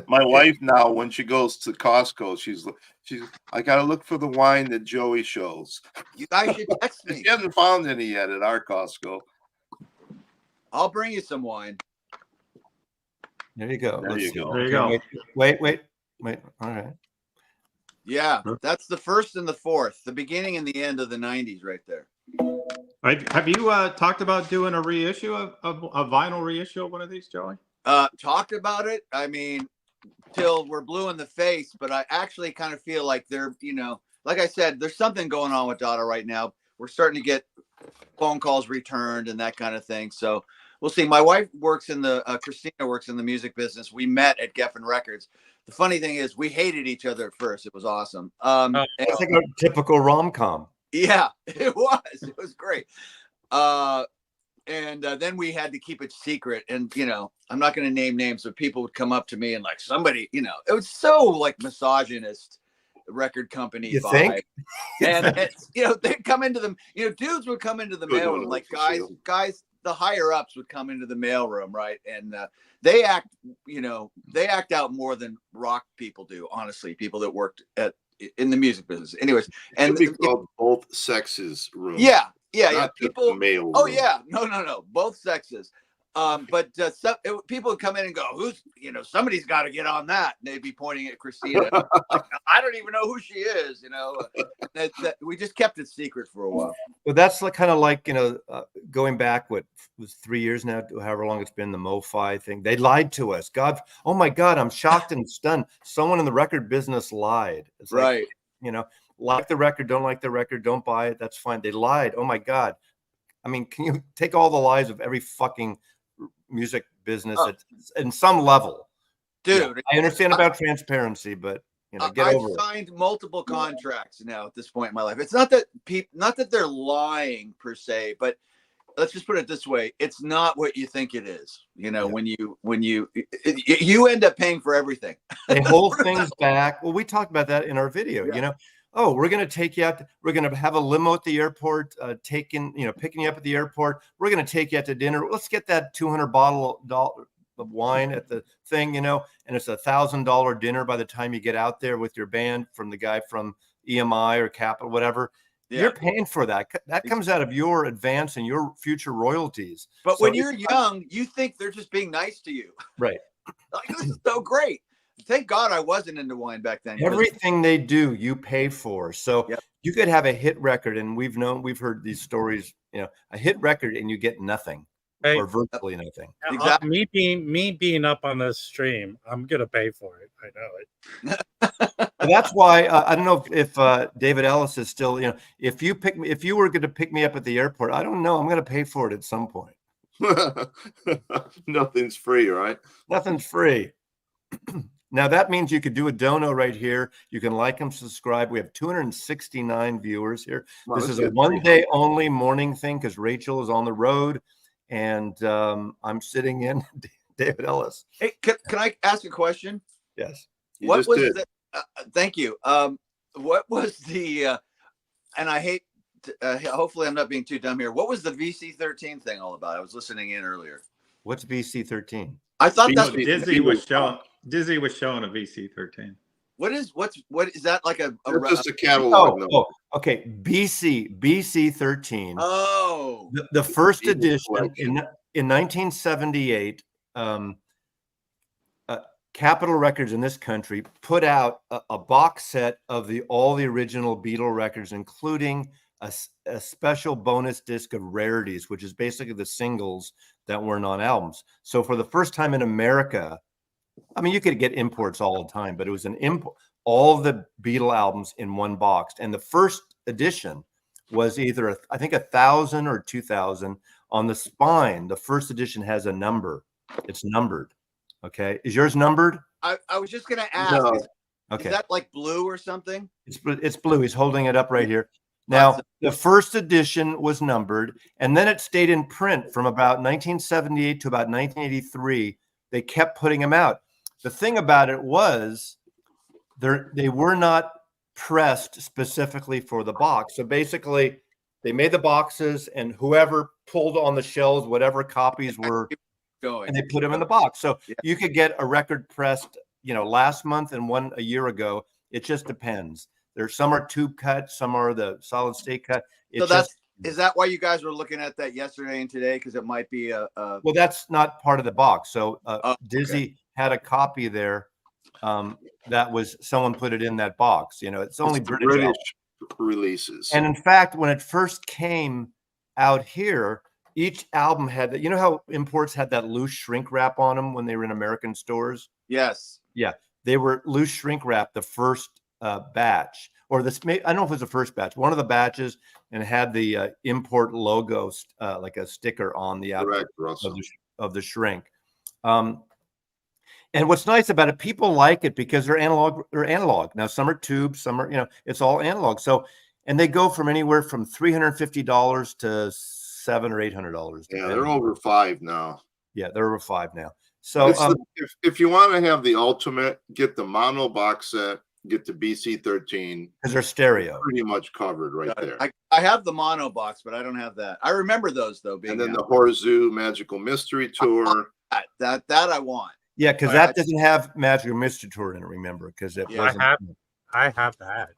My wife now, when she goes to Costco, she's I gotta look for the wine that Joey shows. You guys should text me. She hasn't found any yet at our Costco. I'll bring you some wine. There you go. There you go. There you go. Wait. All right. Yeah, that's the first and the fourth, the beginning and the end of the 90s right there. Have you talked about doing a reissue of a vinyl reissue of one of these, Joey? Talked about it. I mean, till we're blue in the face, but I actually kind of feel like they're, like I said, there's something going on with Dada right now. We're starting to get phone calls returned and that kind of thing. So we'll see. My wife works in Christina works in the music business. We met at Geffen Records. The funny thing is we hated each other at first. It was awesome. It's like a typical rom-com. Yeah, it was. It was great. And then we had to keep it secret. And, I'm not going to name names, but people would come up to me and like somebody, it was so like misogynist record company You vibe. think? And, they'd come into them, dudes would come into the mailroom, like guys, the higher ups would come into the mailroom, right? And they act out more than rock people do, honestly, people that worked in the music business. Anyways, and It should be called both sexes room. Yeah. Not People. male Oh room. yeah, no, both sexes. But people would come in and go, "Who's somebody's got to get on that." And they'd be pointing at Christina. I don't even know who she is. We just kept it secret for a while. Well, that's kind of like going back what was 3 years now, however long it's been, the MoFi thing. They lied to us. God, oh my God, I'm shocked and stunned. Someone in the record business lied. It's right. Like the record, don't like the record, don't buy it. That's fine. They lied. Oh my God. I mean, can you take all the lies of every fucking music business in some level? Dude, I understand about transparency, but get over it. I've signed multiple contracts now at this point in my life. It's not that they're lying per se, but let's just put it this way: it's not what you think it is. When you end up paying for everything. They hold things back. Well, we talked about that in our video. Oh, we're going to take you out. We're going to have a limo at the airport, picking you up at the airport. We're going to take you out to dinner. Let's get that $200 bottle of wine at the thing, and it's $1,000 dinner by the time you get out there with your band from the guy from EMI or Capital, whatever. Yeah. You're paying for that. That comes out of your advance and your future royalties. But when you're young, you think they're just being nice to you. Right. Like, this is so great. Thank God I wasn't into wine back then. Everything they do, you pay for. So you could have a hit record, and we've heard these stories, a hit record and you get nothing or virtually nothing. Exactly. Me being up on this stream, I'm going to pay for it. I know it. That's why I don't know if David Ellis is still, if you were going to pick me up at the airport, I don't know. I'm going to pay for it at some point. Nothing's free, right? Nothing's free. Now that means you could do a dono right here. You can like and subscribe. We have 269 viewers here. Wow, this is a one-day only morning thing because Rachel is on the road, and I'm sitting in David Ellis. Hey, can I ask a question? Yes. What was Thank you. What was the? And I hate. Hopefully, I'm not being too dumb here. What was the VC13 thing all about? I was listening in earlier. What's BC13? I thought No, that's Dizzy was showing a VC13. what is that like a That's just a catalog number. Okay. BC13. oh The first Beatles edition collection. in 1978. Capitol Records in this country put out a box set of all the original Beatle records, including a special bonus disc of rarities, which is basically the singles that weren't on albums. So for the first time in America, I mean, you could get imports all the time, but it was an import, all the Beatle albums in one box. And the first edition was either, I think, 1,000 or 2,000. On the spine, the first edition has a number. It's numbered. Okay. Is yours numbered? I was just gonna ask. No. Is that like blue or something? It's blue. He's holding it up right here. Now, the first edition was numbered, and then it stayed in print from about 1978 to about 1983. They kept putting them out. The thing about it was they were not pressed specifically for the box. So basically, they made the boxes, and whoever pulled on the shelves, whatever copies were going, and they put them in the box. So you could get a record pressed, last month and one a year ago. It just depends. There's some are tube cut, some are the solid state cut. is that why you guys were looking at that yesterday and today? Because it might be well, that's not part of the box. So Dizzy okay. had a copy there. That was someone put it in that box. It's only British releases. And in fact, when it first came out here, each album had that. You know how imports had that loose shrink wrap on them when they were in American stores? Yes. Yeah, they were loose shrink wrap the first batch, or this. I don't know if it was the first batch. One of the batches, and had the import logo, like a sticker on the outside of the shrink. And what's nice about it, people like it because they're analog. They're analog. Now some are tubes, some are it's all analog. So, and they go from anywhere from $350 to $700 or $800. Yeah, they're over $5 now. Yeah, they're over $5 now. So if you want to have the ultimate, get the mono box set, get the BC13 because they're stereo. Pretty much covered right there. I have the mono box, but I don't have that. I remember those though. And then the Horseshoe Magical Mystery Tour. That I want. Yeah, because that doesn't have Magical Mystery Tour in it. Remember, because it wasn't. I have that.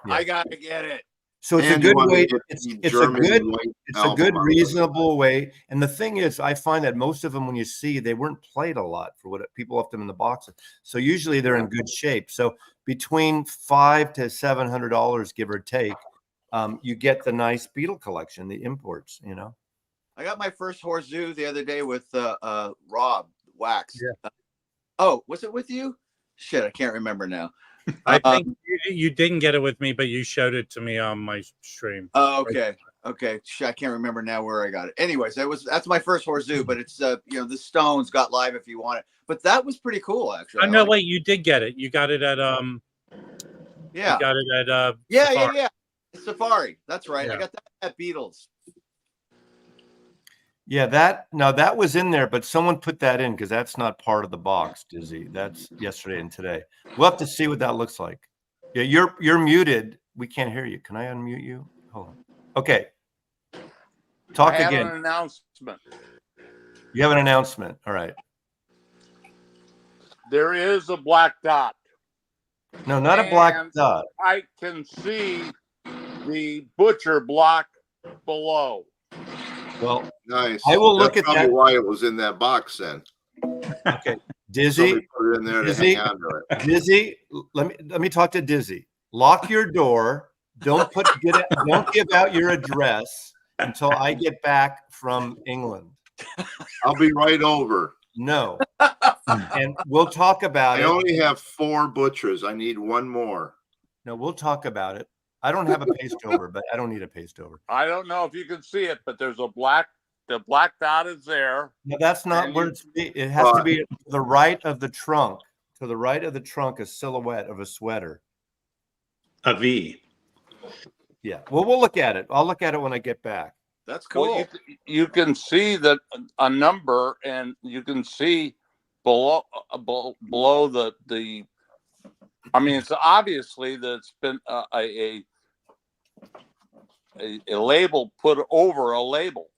Yeah. I gotta get it. So it's a good way. It's a good reasonable way. And the thing is, I find that most of them, when you see, they weren't played a lot for what people left them in the boxes. So usually they're in good shape. So between $500 to $700, give or take, you get the nice Beatle collection, the imports. I got my first Horseshoe the other day with Rob Wax. Yeah. Oh, was it with you? Shit, I can't remember now. I think you didn't get it with me, but you showed it to me on my stream. Oh, okay. Okay. I can't remember now where I got it. Anyways, that's my first Horseshoe, but it's the Stones got Live If You Want It. But that was pretty cool, actually. Oh, no, wait, you did get it. You got it at yeah. You got it at yeah. Safari. That's right. Yeah. I got that at Beatles. Yeah, that was in there, but someone put that in because that's not part of the box, Dizzy. That's yesterday and today. We'll have to see what that looks like. Yeah, you're muted. We can't hear you. Can I unmute you? Hold on. Okay. Talk again. I have an announcement. You have an announcement. All right. There is a black dot. No, not a black dot. I can see the butcher block below. Well, nice. I will look at that. Why it was in that box then. Okay, Dizzy. Put it in there to hang on to it. Dizzy, let me talk to Dizzy. Lock your door. Don't give out your address until I get back from England. I'll be right over. No, and we'll talk about it. I only have 4 butchers. I need 1 more. No, we'll talk about it. I don't have a paste over, but I don't need a paste over. I don't know if you can see it, but there's the black dot is there. No, that's not where it has to be to the right of the trunk. To the right of the trunk, a silhouette of a sweater. A V. Yeah. Well, we'll look at it. I'll look at it when I get back. That's cool. Well, you can see that a number, and you can see below the I mean, it's obviously that it's been a label put over a label,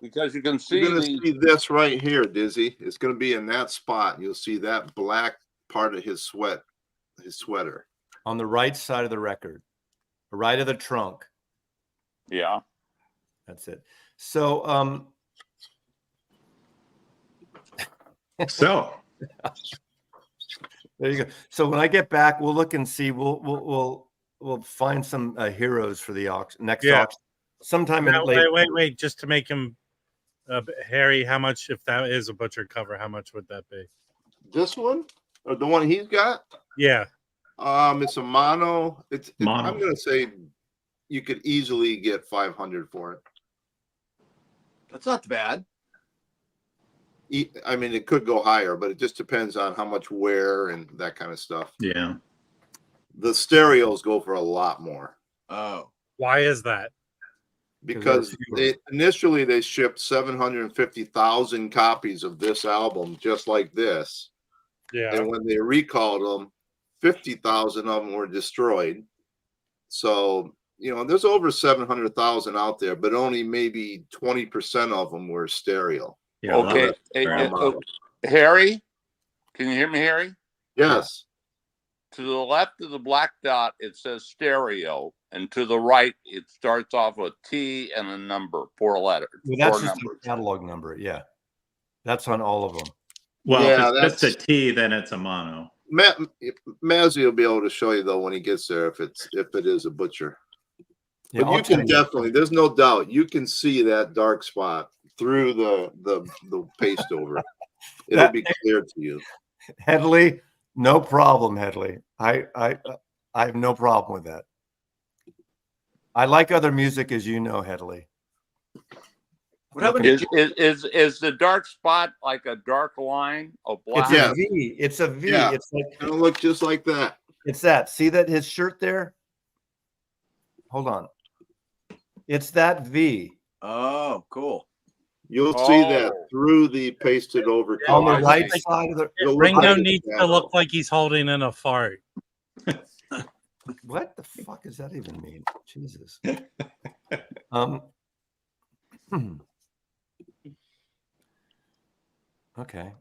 because you can see You're going to see this right here, Dizzy. It's going to be in that spot. You'll see that black part of his sweater. On the right side of the record, right of the trunk. Yeah. That's it. So, So there you go. So when I get back, we'll look and see. We'll find some heroes for the next auction sometime in late. Wait, just to make him Harry, how much, if that is a butcher cover, how much would that be? This one, or the one he's got? Yeah. It's a mono. Mono. I'm gonna say you could easily get 500 for it. That's not bad. I mean, it could go higher, but it just depends on how much wear and that kind of stuff. yeah. The stereos go for a lot more Oh, Why is that? because initially they shipped 750,000 copies of this album, just like this. Yeah. And when they recalled them, 50,000 of them were destroyed. So, there's over 700,000 out there, but only maybe 20% of them were stereo. Yeah. Okay. Harry, can you hear me, Harry? Yes. To the left of the black dot, it says stereo, and to the right, it starts off with T and a number, 4 letters. Well, that's four just numbers. a catalog number. Yeah, that's on all of them. Well, Yeah, if it's just a T, then it's a mono. Mazzy will be able to show you though when he gets there if it is a butcher. Yeah, But I'll you tell can definitely, there's no doubt, you can see that dark spot through the paste over. It'll be clear to you. Headley, no problem, Headley. I have no problem with that. I like other music, as you know, Headley. what happened? Is the dark spot like a dark line of black? It's a V. It's a V. Yeah. It's like It'll look just like that. it's that. See that his shirt there? Hold on. It's that V Oh, cool. You'll see that through the pasted over Yeah, on the I right see. side of the. It'll look Ringo like needs that. to look like he's holding in a fart. What the fuck does that even mean? Jesus. Okay.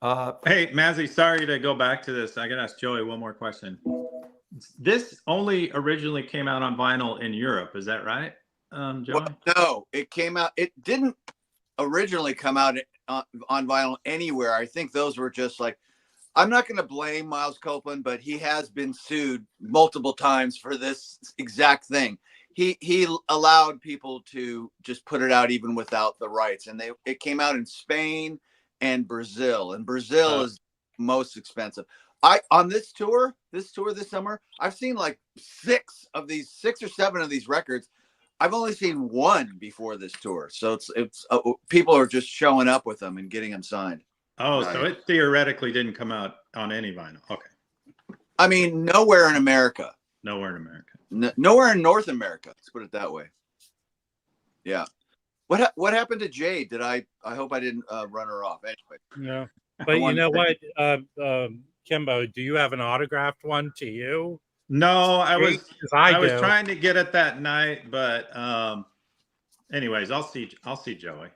Hey, Mazzy, sorry to go back to this. I got to ask Joey one more question. This only originally came out on vinyl in Europe. Is that right, Joey? Well, no, it came out. It didn't originally come out on vinyl anywhere. I think those were just like, I'm not going to blame Miles Copeland, but he has been sued multiple times for this exact thing. He allowed people to just put it out even without the rights, and it came out in Spain and Brazil, and Brazil is most expensive. On this tour this summer, I've seen like 6 or 7 of these records. I've only seen one before this tour, so it's people are just showing up with them and getting them signed. Oh, so it theoretically didn't come out on any vinyl. Okay. I mean, nowhere in America. Nowhere in America. Nowhere in North America. Let's put it that way. Yeah. What happened to Jade? I hope I didn't run her off. Anyway. No, but you know what, Kimbo, do you have an autographed one to you? No, I was do. trying to get it that night, but anyways, I'll see Joey.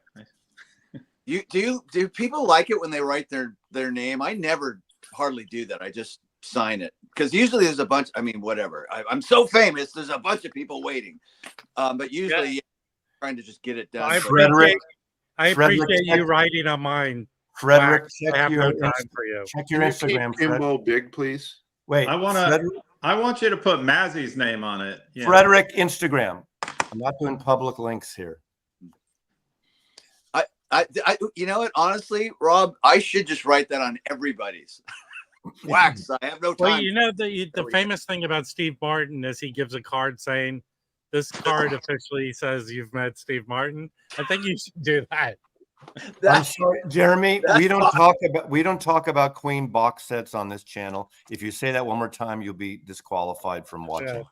Do people like it when they write their name? I never hardly do that. I just sign it because usually there's a bunch. I mean, whatever. I'm so famous. There's a bunch of people waiting, but usually trying to just get it done. I appreciate you writing on mine. Frederick, I have no time for you. Check your Instagram, Kimbo big, please. Wait, I want you to put Mazzy's name on it. Yeah. Frederick Instagram. I'm not doing public links here. I you know what? Honestly, Rob, I should just write that on everybody's. Wax. I have no time. Well, you know the famous thing about Steve Martin is he gives a card saying, "This card officially says you've met Steve Martin." I think you should do that. I'm sorry, Jeremy. We don't talk about Queen box sets on this channel. If you say that one more time, you'll be disqualified from watching.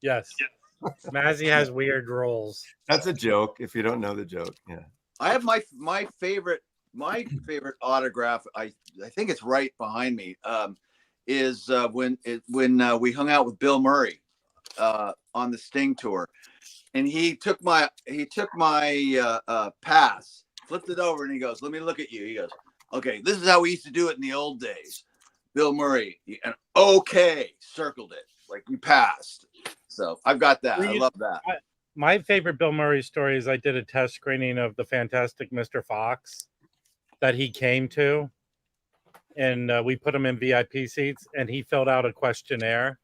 Yes. Mazzy has weird roles. That's a joke. If you don't know the joke, yeah. I have my favorite autograph. I think it's right behind me. is when we hung out with Bill Murray on the Sting tour, and he took my pass, flipped it over, and he goes, "Let me look at you." He goes, "Okay, this is how we used to do it in the old days." Bill Murray, and okay, circled it like you passed. So I've got that. I love that. My favorite Bill Murray story is I did a test screening of the Fantastic Mr. Fox that he came to, and we put him in VIP seats, and he filled out a questionnaire,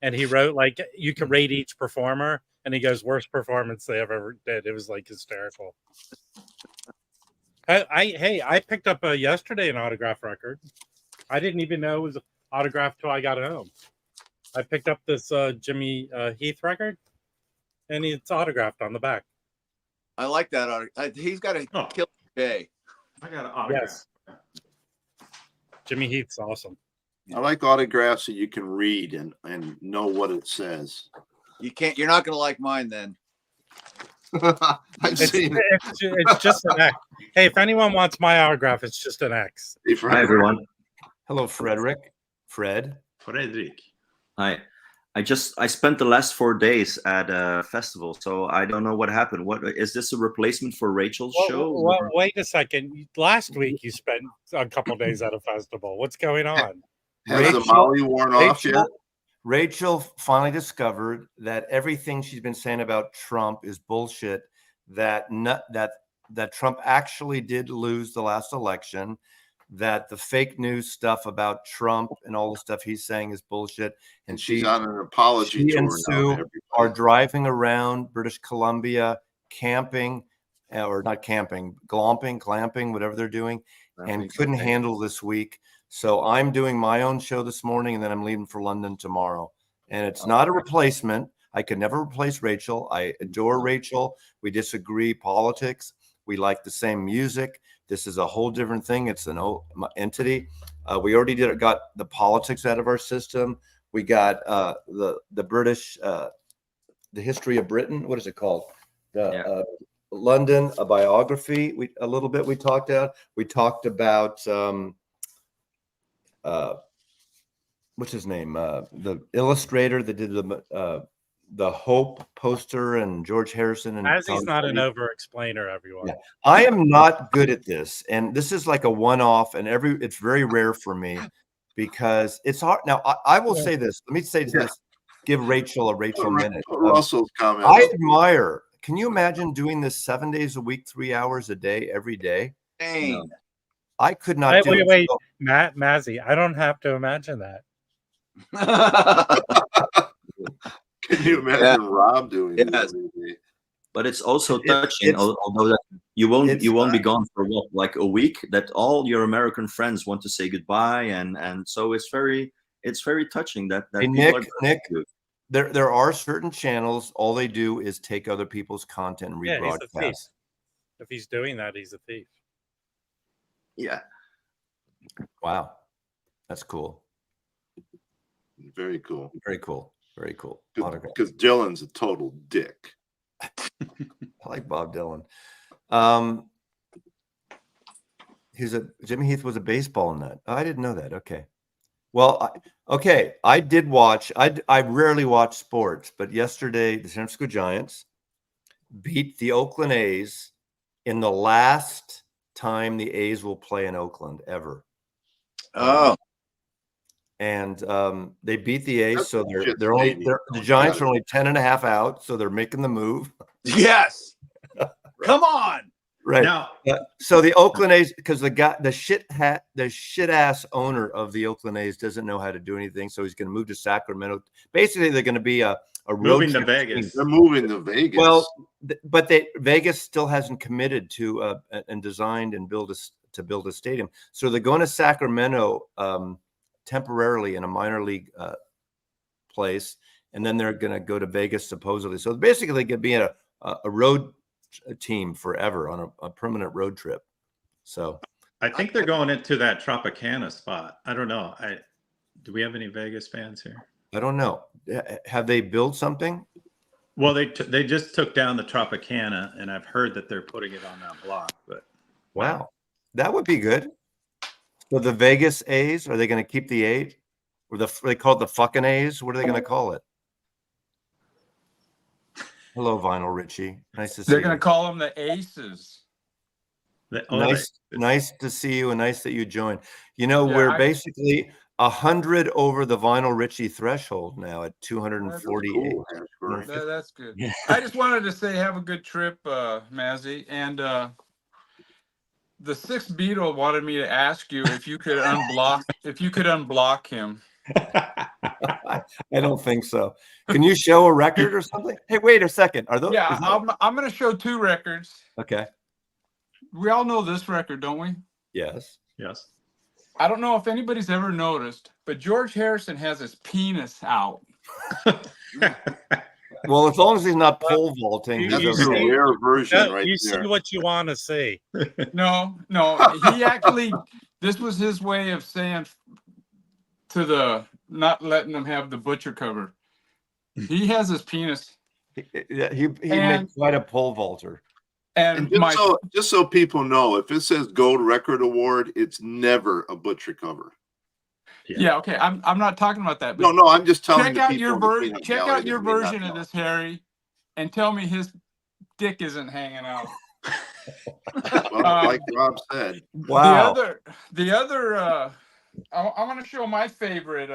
and he wrote, like, you can rate each performer, and he goes, worst performance they ever did. It was like hysterical. I picked up yesterday an autograph record. I didn't even know it was autographed till I got home. I picked up this Jimmy Heath record, and it's autographed on the back. I like that autograph. He's got a killer day. I got an autograph. Yes. Jimmy Heath's awesome. I like autographs that you can read and know what it says. You're not going to like mine then. I've seen it. It's just an X. Hey, if anyone wants my autograph, it's just an X. Hi, everyone. Hello, Frederick. Frederick. Hi. I spent the last 4 days at a festival, so I don't know what happened. What is this a replacement for Rachel's show? Well, wait a second. Last week you spent a couple days at a festival. What's going on? Has the Molly worn off yet? Rachel finally discovered that everything she's been saying about Trump is bullshit. That Trump actually did lose the last election. That the fake news stuff about Trump and all the stuff he's saying is bullshit. And she's on an apology tour. She and Sue are driving around British Columbia, camping, or not camping, glamping, whatever they're doing, and couldn't handle this week. So I'm doing my own show this morning, and then I'm leaving for London tomorrow. And it's not a replacement. I could never replace Rachel. I adore Rachel. We disagree politics. We like the same music. This is a whole different thing. It's an entity. We already got the politics out of our system. We got the British, the history of Britain. What is it called? London, a biography. We talked about. We talked about what's his name? The illustrator that did the Hope poster, and George Harrison. And Mazzy's not an over-explainer, everyone. Yeah. I am not good at this, and this is like a one-off, and it's very rare for me because it's hard. Now, I will say this. Let me say this. Give Rachel a minute. Russell's comment. I admire. Can you imagine doing this 7 days a week, 3 hours a day, every day? Dang. I could not do it. Wait, Mazzy, I don't have to imagine that. Can you imagine Rob doing that? But it's also touching, although that you won't be gone for what, like a week, that all your American friends want to say goodbye, and so it's very touching that hey, Nick, there are certain channels, all they do is take other people's content and rebroadcast. He's a thief. If he's doing that, he's a thief. Yeah. Wow. That's cool. Very cool. Very cool. Very cool. Because Dylan's a total dick. I like Bob Dylan. Jimmy Heath was a baseball nut. Oh, I didn't know that. Okay. Well, I did watch. I rarely watch sports, but yesterday the San Francisco Giants beat the Oakland A's in the last time the A's will play in Oakland ever. Oh. And they beat the A's, so the Giants are only 10.5 out, so they're making the move. Yes. Come on. Right. Now, so the Oakland A's, because the shit ass owner of the Oakland A's doesn't know how to do anything, so he's going to move to Sacramento. Basically, they're going to be a moving to Vegas. They're moving to Vegas. Well, but Vegas still hasn't committed to and designed and build a stadium, so they're going to Sacramento temporarily in a minor league place, and then they're going to go to Vegas supposedly. So basically, they could be a road team forever on a permanent road trip. So I think they're going into that Tropicana spot. I don't know. Do we have any Vegas fans here? I don't know. Have they built something? Well, they just took down the Tropicana, and I've heard that they're putting it on that block. But wow, that would be good. So the Vegas A's, are they going to keep the 8? Or they call it the fucking A's? What are they going to call it? Hello, Vinyl Richie. Nice to see They're you. going to call them the Aces. Nice to see you, and nice that you joined. You know, Yeah, we're basically 100 over the Vinyl Richie threshold now at 248. Cool. That's good. I just wanted to say have a good trip, Mazzy. And the sixth Beatle wanted me to ask you if you could unblock him. I don't think so. Can you show a record or something? Hey, wait a second. Are those? Yeah, I'm going to show 2 records. Okay. We all know this record, don't we? Yes. Yes. I don't know if anybody's ever noticed, but George Harrison has his penis out. Well, as long as he's not pole vaulting, That's he's a okay. rare version, right You there. see what you want to see. No, he actually, this was his way of saying to the, not letting them have the butcher cover. He has his penis. He makes quite a pole vaulter. And just so people know, if it says Gold Record Award, it's never a butcher cover. Yeah, okay. I'm not talking about that. No, I'm just telling check the out people. check out your version of this, Harry, and tell me his dick isn't hanging out. Well, like Rob said. Wow. The other I want to show my favorite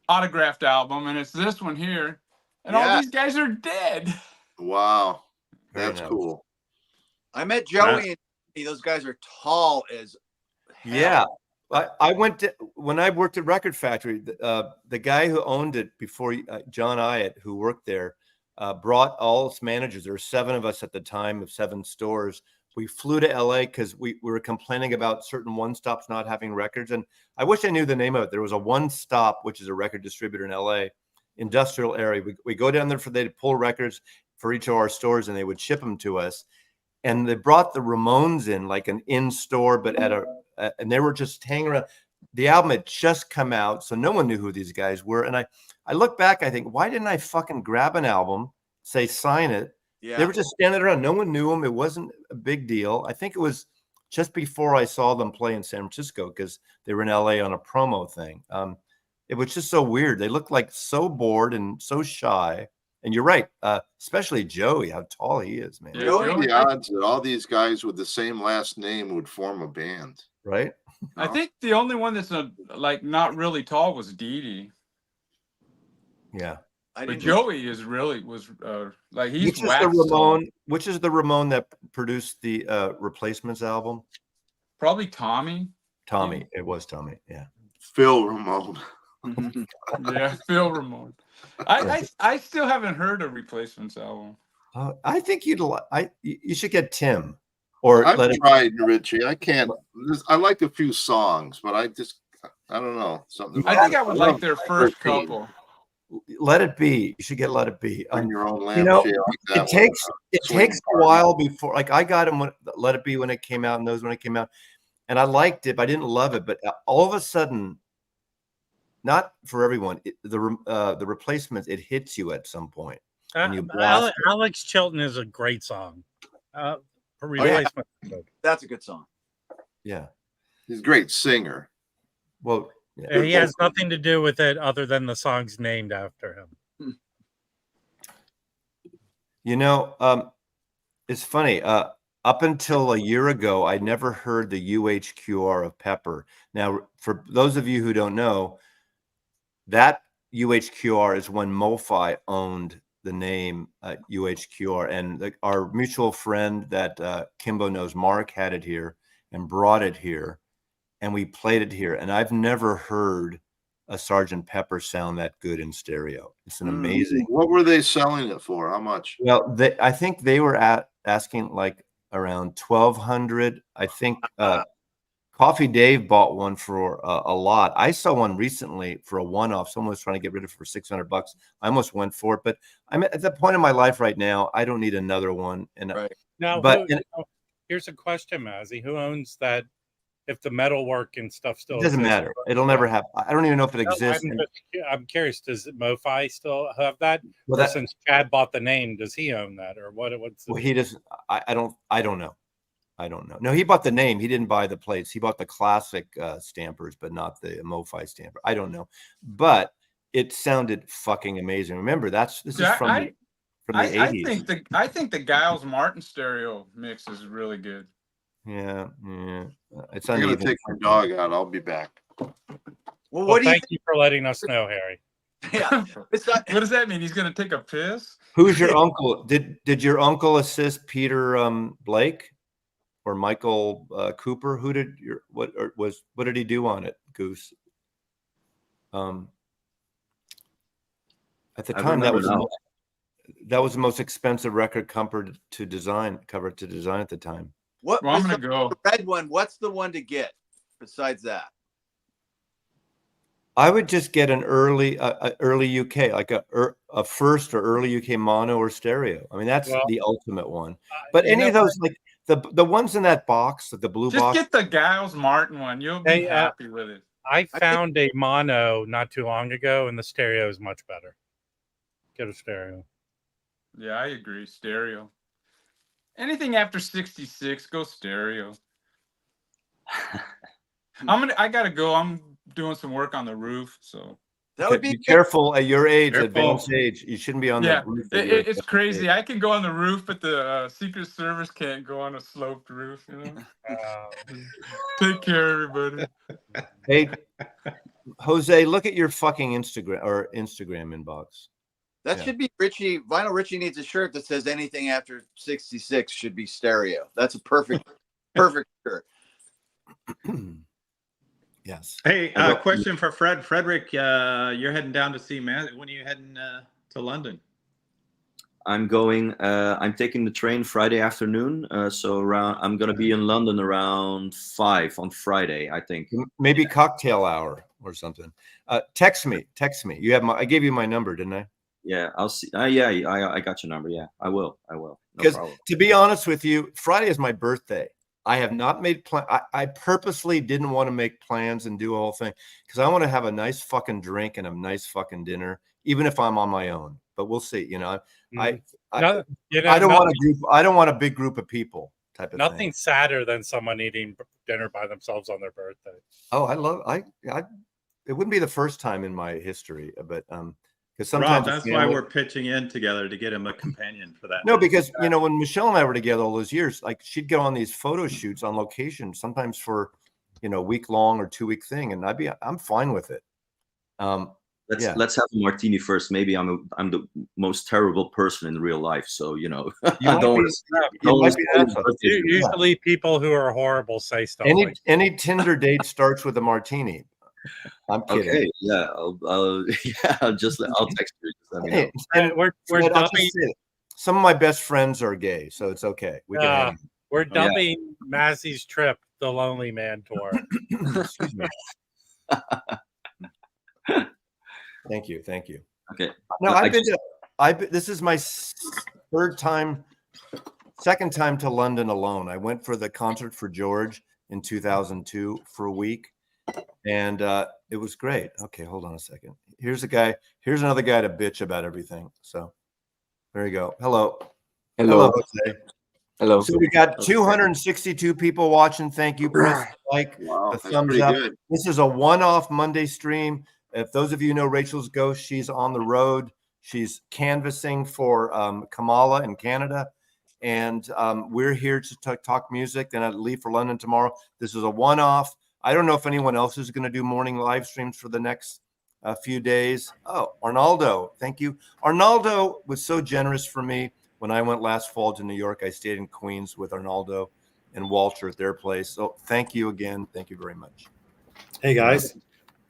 autographed album, and it's this one here. And all these guys are dead. Wow. Very That's nice. Cool. I met Joey and those guys are tall as hell. Yeah. I went to, when I worked at Record Factory, the guy who owned it before, John Iott, who worked there, brought all its managers. There were 7 of us at the time of 7 stores. We flew to LA because we were complaining about certain One Stops not having records. And I wish I knew the name of it. There was a One Stop, which is a record distributor in LA, industrial area. We go down there they'd pull records for each of our stores and they would ship them to us. And they brought the Ramones in like an in-store, but and they were just hanging around. The album had just come out, so no one knew who these guys were. And I look back, I think, why didn't I fucking grab an album, say sign it? Yeah. They were just standing around. No one knew them. It wasn't a big deal. I think it was just before I saw them play in San Francisco because they were in LA on a promo thing. It was just so weird. They looked like so bored and so shy. And you're right, especially Joey, how tall he is, man. What are the odds that all these guys with the same last name would form a band? Right? I think the only one that's not really tall was Dee Dee. Yeah. But Joey was he's Which is the Ramone that produced the Replacements album? Probably Tommy. Tommy. It was Tommy. Yeah. Phil Ramone. Yeah, Phil Ramone. I still haven't heard a Replacements album. I think you should get Tim. Or I've tried, Richie. I can't. I like a few songs, but I don't know something. I think I would like their first couple. Let It Be. You should get Let It Be. Your own lampshade. It takes a while before. Like I got him Let It Be when it came out, and those when it came out, and I liked it, but I didn't love it. But all of a sudden, not for everyone, the Replacements, it hits you at some point. And you Alex Chilton is a great song. Replacement. That's a good song. Yeah, he's a great singer. Well, yeah. He has nothing to do with it other than the song's named after him. You know, it's funny. Up until a year ago, I never heard the UHQR of Pepper. Now, for those of you who don't know, that UHQR is when MoFi owned the name UHQR, and our mutual friend that Kimbo knows, Mark, had it here and brought it here, and we played it here. And I've never heard a Sgt. Pepper sound that good in stereo. It's an amazing. What were they selling it for? How much? Well, I think they were asking like around $1,200. I think Coffee Dave bought one for a lot. I saw one recently for a one-off. Someone was trying to get rid of it for $600. I almost went for it, but I'm at the point in my life right now. I don't need another one. And now, here's a question, Mazzy. Who owns that? If the metalwork and stuff still it doesn't matter. It'll never have. I don't even know if it exists. I'm curious. Does MoFi still have that? Well, since Chad bought the name, does he own that, or what? Well, he doesn't. I don't know. I don't know. No, he bought the name. He didn't buy the plates. He bought the classic stampers, but not the MoFi stamper. I don't know, but it sounded fucking amazing. Remember, this is Yeah, from the I 80s. think the Giles Martin stereo mix is really good. Yeah. It's I'm gonna uneven. take my dog out. I'll be back. Well, Well, what do you thank you for letting us know, Harry. think? Yeah, it's not, What does that mean? He's gonna take a piss? Who's your uncle? Did your uncle assist Peter Blake or Michael Cooper? Who did what did he do on it, Goose? At the I time, that remember was the most expensive record cover to design at the time. what Well, I'm gonna besides go. the red one? What's the one to get besides that? I would just get an early UK, like a first or early UK mono or stereo. I mean, that's Well, the ultimate one. But you any know of those, like the ones in that box, the blue Just box. get the Giles Martin one. You'll be Hey, happy with it. I found a mono not too long ago, and the stereo is much better. Get a stereo. Yeah, I agree. Stereo. Anything after 66, go stereo. I gotta go. I'm doing some work on the roof, so That Okay, would be be careful at your age, Careful. advanced age. You shouldn't be on yeah, the roof. at your it's advanced crazy. age. I can go on the roof, but the Secret Service can't go on a sloped roof. You know. Take care, everybody. Hey, Jose, look at your fucking Instagram inbox. That Yeah. should be Richie. Vinyl Richie needs a shirt that says anything after 66 should be stereo. That's a perfect shirt. Yes. Hey, question for Fred. Frederick, you're heading down to see Mazzy. When are you heading to London? I'm going. I'm taking the train Friday afternoon. I'm gonna be in London around 5 on Friday, I think. Maybe cocktail hour or something. Text me. You have I gave you my number, didn't I? Yeah, I'll see. Yeah, I got your number. Yeah, I will. No Because problem. to be honest with you, Friday is my birthday. I have not made plan. I purposely didn't want to make plans and do a whole thing because I want to have a nice fucking drink and a nice fucking dinner, even if I'm on my own. But we'll see. I don't want a group. I don't want a big group of people. Type of Nothing thing. sadder than someone eating dinner by themselves on their birthday. Oh, it wouldn't be the first time in my history, but because Rob, sometimes that's why we're pitching in together to get him a companion for that. No, because when Michelle and I were together all those years, like she'd go on these photo shoots on location, sometimes for a week long or 2 week thing, and I'm fine with it. Let's have a martini first. Maybe I'm the most terrible person in real life, so You might be that. Usually, people who are horrible say stuff like Any Tinder date starts with a martini. I'm kidding. Okay, yeah, I'll text you. Just let me know. And we're Fred, I'll dubbing. just say it. Some of my best friends are gay, so it's okay. We can hang. We're dubbing Mazzy's trip the Lonely Man Tour. Excuse me. Thank you. Okay. No, this is my second time to London alone. I went for the concert for George in 2002 for a week, and it was great. Okay, hold on a second. Here's another guy to bitch about everything. So there you go. Hello. Jose. Hello. So we got 262 people watching. Thank you. Press like, Wow, the that's thumbs pretty up. good. This is a one-off Monday stream. If those of you know Rachel's Ghost, she's on the road. She's canvassing for Kamala in Canada. And we're here to talk music. Then I leave for London tomorrow. This is a one-off. I don't know if anyone else is going to do morning live streams for the next few days. Oh, Arnaldo, thank you. Arnaldo was so generous for me when I went last fall to New York. I stayed in Queens with Arnaldo and Walter at their place. So thank you again. Thank you very much. Hey, guys.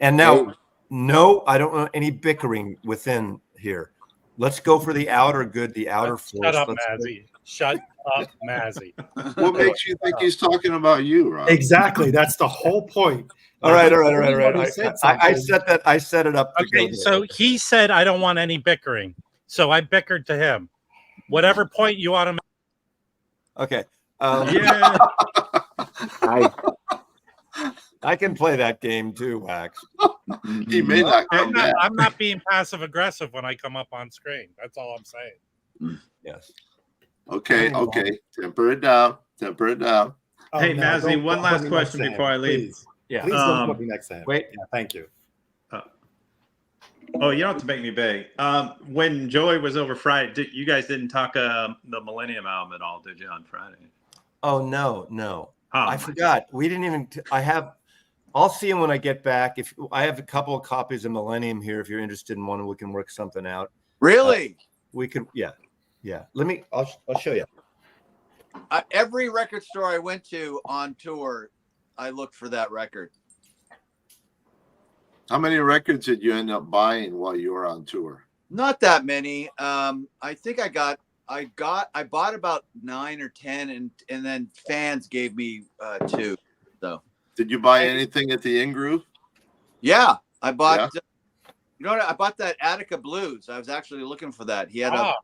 And now, no, I don't want any bickering within here. Let's go for the outer good, the outer force. Shut up, Mazzy. Shut up, Mazzy. What makes you think he's talking about you, Rob? Exactly. That's the whole point. All right. I set it up. Okay, so he said I don't want any bickering. So I bickered to him. Whatever point you want to make. Okay. Yeah. I can play that game too, Wax. He may not come back. I'm not being passive aggressive when I come up on screen. That's all I'm saying. Yes. Okay. Temper it down. Oh, Hey, no, Mazzy, don't one put last me next question to him, before I leave. Please, Yeah. please don't put me next to him. Wait. Yeah, thank you. Oh, you don't have to make me beg. When Joey was over Friday, you guys didn't talk the Millennium album at all, did you, on Friday? Oh no. Oh, I forgot. We didn't even. I'll see him when I get back. If I have a couple of copies of Millennium here, if you're interested in one, we can work something out. Really? We can. Yeah. Let me. I'll show you. Every record store I went to on tour, I looked for that record. How many records did you end up buying while you were on tour? Not that many. I think I bought about 9 or 10, and then fans gave me 2. So. Did you buy anything at the In-Groove? Yeah, I bought. You know what? I bought that Attica Blues. I was actually looking for that. He had a.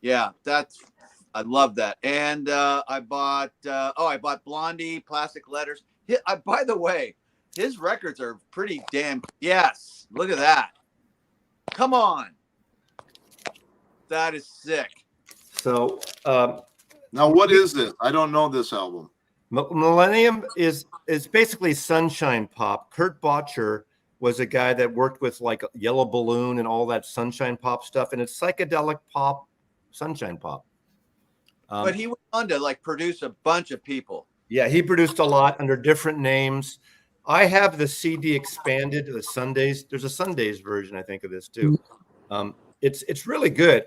Yeah, I love that. And I bought. I bought Blondie, Plastic Letters. By the way, his records are pretty damn. Yes, look at that. Come on. That is sick. So now, what is this? I don't know this album. Millennium is basically sunshine pop. Kurt Bottcher was a guy that worked with like Yellow Balloon and all that sunshine pop stuff, and it's psychedelic pop, sunshine pop. But he went on to like produce a bunch of people. Yeah, he produced a lot under different names. I have the CD expanded, the Sundays. There's a Sundays version, I think, of this too. It's really good.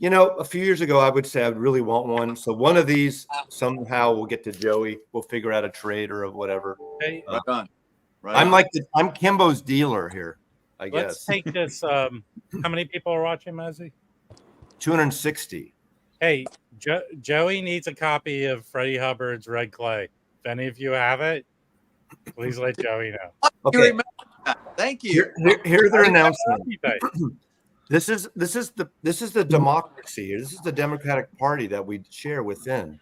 A few years ago, I would say I would really want one. So one of these somehow will get to Joey. We'll figure out a trade or whatever. Hey, right on. Right I'm on. I'm Kimbo's dealer here, I guess. Let's take this. How many people are watching, Mazzy? 260. Hey, Joey needs a copy of Freddie Hubbard's Red Clay. If any of you have it, please let Joey know. Okay. Thank you. Here are their announcements. This is the democracy. This is the Democratic Party that we share within.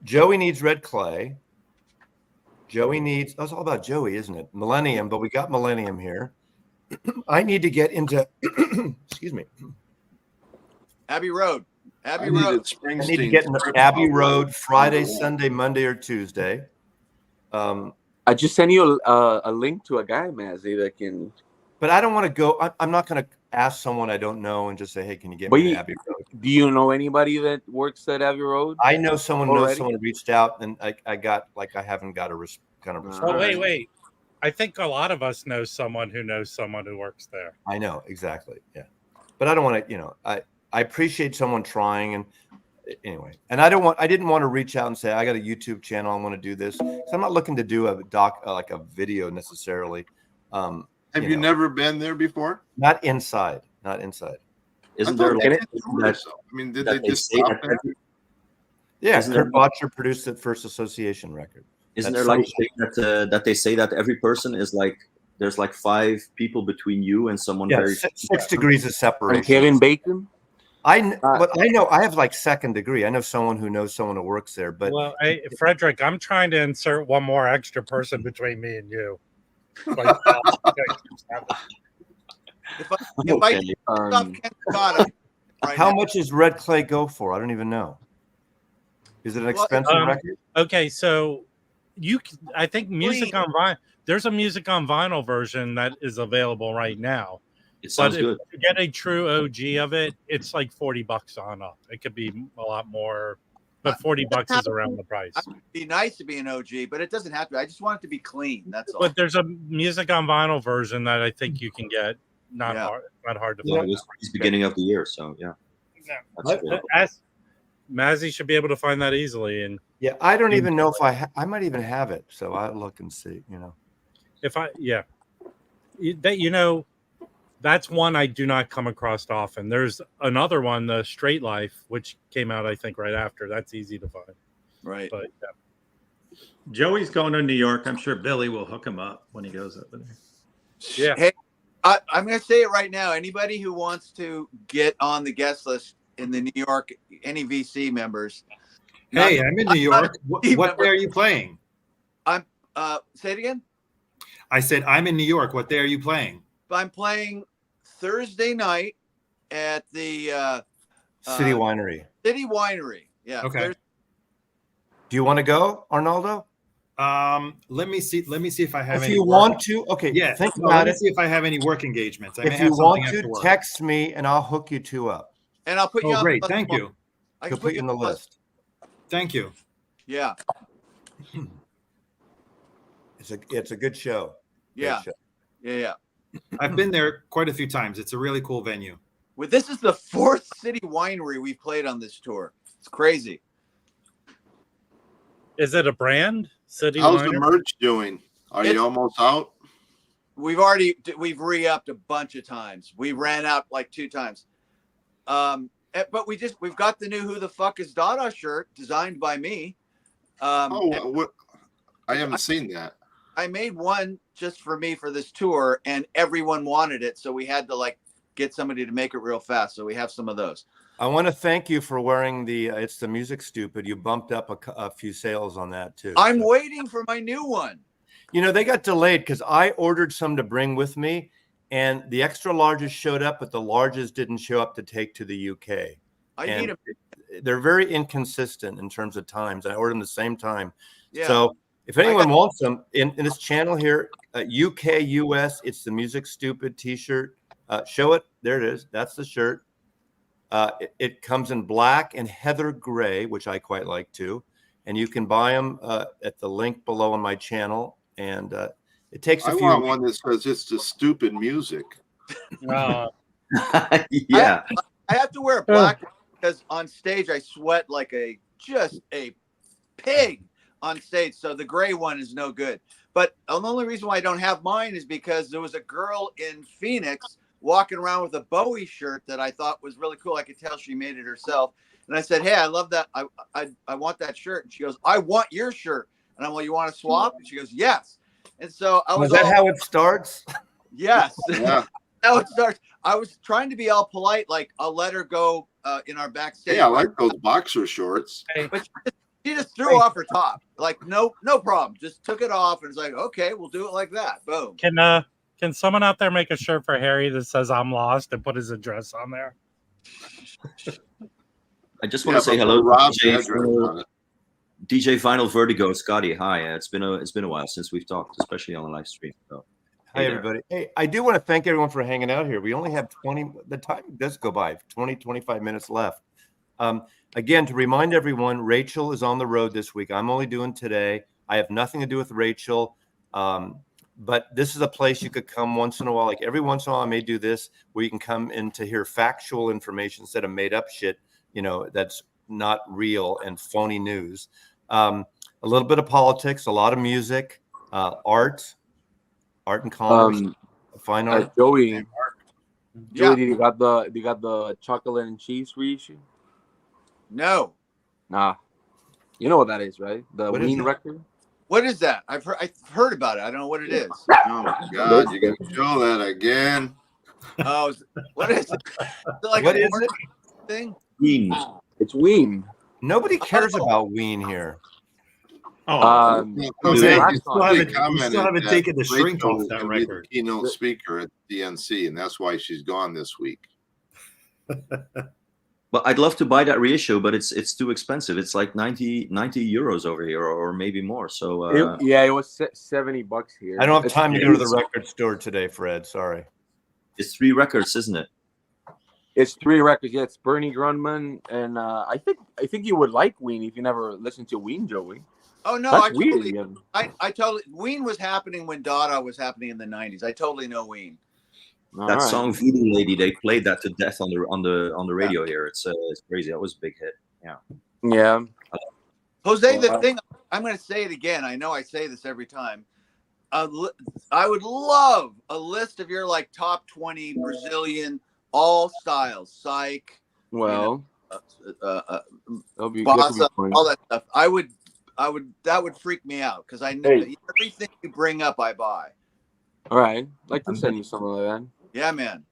Joey needs Red Clay. That's all about Joey, isn't it? Millennium, but we got Millennium here. I need to get into excuse me. Abbey Road. I need to get into Abbey Road Friday, Sunday, Monday, or Tuesday. I just sent you a link to a guy, Mazzy, that can. But I don't want to go. I'm not going to ask someone I don't know and just say, "Hey, can you get me to Abbey Road?" Do you know anybody that works at Abbey Road? I know someone knows someone reached out, and I haven't got a kind of response. Oh, wait. I think a lot of us know someone who works there. I know exactly. Yeah, but I don't want to. I appreciate someone trying, and anyway, and I didn't want to reach out and say I got a YouTube channel. I want to do this. So I'm not looking to do a like a video necessarily. Have you never been there before? Not inside. Isn't there like did they just stop there? Yeah, Kurt Bottcher produced the first Association record. Isn't there like a thing that they say that every person is like there's like 5 people between you and someone very 6 degrees of separation. And Kevin Bacon? But I know I have like second degree. I know someone who knows someone who works there. But hey, Frederick, I'm trying to insert one more extra person between me and you. Like, how much does Red Clay go for? I don't even know. Is it an expensive record? Okay, so I think music on vinyl. There's a music on vinyl version that is available right now. It sounds good. If you get a true OG of it, it's like $40 on up. It could be a lot more, but $40 is around the price. It'd be nice to be an OG, but it doesn't have to. I just want it to be clean. That's all. But there's a music on vinyl version that I think you can get. Not hard to find. It was the beginning of the year, so yeah. Mazzy should be able to find that easily. And yeah, I don't even know if I might even have it. So I'll look and see. That's one I do not come across often. There's another one, the Straight Life, which came out I think right after. That's easy to find. Right. But Joey's going to New York. I'm sure Billy will hook him up when he goes over there. Yeah. Hey, I'm going to say it right now. Anybody who wants to get on the guest list in the New York, any VC members. Hey, I'm in New York. What day are you playing? Say it again. I said I'm in New York. What day are you playing? I'm playing Thursday night at the City Winery. City Winery. Yeah. Okay. Do you want to go, Arnaldo? Let me see if I have If any you work. want to, okay. Yeah, Think no, about let me it. see if I have any work engagements. I may If you have something want after to, work. text me and I'll hook you two up. And I'll put you Oh, on. great. Thank you. I He'll can put you on the list. Thank you. Yeah. It's a good show. Yeah. Great show. Yeah. I've been there quite a few times. It's a really cool venue. Well, this is the 4th city winery we've played on this tour. It's crazy. Is it a brand? City How's the Winery? merch doing? Are you almost out? We've re-upped a bunch of times. We ran out like 2 times. But we've got the new Who the Fuck is Dada shirt designed by me. What? I haven't seen that. I made one just for me for this tour, and everyone wanted it, so we had to like get somebody to make it real fast. So we have some of those. I want to thank you for wearing the It's the Music Stupid. You bumped up a few sales on that too. I'm waiting for my new one. You know, they got delayed because I ordered some to bring with me, and the extra larges showed up, but the larges didn't show up to take to the UK. I need them. They're very inconsistent in terms of times. I ordered them the same time. Yeah. So if anyone wants them in this channel here, UK, US, It's the Music Stupid t-shirt. Show it. There it is. That's the shirt. It comes in black and heather gray, which I quite like too. And you can buy them at the link below on my channel. And it takes a few. I want one that says it's the stupid music. Yeah. I have to wear black because on stage I sweat like just a pig on stage. So the gray one is no good. But the only reason why I don't have mine is because there was a girl in Phoenix walking around with a Bowie shirt that I thought was really cool. I could tell she made it herself. And I said, hey, I love that. I want that shirt. And she goes, I want your shirt. And I'm like, you want to swap? And she goes, yes. And so I was that how it starts? Yes. Yeah. How it starts. I was trying to be all polite, like I'll let her go in our backstage. Yeah, I like those boxer shorts. But she just threw off her top. Like, no problem. Just took it off and it's like, okay, we'll do it like that. Boom. Can someone out there make a shirt for Harry that says I'm lost and put his address on there? I just want to say hello to DJ Vinyl Vertigo, Scotty. Hi, it's been a while since we've talked, especially on the live stream. So, hi everybody. Hey, I do want to thank everyone for hanging out here. We only have the time does go by, 25 minutes left. Again, to remind everyone, Rachel is on the road this week. I'm only doing today. I have nothing to do with Rachel. But this is a place you could come once in a while. Like every once in a while, I may do this where you can come in to hear factual information instead of made up shit, that's not real and phony news. A little bit of politics, a lot of music, art and commerce, fine art. Joey, Yeah. Joey, you got the chocolate and cheese reissue? No. Nah. You know what that is, right? The What is Ween it? record. What is that? I've heard about it. I don't know what it is. Oh my God, you're gonna show that again? Oh, what is it? Is it like What a is horse it? thing? Ween. It's Ween. Nobody cares about Ween here. Jose, They you still haven't taken the shrink Rachel off that can be the record. keynote speaker at DNC, and that's why she's gone this week. But I'd love to buy that reissue, but it's too expensive. It's like 90 euros over here, or maybe more. So it was $70 here. I don't have time to go to the record store today, Fred. Sorry. It's 3 records, isn't it? It's 3 records. Yeah, it's Bernie Grundman, and I think you would like Ween if you never listened to Ween, Joey. Oh no, That's I totally, weird. I totally. Ween was happening when Dada was happening in the '90s. I totally know Ween. That song "Voodoo Lady," they played that to death on the radio here. It's crazy. That was a big hit. Yeah. Yeah. Jose, the thing I'm going to say it again. I know I say this every time. I would love a list of your like top 20 Brazilian all styles, psych. Well, bossa, all that stuff. That would freak me out because I know everything you bring up, I buy. All right, I'd like to send you something like that. Yeah, man.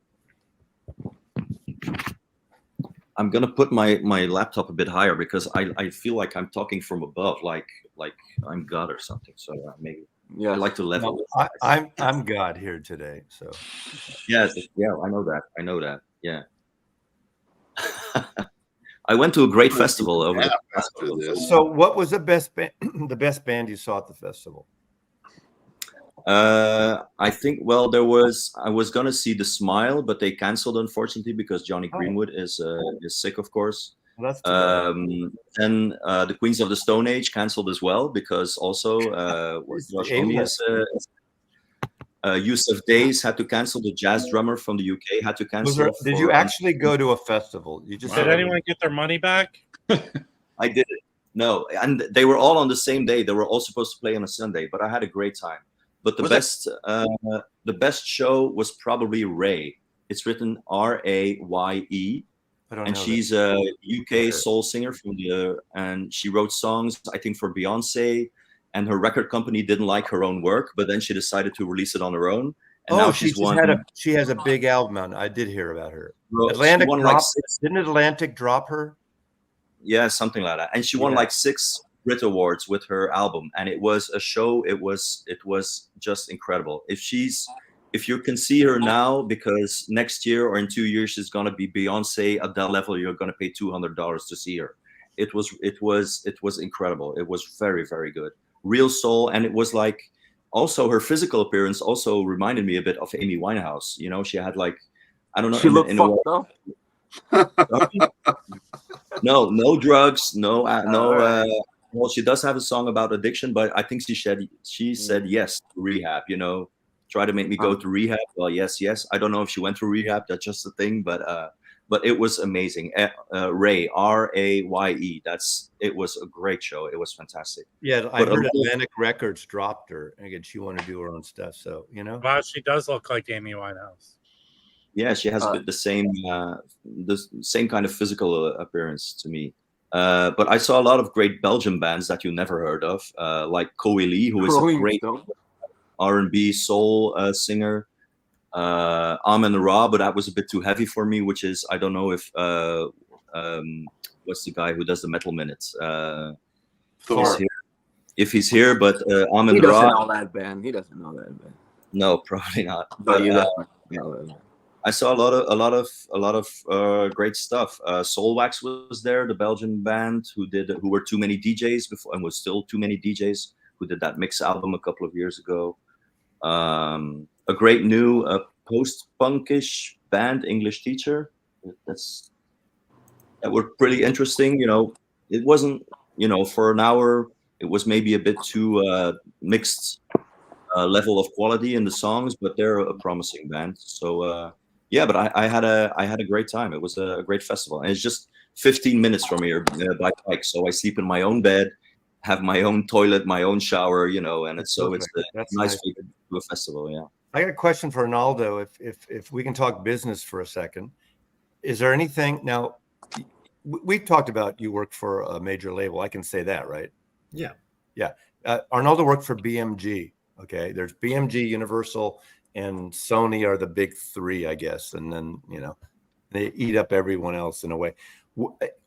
I'm gonna put my laptop a bit higher because I feel like I'm talking from above, like I'm God or something. So maybe I like to level. No, I'm God here today. So yes, yeah, I know that. Yeah. I went to a great festival over the after this. So, what was the best the best band you saw at the festival? I think, well, I was gonna see The Smile, but they canceled, unfortunately, because Johnny Greenwood is sick, of course. Well, that's too bad. Then the Queens of the Stone Age canceled as well, because also Josh Homme is Yusuf Days had to cancel. The jazz drummer from the UK had to cancel. Did you actually go to a festival? You just Did anyone get their money back? I did it. No, and they were all on the same day. They were all supposed to play on a Sunday, but I had a great time. But the best show was probably Ray. It's written Raye, and she's a UK soul singer and she wrote songs, I think, for Beyonce. And her record company didn't like her own work, but then she decided to release it on her own. And now she's won. She has a big album out. I did hear about her. Well, Atlantic didn't Atlantic drop her? Yeah, something like that. And she won like 6 Brit Awards with her album, and it was a show. It was just incredible. If you can see her now, because next year or in 2 years she's gonna be Beyonce at that level, you're gonna pay $200 to see her. It was incredible. It was very, very good. Real soul, and it was like also her physical appearance also reminded me a bit of Amy Winehouse. You know, she had like, I don't know. She looked fucked up. No drugs, well, she does have a song about addiction, but I think she said yes to rehab. You know, try to make me go to rehab. Well, yes. I don't know if she went through rehab. That's just a thing, but it was amazing. Raye, Raye. It was a great show. It was fantastic. Yeah, I heard Atlantic Records dropped her. And again, she wanted to do her own stuff. So, you know. Wow, she does look like Amy Winehouse. Yeah, she has the same kind of physical appearance to me. But I saw a lot of great Belgian bands that you never heard of, like Coeli, who is a great R&B soul singer. Amen Ra, but that was a bit too heavy for me, which is, I don't know if what's the guy who does the Metal Minutes? Thor. If he's here, but Amen He Ra. doesn't know that band. He doesn't know that band. No, probably not. But you know that. I saw a lot of great stuff. Soulwax was there, the Belgian band who were Too Many DJs before, and was still Too Many DJs, who did that mix album a couple of years ago. A great new post-punkish band, English Teacher. That were pretty interesting. You know, it wasn't, for an hour, it was maybe a bit too mixed level of quality in the songs, but they're a promising band. So yeah, but I had a great time. It was a great festival, and it's just 15 minutes from here by bike. So I sleep in my own bed, have my own toilet, my own shower, and it's nice to go to a festival. Yeah. I got a question for Arnaldo. If we can talk business for a second, is there anything now? We've talked about you work for a major label. I can say that, right? Yeah. Arnaldo worked for BMG. Okay, there's BMG, Universal, and Sony are the big 3, I guess, and then they eat up everyone else in a way.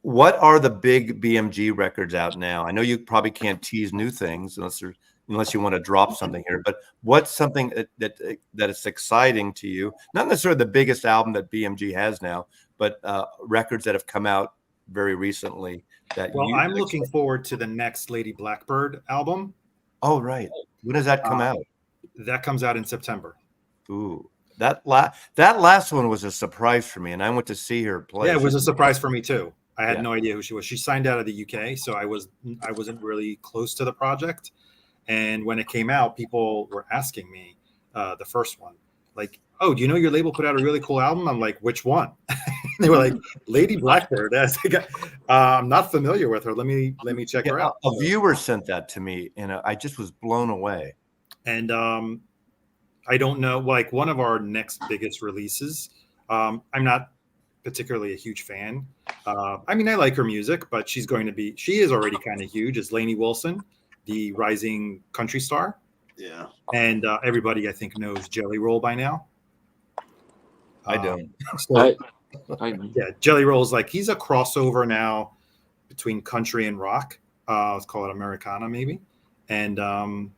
What are the big BMG records out now? I know you probably can't tease new things unless you want to drop something here, but what's something that is exciting to you? Not necessarily the biggest album that BMG has now, but records that have come out very recently. I'm looking forward to the next Lady Blackbird album. Oh, right. When does that come out? That comes out in September. Ooh, that last one was a surprise for me, and I went to see her play. Yeah, it was a surprise for me too. I had no idea who she was. She signed out of the UK, so I wasn't really close to the project. And when it came out, people were asking me, the first one, like, "Oh, do you know your label put out a really cool album?" I'm like, "Which one?" They were like, "Lady Blackbird." I'm not familiar with her. Let me check her out. A viewer sent that to me, and I just was blown away. And I don't know, like one of our next biggest releases. I'm not particularly a huge fan. I mean, I like her music, but she is already kind of huge. Is Lainey Wilson, the rising country star. Yeah. And everybody, I think, knows Jelly Roll by now. I don't. Yeah, Jelly Roll is he's a crossover now between country and rock. Let's call it Americana, maybe. And and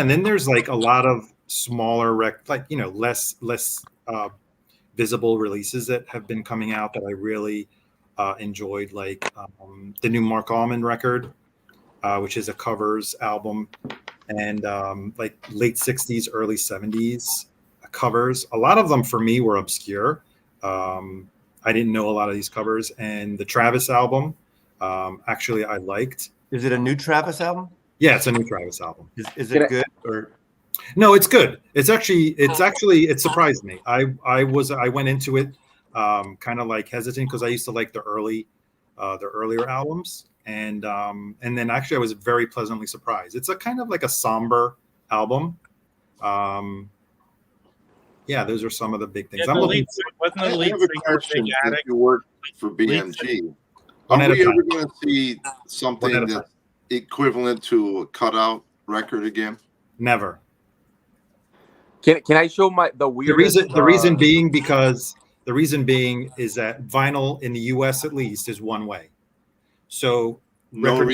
then there's a lot of smaller less visible releases that have been coming out that I really enjoyed, like the new Mark Allman record, which is a covers album, and like late 60s, early 70s covers. A lot of them for me were obscure. I didn't know a lot of these covers. And the Travis album, actually, I liked. Is it a new Travis album? Yeah, it's a new Travis album. Is it good or? No, it's good. It's it surprised me. I went into it kind of like hesitant because I used to like the earlier albums, and then actually I was very pleasantly surprised. It's a kind of like a somber album. Yeah, those are some of the big things. Yeah, I'm looking. I have a question. If you work for BMG, are we ever going to see something that's equivalent to a cutout record again? Never. Can I show the weirdest? The reason being is that vinyl in the U.S. at least is one way. So record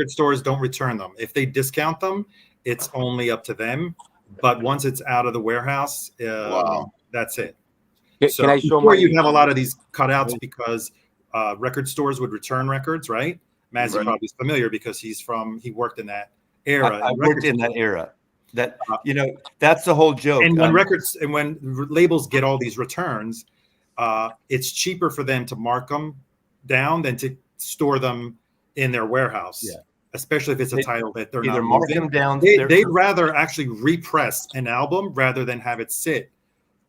stores don't return them. If they discount them, it's only up to them. But once it's out of the warehouse, that's it. Can I show before you'd have a lot of these cutouts because record stores would return records, right? Mazzy probably is familiar because he worked in that era. I worked in that era. That that's the whole joke. And when labels get all these returns, it's cheaper for them to mark them down than to store them in their warehouse. Yeah. Especially if it's a title that they're not mark moving. Them down. They'd rather actually repress an album rather than have it sit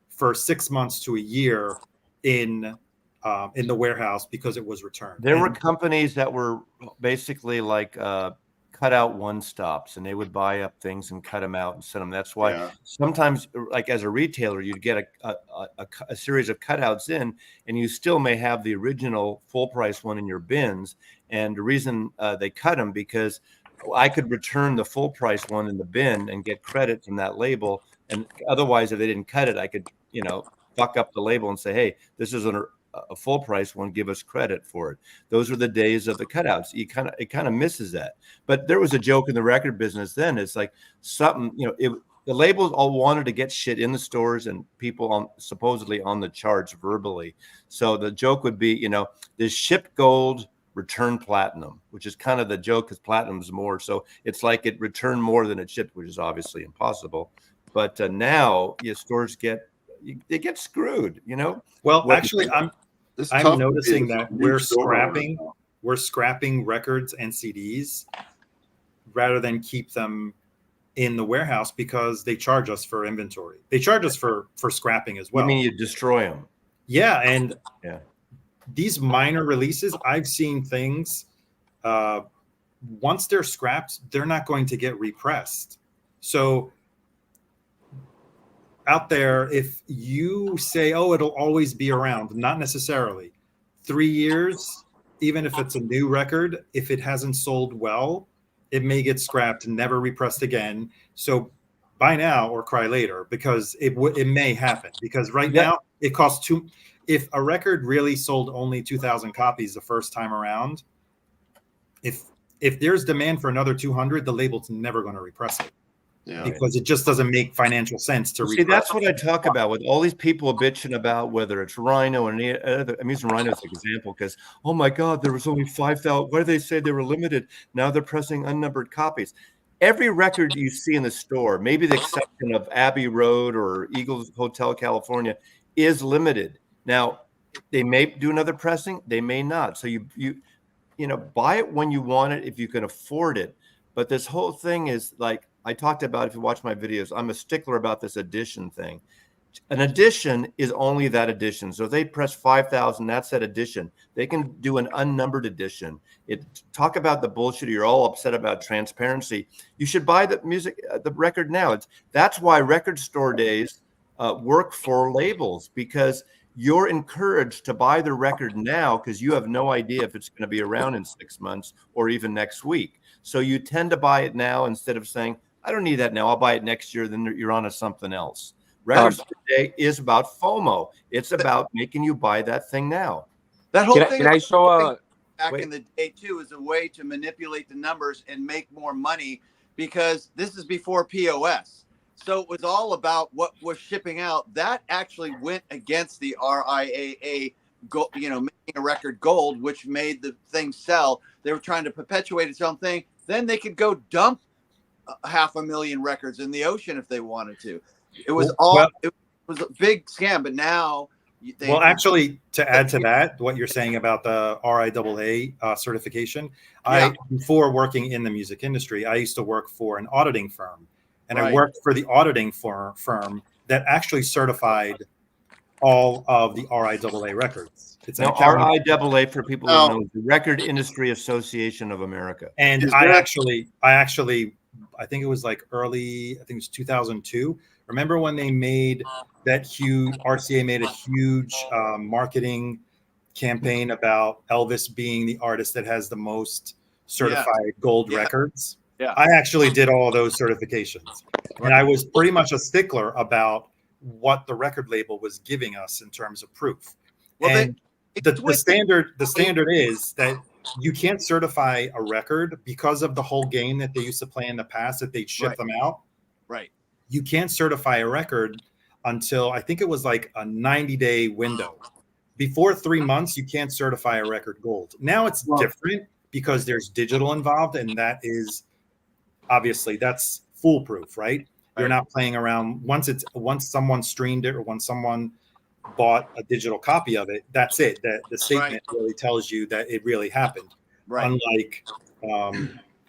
for 6 months to a year in the warehouse because it was returned. There were companies that were basically like cut out one stops, and they would buy up things and cut them out and send them. That's why sometimes, like as a retailer, you'd get a series of cutouts in, and you still may have the original full price one in your bins. And the reason they cut them because I could return the full price one in the bin and get credit from that label. And otherwise, if they didn't cut it, I could, fuck up the label and say, hey, this is a full price one, give us credit for it. Those are the days of the cutouts. It kind of misses that. But there was a joke in the record business then. It's like something, the labels all wanted to get shit in the stores and people supposedly on the charts verbally. So the joke would be, this ship gold, return platinum, which is kind of the joke because platinum's more. So it's like it returned more than it shipped, which is obviously impossible. But now stores get screwed, Well, actually, I'm noticing that we're scrapping records and CDs rather than keep them in the warehouse because they charge us for inventory. They charge us for scrapping as well. You mean you destroy them? Yeah, and these minor releases, I've seen things. Once they're scrapped, they're not going to get repressed. So out there, if you say, oh, it'll always be around, not necessarily. 3 years, even if it's a new record, if it hasn't sold well, it may get scrapped and never repressed again. So buy now or cry later because it may happen. Because now it costs if a record really sold only 2,000 copies the first time around, if there's demand for another 200, the label's never going to repress it. Yeah. Because it just doesn't make financial sense to see. That's what I talk about with all these people bitching about whether it's Rhino and any other. I'm using Rhino as an example because oh my God, there was only 5,000. Why do they say they were limited? Now they're pressing unnumbered copies. Every record you see in the store, maybe the exception of Abbey Road or Eagles Hotel California, is limited. Now they may do another pressing, they may not. So you buy it when you want it if you can afford it. But this whole thing is like. I talked about, if you watch my videos, I'm a stickler about this edition thing. An edition is only that edition. So if they press 5,000, that's that edition. They can do an unnumbered edition. Talk about the bullshit. You're all upset about transparency. You should buy the record now. That's why record store days work for labels because you're encouraged to buy the record now because you have no idea if it's going to be around in 6 months or even next week. So you tend to buy it now instead of saying, I don't need that now. I'll buy it next year. Then you're on to something else. Record Store Day is about FOMO. It's about making you buy that thing now. That whole thing. Can I show back in the day too is a way to manipulate the numbers and make more money because this is before POS. So it was all about what was shipping out. That actually went against the RIAA making a record gold, which made the thing sell. They were trying to perpetuate its own thing. Then they could go dump 500,000 records in the ocean if they wanted to. It was it was a big scam, but now actually, to add to that, what you're saying about the RIAA certification, before working in the music industry, I used to work for an auditing firm, and I worked for the auditing firm that actually certified all of the RIAA records. It's now RIAA, for people who don't know, is the Record Industry Association of America. And I think it was like early, I think it was 2002. Remember when they made that huge, RCA made a huge marketing campaign about Elvis being the artist that has the most certified gold records? Yeah. I actually did all those certifications. And I was pretty much a stickler about what the record label was giving us in terms of proof. Well, and the standard is that you can't certify a record because of the whole game that they used to play in the past, that they'd ship them out. Right. You can't certify a record until, I think it was like a 90-day window. Before 3 months, you can't certify a record gold. Now it's different because there's digital involved, and that is obviously that's foolproof, right? You're not playing around. Once someone streamed it or once someone bought a digital copy of it, that's it. That the statement really tells you that it really happened. Unlike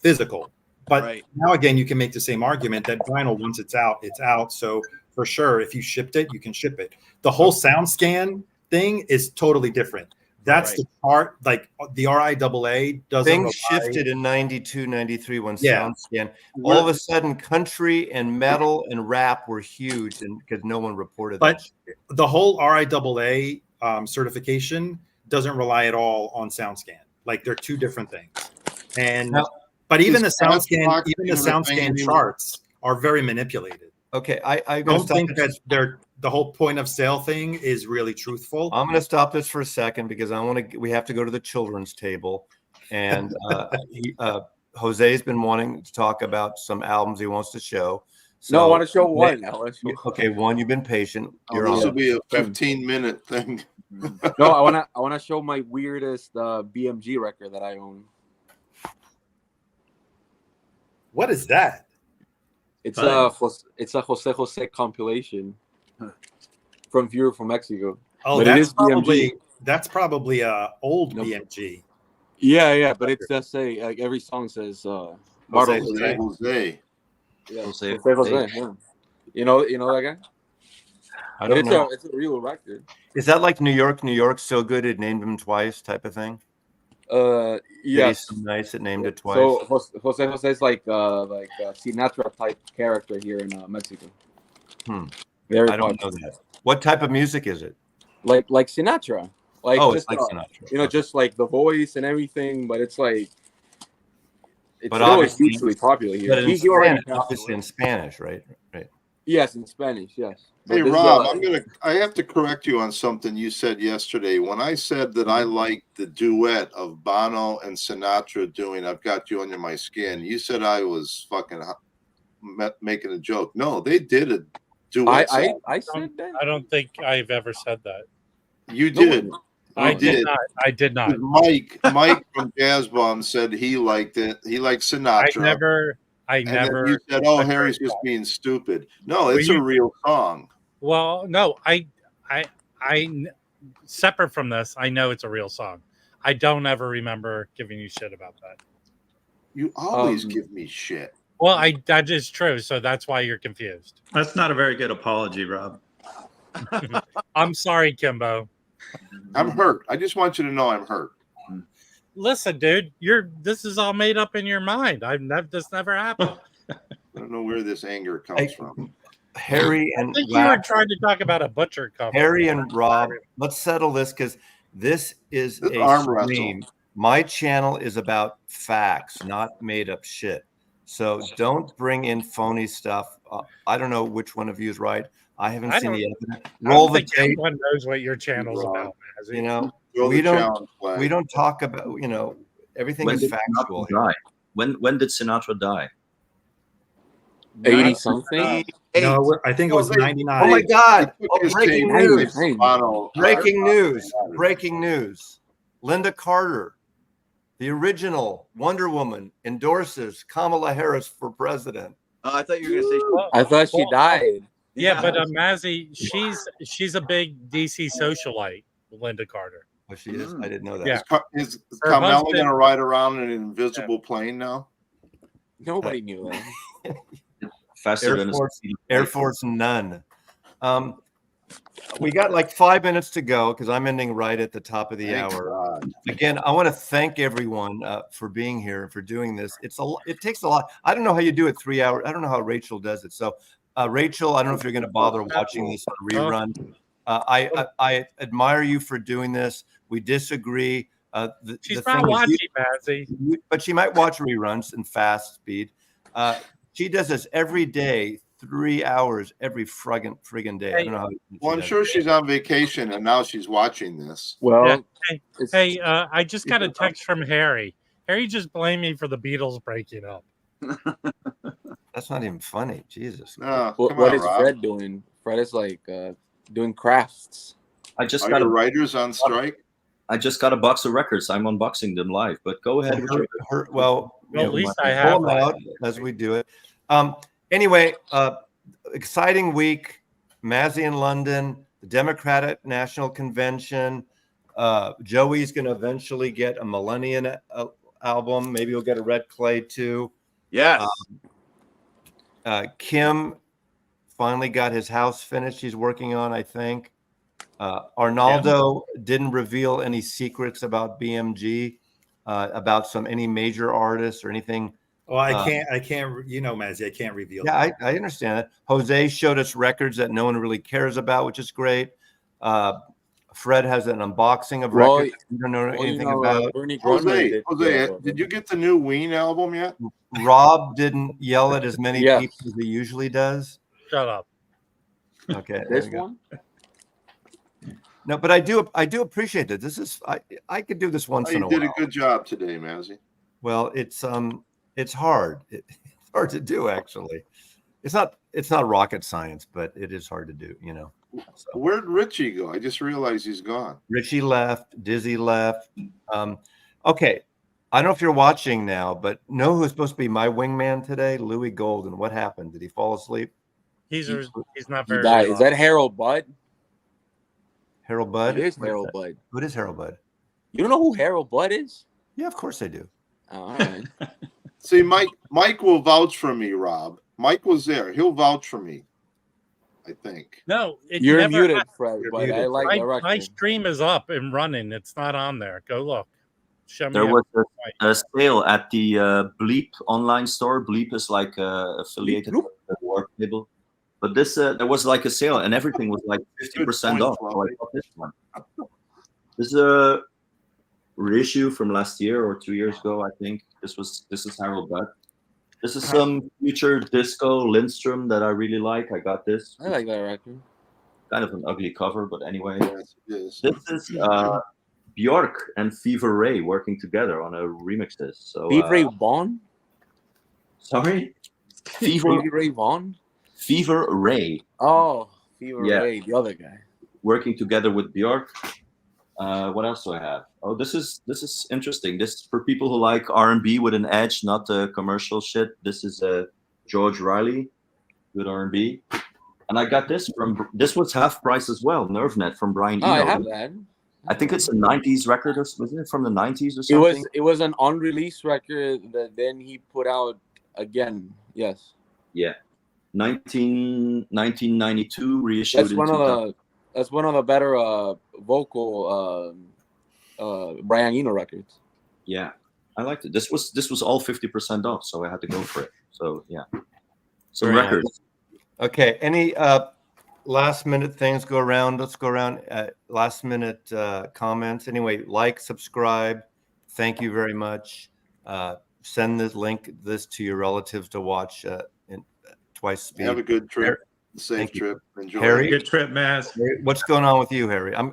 physical. But now again, you can make the same argument that vinyl, once it's out, it's out. So for sure, if you shipped it, you can ship it. The whole sound scan thing is totally different. That's the part, like the RIAA doesn't. Things shifted in 92, 93 when SoundScan. All of a sudden, country and metal and rap were huge, and because no one reported that. But the whole RIAA certification doesn't rely at all on SoundScan. Like they're two different things. And but even the SoundScan charts are very manipulated. Okay, I don't think that the whole point of sale thing is really truthful. I'm going to stop this for a second because we have to go to the children's table, and Jose's been wanting to talk about some albums he wants to show. So, no, I want to show one. Okay, one. You've been patient. This will be a 15-minute thing. No, I want to show my weirdest BMG record that I own. What is that? It's a Jose compilation from Viewer from Mexico. Oh, but that's probably a old BMG. Yeah, but it does say like every song says Jose. Yeah, Jose. Yeah. You know that guy? I don't know. It's a real record. Is that like New York so good it named him twice type of thing? Yes. So nice it named it twice. So Jose is like a Sinatra type character here in Mexico. Very I don't know that. What type of music is it? Like Sinatra. Like it's like Sinatra. Just like the voice and everything, but it's like but really hugely popular here. But obviously in Spanish, right? Right. Yes, in Spanish, yes. Hey Rob, I have to correct you on something you said yesterday. When I said that I liked the duet of Bono and Sinatra doing "I've Got You Under My Skin," you said I was fucking making a joke. No, they did a duet. I said that. I don't think I've ever said that. You did. I did not. I did not. Mike from Jazz Bomb said he liked it. He liked Sinatra. I never. You said, "Oh, Harry's just being stupid." No, it's a real song. Well, no, I separate from this, I know it's a real song. I don't ever remember giving you shit about that. You always give me shit. Well, that is true, so that's why you're confused. That's not a very good apology, Rob. I'm sorry, Kimbo. I'm hurt. I just want you to know I'm hurt. Listen, dude, this is all made up in your mind. This never happened. I don't know where this anger comes from. Harry and I think you were trying to talk about a butcher cover. Harry and Rob, let's settle this because this is a stream. My channel is about facts, not made up shit. So don't bring in phony stuff. I don't know which one of you is right. I haven't seen the evidence. Roll the tape. Everyone knows what your channel's about. You know, we don't talk about. You know, everything is factual. When did Sinatra die? 80 something. No, I think it was 99. Oh my God! He took Oh, his breaking tape and news! made Bono Breaking hard. news! Breaking news! Linda Carter, the original Wonder Woman, endorses Kamala Harris for president. I thought you were going to say. I thought she died. Yeah, but Mazzy, she's a big DC socialite, Linda Carter. Oh, she is. I didn't know that. Yeah. Is Her Carmela husband- going to ride around in an invisible plane now? Nobody knew that. Faster than Air Force None. We got like 5 minutes to go because I'm ending right at the top of the Thank hour. God. Again, I want to thank everyone for being here, for doing this. It takes a lot. I don't know how you do it 3 hours. I don't know how Rachel does it. So, Rachel, I don't know if you're going to bother watching this on a rerun. I admire you for doing this. We disagree. She's not watching, Mazzy. But she might watch reruns in fast speed. She does this every day, 3 hours every friggin' day. I don't know how. Well, I'm sure she's on vacation and now she's watching this. Well, Hey, I just got a text from Harry. Harry just blamed me for the Beatles breaking up. That's not even funny. Jesus. No, what is Fred doing? Fred is like doing crafts. I just Are got your a writers on strike? I just got a box of records. I'm unboxing them live. But go ahead. with your- Well, at least I have pull them out as we do it. Anyway, exciting week. Mazzy in London, the Democratic National Convention. Joey's going to eventually get a Millennium album. Maybe he'll get a Red Clay too. Yes. Kim finally got his house finished. He's working on, I think. Arnaldo didn't reveal any secrets about BMG, about any major artists or anything. Well, I can't, Mazzy, I can't reveal. Yeah, I understand that. Jose showed us records that no one really cares about, which is great. Fred has an unboxing of records you don't know anything about. Jose, did you get the new Ween album yet? Rob didn't yell at as many people as he usually does. Shut up. Okay. This one? No, but I do appreciate that. This is I could do this once in a while. You did a good job today, Mazzy. Well, it's hard. It's hard to do actually. It's not rocket science, but it is hard to do, So. Where'd Richie go? I just realized he's gone. Richie left, Dizzy left. Okay. I don't know if you're watching now, but know who's supposed to be my wingman today? Louis Golden. What happened? Did he fall asleep? He's not very. Is that Harold Budd? Harold Budd? It is Harold Budd. Who is Harold Budd? You don't know who Harold Budd is? Yeah, of course I do. Oh, all right. See, Mike will vouch for me, Rob. Mike was there. He'll vouch for me, I think. No, you're muted, Fred. But I like the record. My stream is up and running. It's not on there. Go look. Show me. There was a sale at the Bleep online store. Bleep is like affiliated with the War Table. But this there was like a sale and everything was like 50% off. So I got this one. This is a reissue from last year or 2 years ago, I think. This is Harold Budd. This is some future disco Lindstrom that I really like. I got this. I like that record. Kind of an ugly cover, but anyway. Yes, it is. This is Bjork and Fever Ray working together on a remix. So Fever Ray Vaughn? Sorry? Fever Ray Vaughn? Fever Ray. Oh, Fever Ray, the other guy. Working together with Bjork. What else do I have? Oh, this is interesting. This is for people who like R&B with an edge, not the commercial shit. This is George Riley, good R&B. And I got this this was half price as well, NerveNet from Brian Eno. Oh, I have that. I think it's a 90s record, wasn't it from the 90s or something? It was an unreleased record that then he put out again. Yes. Yeah. 1992 reissued. That's one of the better vocal Brian Eno records. Yeah, I liked it. This was all 50% off, so I had to go for it. So yeah, some Very records. Nice. Okay, any last minute things go around? Let's go around. Last minute comments. Anyway, like, subscribe. Thank you very much. Send this to your relatives to watch in twice speed. Have a good trip. Safe trip. Enjoy. Harry, good trip, Maz. What's going on with you, Harry? I'm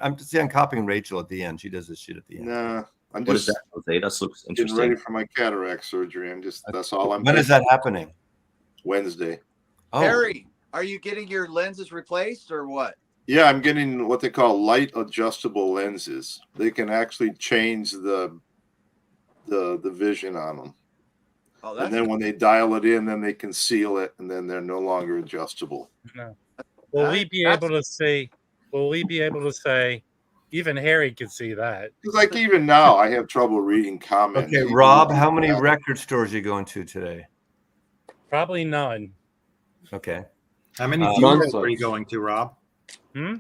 copying Rachel at the end. She does this shit at the end. Nah, I'm What just is that, Jose? That looks getting interesting. ready for my cataract surgery. That's all I'm. When is that happening? Wednesday. Oh, Harry, are you getting your lenses replaced or what? Yeah, I'm getting what they call light adjustable lenses. They can actually change the vision on them. Oh, And that's then good. when they dial it in, then they can seal it, and then they're no longer adjustable. No. Will we be able to say? Will we be able to say? Even Harry could see that. Because like even now, I have trouble reading comments. okay, Rob. How many record stores are you going to today? Probably none. Okay. How many None funerals sucks. are you going to, Rob? Hmm?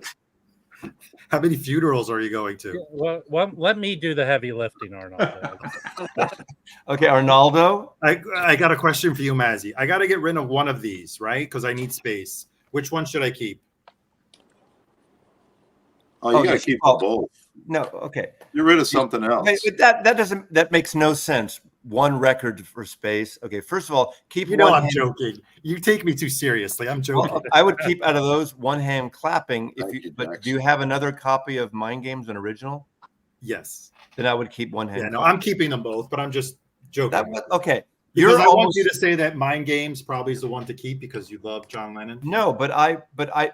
How many funerals are you going to? Well, let me do the heavy lifting, Arnaldo. Okay, Arnaldo. I got a question for you, Mazzy. I got to get rid of one of these, right? Because I need space. Which one should I keep? Oh, you got to keep them both. No, okay. Get rid of something else. But that makes no sense. One record for space. Okay, first of all, keep. You know one I'm hand, joking. You take me too seriously. I'm joking. well, I would keep out of those one hand clapping. If Thank you, you, but Jackson. do you have another copy of Mind Games, an original? Yes. Then I would keep one hand. Yeah, no, clapping. I'm keeping them both, but I'm just joking. Okay. Because You're I want almost, you to say that Mind Games probably is the one to keep because you love John Lennon. no, but I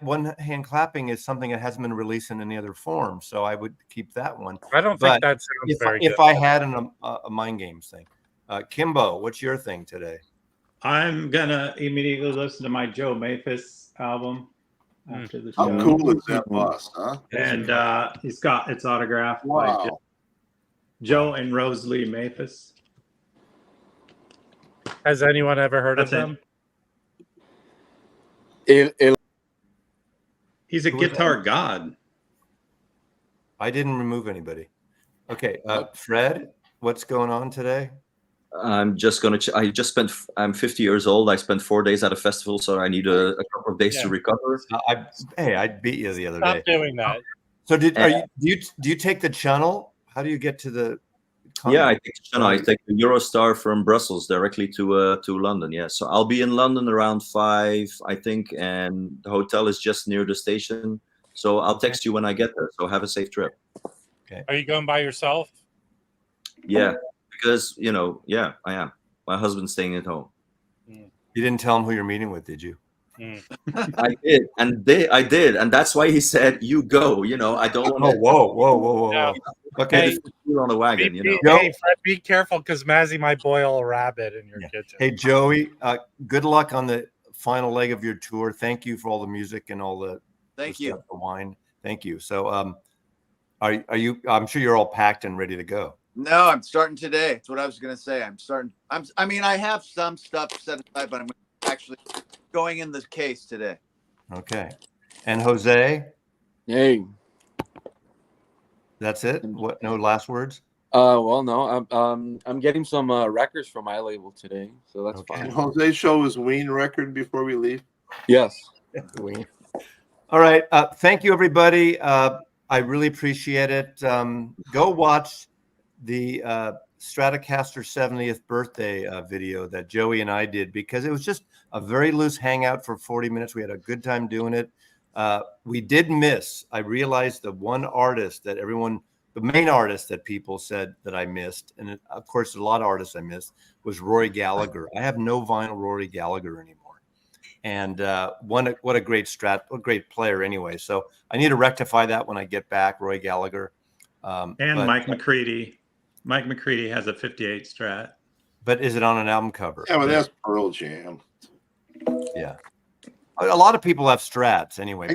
one hand clapping is something that hasn't been released in any other form, so I would keep that one. I don't But think that sounds if very if good. I had a Mind Games thing, Kimbo, what's your thing today? I'm gonna immediately listen to my Joe Maphis album after the show. How cool is that bus, huh? And it's autographed by Wow. Joe and Rosalie Maphis. Has anyone ever heard That's of it. them? He's a Who was guitar that? god. I didn't remove anybody. Okay, Fred, what's going on today? I'm just gonna. I'm 50 years old. I spent 4 days at a festival, so I need a couple of days to recover. I beat you the other Stop day. doing that. So do you take the channel? How do you get to the? Yeah, I take the Eurostar from Brussels directly to London. Yeah, so I'll be in London around 5, I think, and the hotel is just near the station. So I'll text you when I get there. So have a safe trip. Okay. Are you going by yourself? Yeah, because yeah, I am. My husband's staying at home. You didn't tell him who you're meeting with, did you? I did, I did, and that's why he said, "You go." I don't want. Oh, whoa. Okay. On the wagon, Hey, Fred, be careful because Mazzy might boil a rabbit in your kitchen. Hey, Joey, good luck on the final leg of your tour. Thank you for all the music and all the you. the wine. Thank you. So, are you? I'm sure you're all packed and ready to go. No, I'm starting today. That's what I was gonna say. I have some stuff set aside, but I'm actually going in the case today. Okay. And Jose? Hey. That's it? What? No last words? Well, no. I'm getting some records from my label today, so that's fine. Can Jose show his Ween record before we leave? Yes. Ween. All right. Thank you, everybody. I really appreciate it. Go watch the Stratocaster 70th birthday video that Joey and I did, because it was just a very loose hangout for 40 minutes. We had a good time doing it. We did miss, I realized, the one artist that the main artist that people said that I missed, and of course a lot of artists I missed, was Rory Gallagher. I have no vinyl Rory Gallagher anymore. And what a great player anyway. So I need to rectify that when I get back, Roy Gallagher. And Mike McCready. Mike McCready has a 58 Strat. But is it on an album cover? Yeah, well, that's Pearl Jam. Yeah. A lot of people have Strats anyway.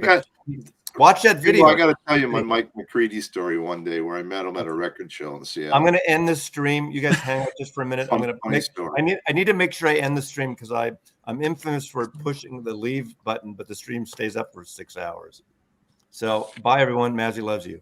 Watch that video. I got to tell you my Mike McCready story one day where I met him at a record show in Seattle. I'm going to end this stream. You guys hang out just for a minute. I need to make sure I end the stream because I'm infamous for pushing the leave button, but the stream stays up for 6 hours. So bye, everyone. Mazzy loves you.